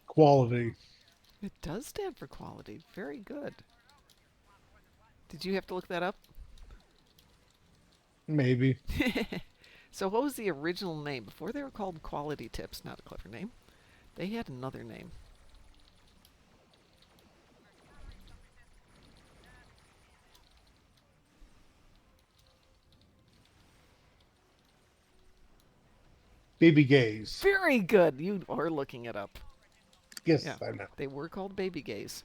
Quality. It does stand for quality. Very good. Did you have to look that up? Maybe. So what was the original name? Before they were called Quality Tips, not a clever name. They had another name. Baby gays. Very good. You are looking it up. Yes, Yeah. I know. They were called baby gays.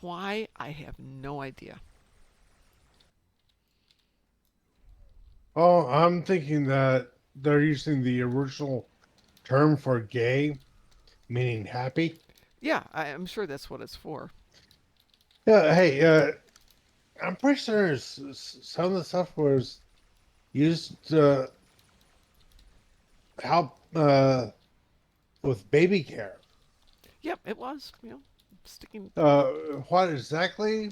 Why? I have no idea. Oh, I'm thinking that they're using the original term for gay, meaning happy. Yeah, I'm sure that's what it's for. Yeah, hey, I'm pretty sure some of the stuff was used to help with baby care. Yep, it was. Sticking. Uh, what exactly?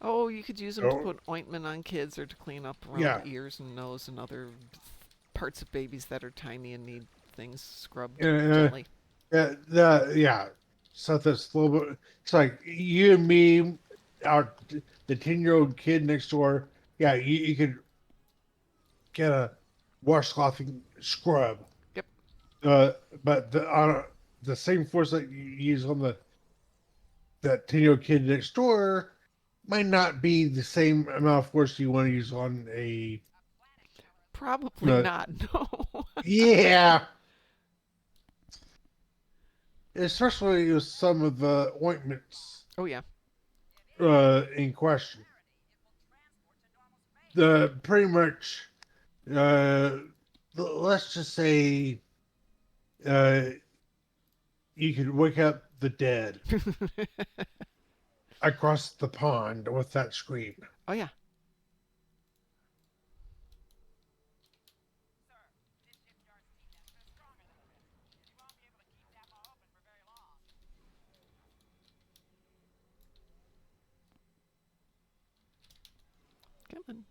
Oh, you could use them to Oh, put ointment on kids or to clean up around yeah, ears and nose and other parts of babies that are tiny and need things scrubbed uh, gently. yeah, stuff that's a little bit. It's like you and me, our the 10-year-old kid next door. Yeah, you could get a washcloth and scrub. Yep. Uh, but the same force that you use on that 10-year-old kid next door might not be the same amount of force you want to use on a Probably But not. No. yeah, especially with some of the ointments Oh yeah. in question. The pretty much, uh, let's just say, uh, you could wake up the dead across the pond with that scream. Oh yeah. Come on.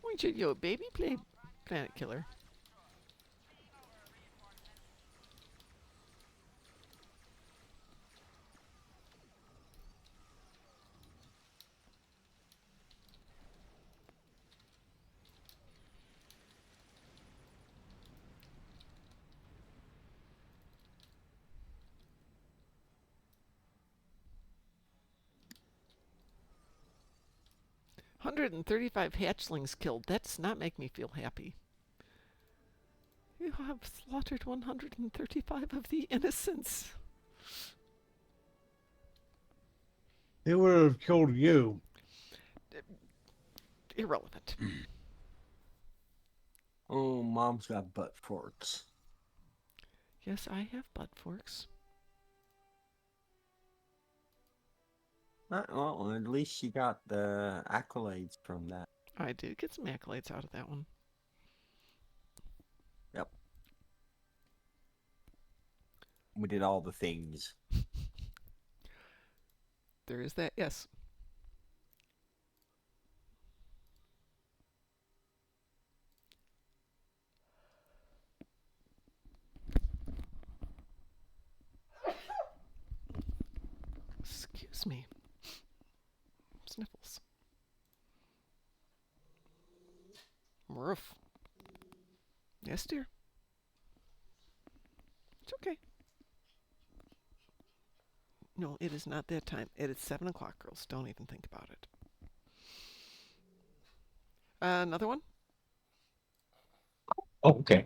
Why should your baby play Planet Killer? "135 hatchlings killed. That does not make me feel happy. You have slaughtered 135 of the innocents." They would have killed you. Irrelevant. Oh, mom's got butt forks. Yes, I have butt forks. Well, at least she got the accolades from that. I did get some accolades out of that one. Yep. We did all the things. There is that, yes. Excuse me. Sniffles. Roof. Yes, dear. It's okay. No, it is not that time. It is 7 o'clock, girls. Don't even think about it. Another one? Oh, okay.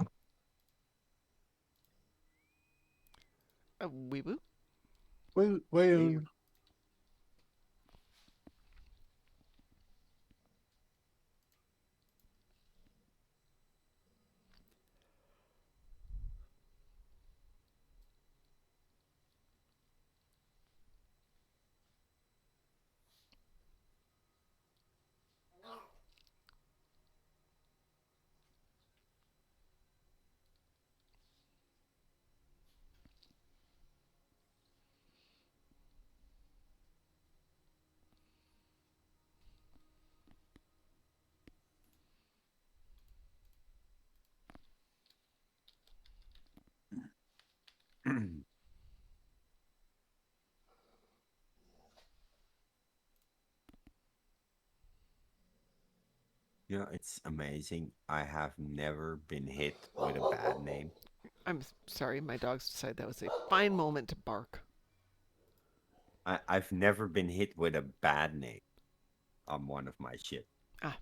A weeboo? Wait. You know, it's amazing. I have never been hit with a bad name. I'm sorry, my dogs decided that was a fine moment to bark. I've never been hit with a bad name on one of my ships. Ah.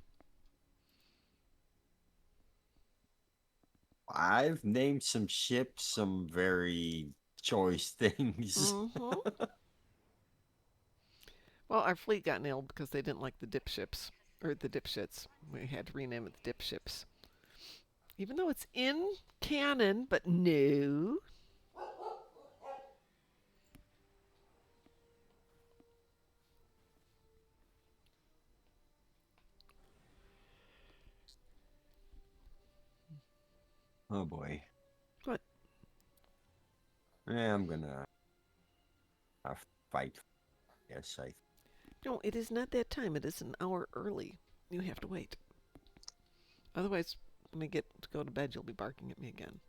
I've named some ships some very choice things. Mm-hmm. Well, our fleet got nailed because they didn't like the dip ships. Or the dipshits. We had to rename it the dip ships. Even though it's in canon, but no. Oh boy. What? Yeah, I'm gonna have to fight. Yes, I. No, it is not that time. It is an hour early. You have to wait. Otherwise, when I get to go to bed, you'll be barking at me again.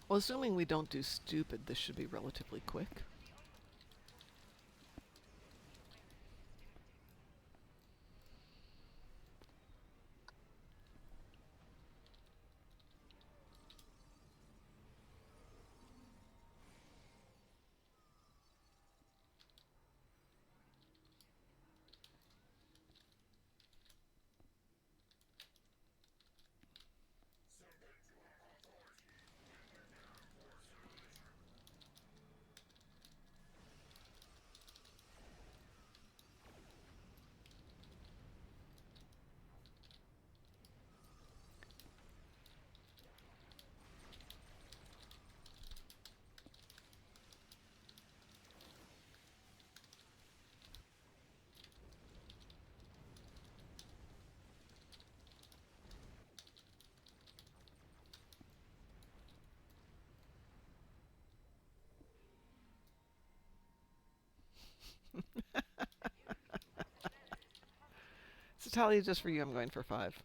Well, assuming we don't do stupid, this should be relatively quick. So, Talia, just for you, I'm going for 5.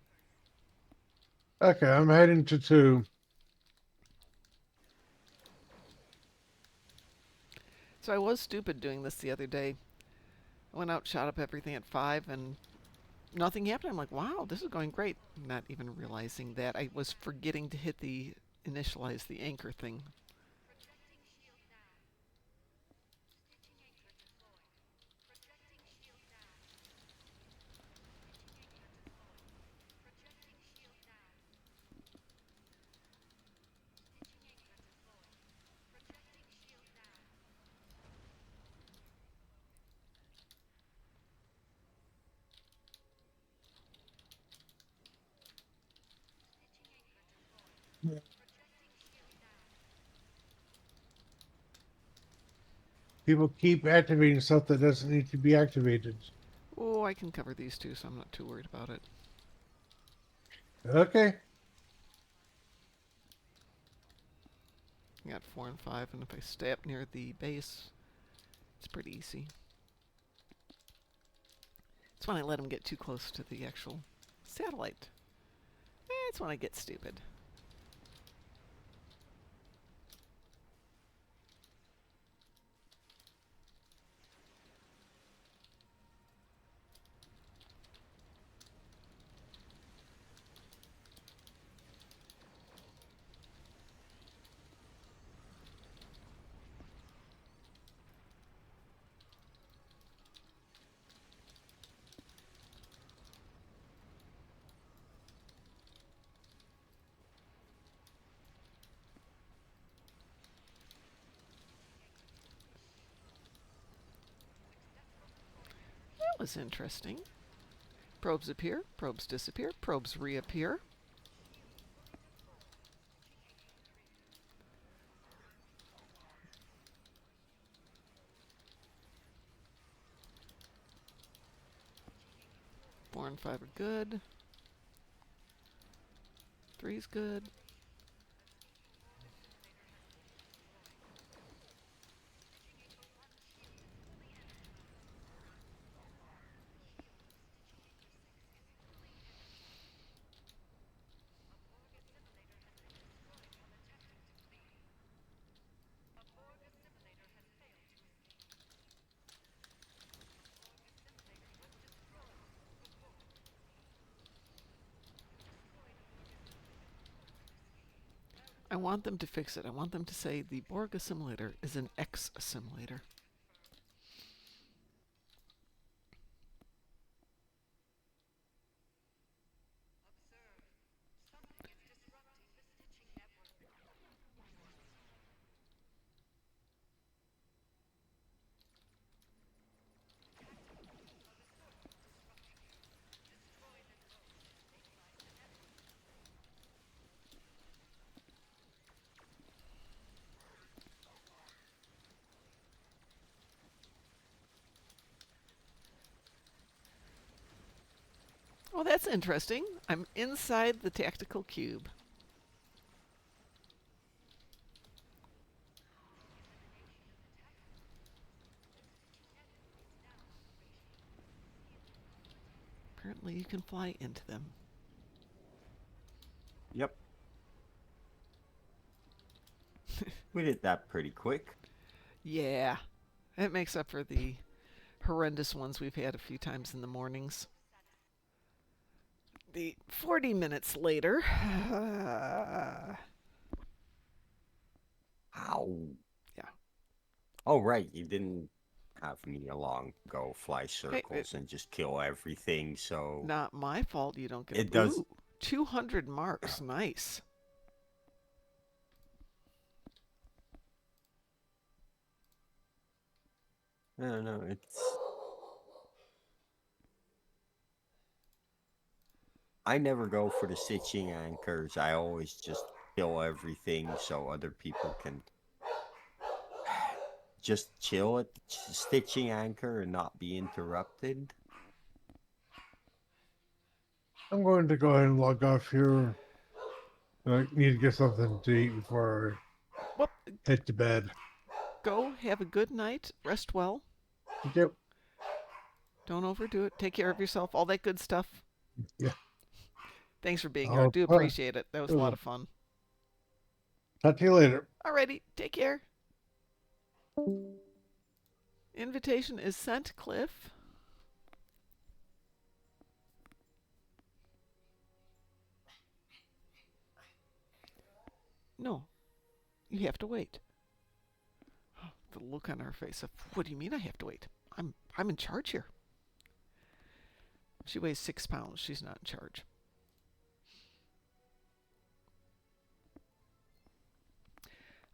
Okay, I'm heading to 2. So I was stupid doing this the other day. I went out, shot up everything at 5, and nothing happened. I'm like, wow, this is going great. Not even realizing that I was forgetting to hit the initialize the anchor thing. People keep activating stuff that doesn't need to be activated. Oh, I can cover these two, so I'm not too worried about it. Okay. I got 4 and 5, and if I stay up near the base, it's pretty easy. It's when I let them get too close to the actual satellite. It's when I get stupid. That was interesting. Probes appear, probes disappear, probes reappear. Four and 5 are good. 3's good. I want them to fix it. I want them to say the Borg assimilator is an X assimilator. Oh, that's interesting. I'm inside the tactical cube. Apparently you can fly into them. Yep. We did that pretty quick. Yeah. It makes up for the horrendous ones we've had a few times in the mornings. The 40 minutes later. Ow. Yeah. Oh, right. You didn't have me along go fly circles and just kill everything, so... Not my fault you don't get It does... Ooh, 200 marks. Nice. No, it's... I never go for the stitching anchors. I always just kill everything so other people can just chill at the stitching anchor and not be interrupted. I'm going to go ahead and log off here. I need to get something to eat before Well, I head to bed. go have a good night. Rest well. Yep. Don't overdo it. Take care of yourself. All that good stuff. Yeah. Thanks for being here. I do appreciate it. That was a lot of fun. Talk to you later. Alrighty. Take care. Invitation is sent, Cliff. No. You have to wait. The look on her face of, what do you mean I have to wait? I'm in charge here. She weighs 6 pounds. She's not in charge.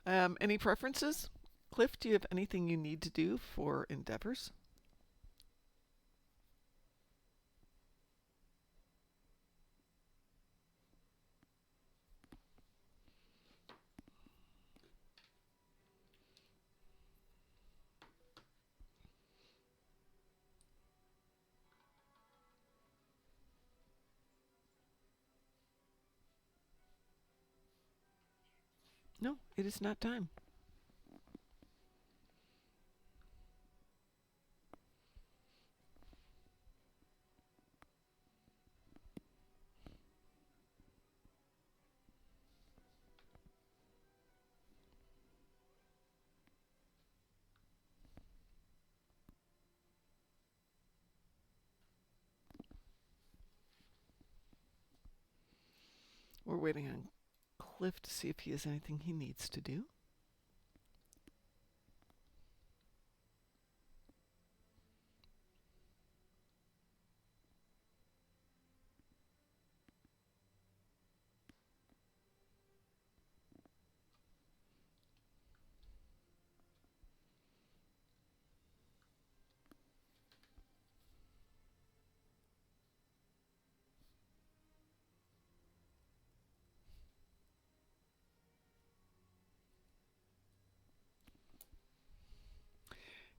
Any preferences? Cliff, do you have anything you need to do for endeavors? No, it is not time. We're waiting on Cliff to see if he has anything he needs to do.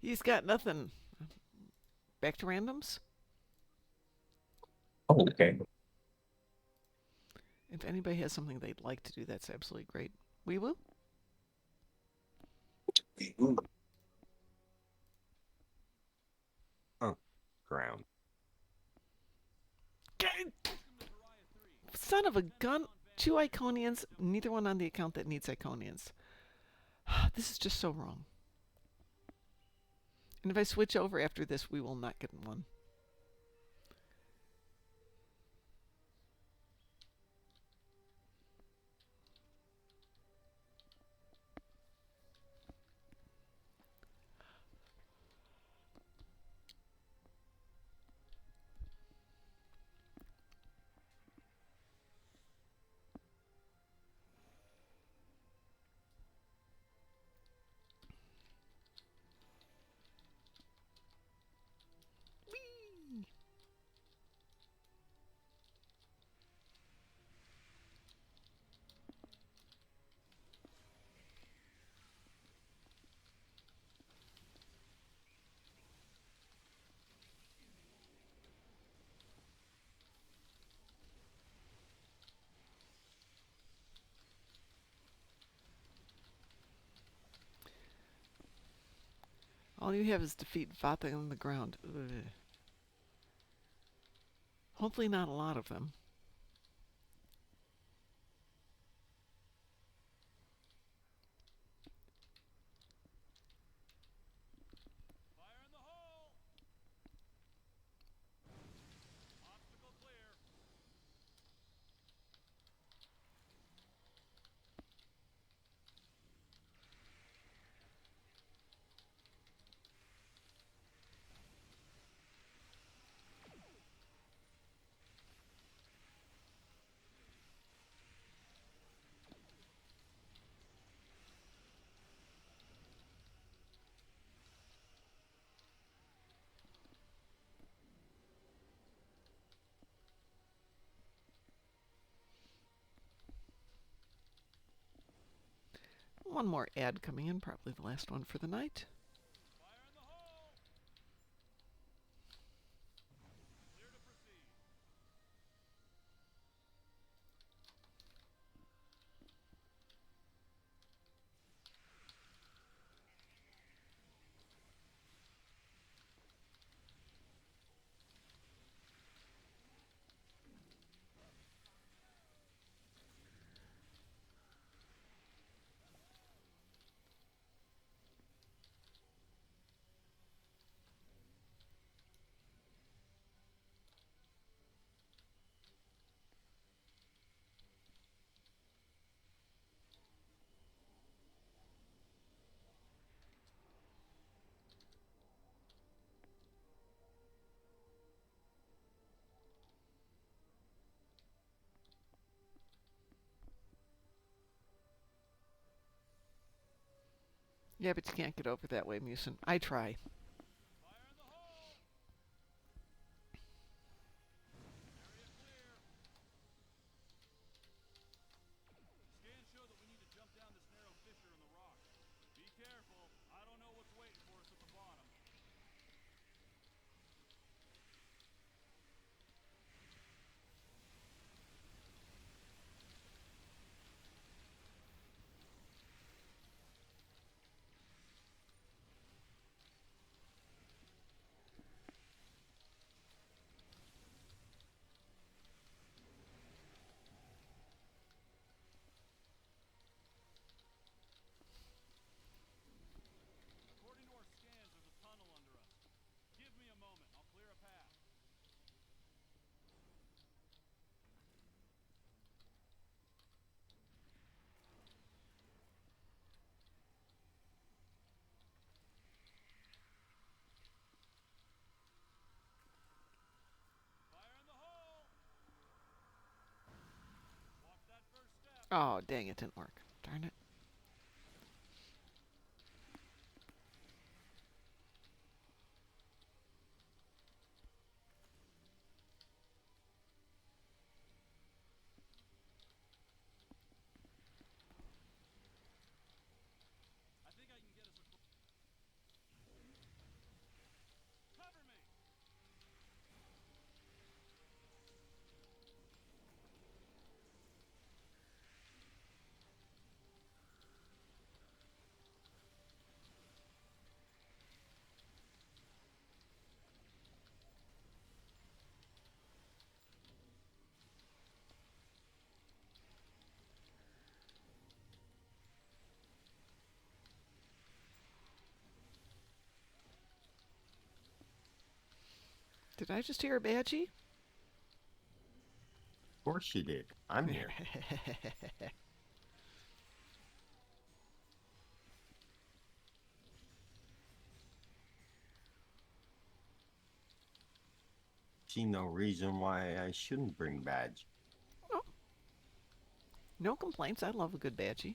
He's got nothing. Back to randoms. Oh, okay. If anybody has something they'd like to do, that's absolutely great. We will. Oh, ground. Son of a gun. 2 Iconians, neither one on the account that needs Iconians. This is just so wrong. And if I switch over after this, we will not get one. All you have is defeat Vata on the ground. Ugh. Hopefully not a lot of them. One more ad coming in, probably the last one for the night. Yeah, but you can't get over that way, Musin. I try. Oh, dang, it didn't work. Darn it. Did I just hear a badgie? Of course you did. I'm here. See no reason why I shouldn't bring badge. Oh, no complaints. I love a good badgie.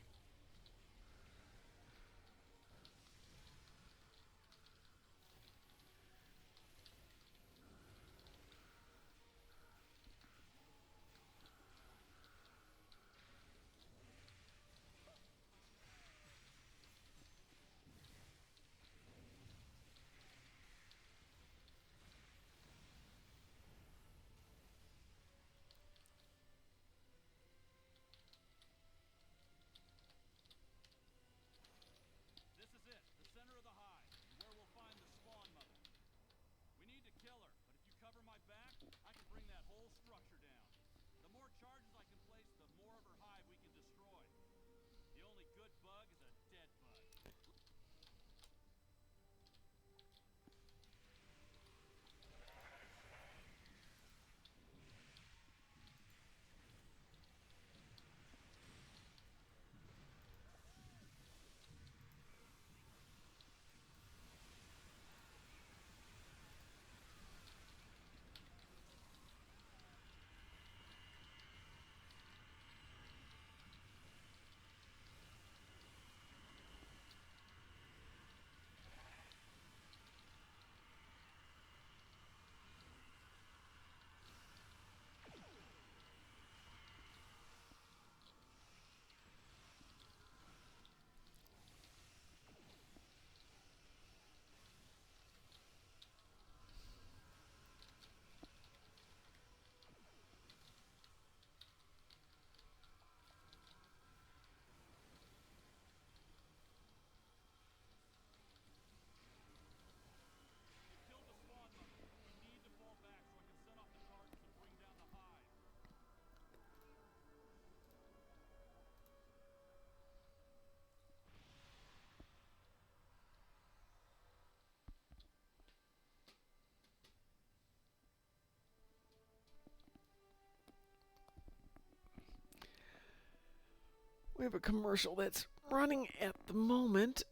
We have a commercial that's running at the moment.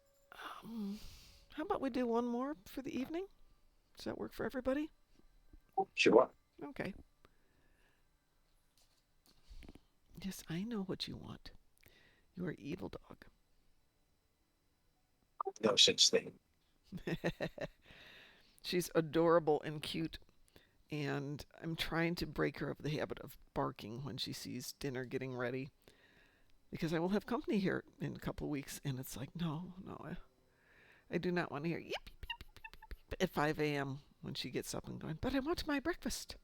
How about we do one more for the evening? Does that work for everybody? Sure. Okay. Yes, I know what you want. You are evil dog. No such thing. She's adorable and cute, and I'm trying to break her of the habit of barking when she sees dinner getting ready, because I will have company here in a couple of weeks, and it's like, no, I do not want to hear yip, yip, yip, yip, yip at 5 a.m. when she gets up and going, but I want my breakfast.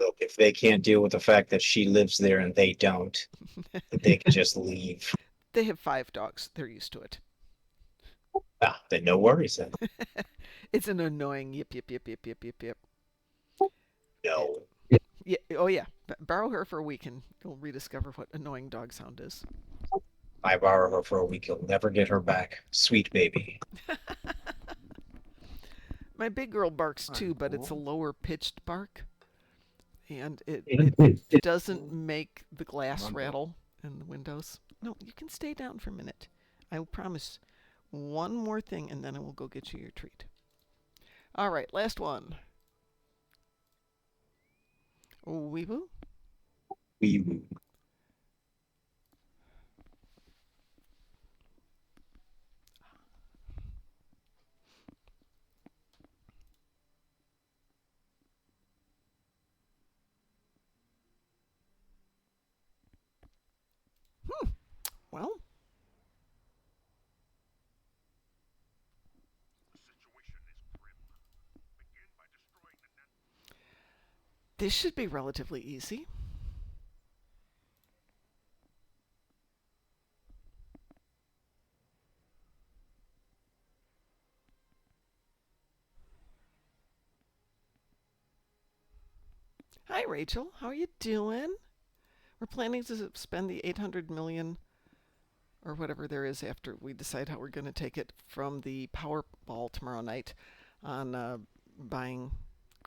Look, if they can't deal with the fact that she lives there and they don't, they can just leave. They have 5 dogs. They're used to it. Ah, then no worries then. It's an annoying yip, yip, yip, yip, yip, yip, yip. No. Yeah, oh, yeah. Borrow her for a week and you'll rediscover what annoying dog sound is. I borrow her for a week. You'll never get her back. Sweet baby. My big girl barks too, but it's a Cool. lower pitched bark. And it It doesn't make the glass Wonderful. rattle in the windows. No, you can stay down for a minute. I will promise one more thing, and then I will go get you your treat. All right, last one. Weeboo? wee woo. Well, this should be relatively easy. Hi, Rachel. How are you doing? We're planning to spend the 800 million or whatever there is after we decide how we're going to take it from the Powerball tomorrow night on buying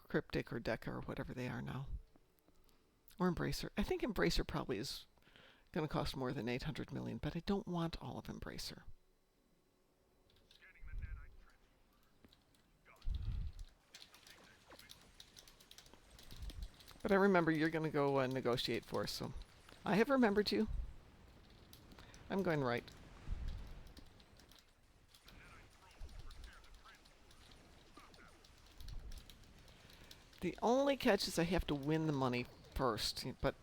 Cryptic or Deca or whatever they are now. Or Embracer. I think Embracer probably is going to cost more than 800 million, but I don't want all of Embracer. But I remember you're going to go negotiate for us, so I have remembered you. I'm going right. The only catch is I have to win the money first, but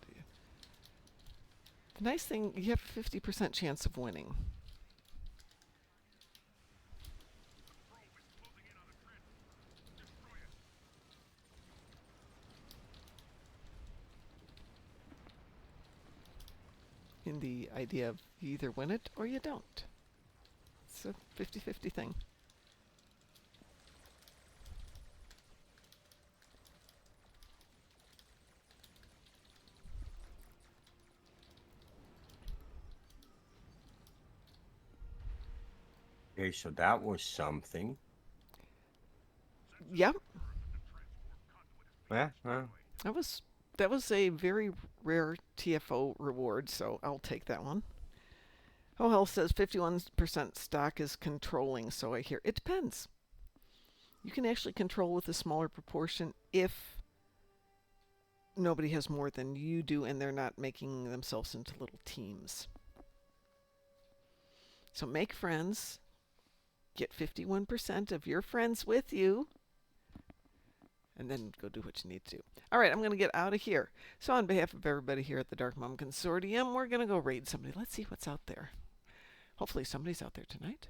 the nice thing, you have a 50% chance of winning. In the idea of you either win it or you don't. It's a 50-50 thing. Okay, so that was something. Yep, Yeah, well, that was a very rare TFO reward, so I'll take that one. Oh, Hell says 51% stock is controlling, so I hear it depends. You can actually control with a smaller proportion if nobody has more than you do and they're not making themselves into little teams. So make friends, get 51% of your friends with you, and then go do what you need to do. All right, I'm going to get out of here. So on behalf of everybody here at the Darkmom Consortium, we're going to go raid somebody. Let's see what's out there. Hopefully somebody's out there tonight.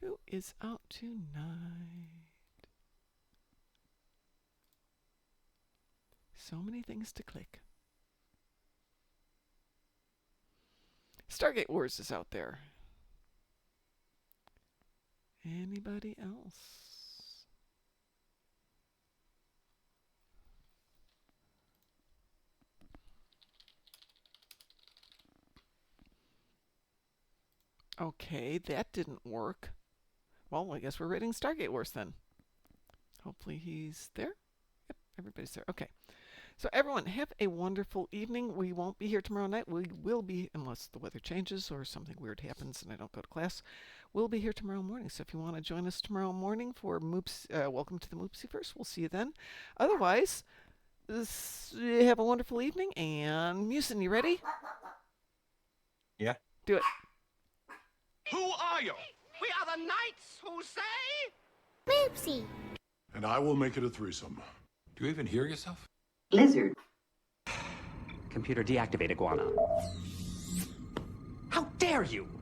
Who is out tonight? So many things to click. Stargate Wars is out there. Anybody else? Okay, that didn't work. Well, I guess we're raiding Stargate Wars then. Hopefully he's there. Yep, everybody's there. Okay. So everyone, have a wonderful evening. We won't be here tomorrow night. We will be, unless the weather changes or something weird happens and I don't go to class. We'll be here tomorrow morning. So if you want to join us tomorrow morning for Moops, welcome to the Moopsy we'll see you then. Otherwise, have a wonderful evening. And Musin, you ready? Yeah. Do it. Who are you? We are the knights who say... Moopsy. And I will make it a threesome. Do you even hear yourself? Lizard. Computer deactivate iguana. How dare you!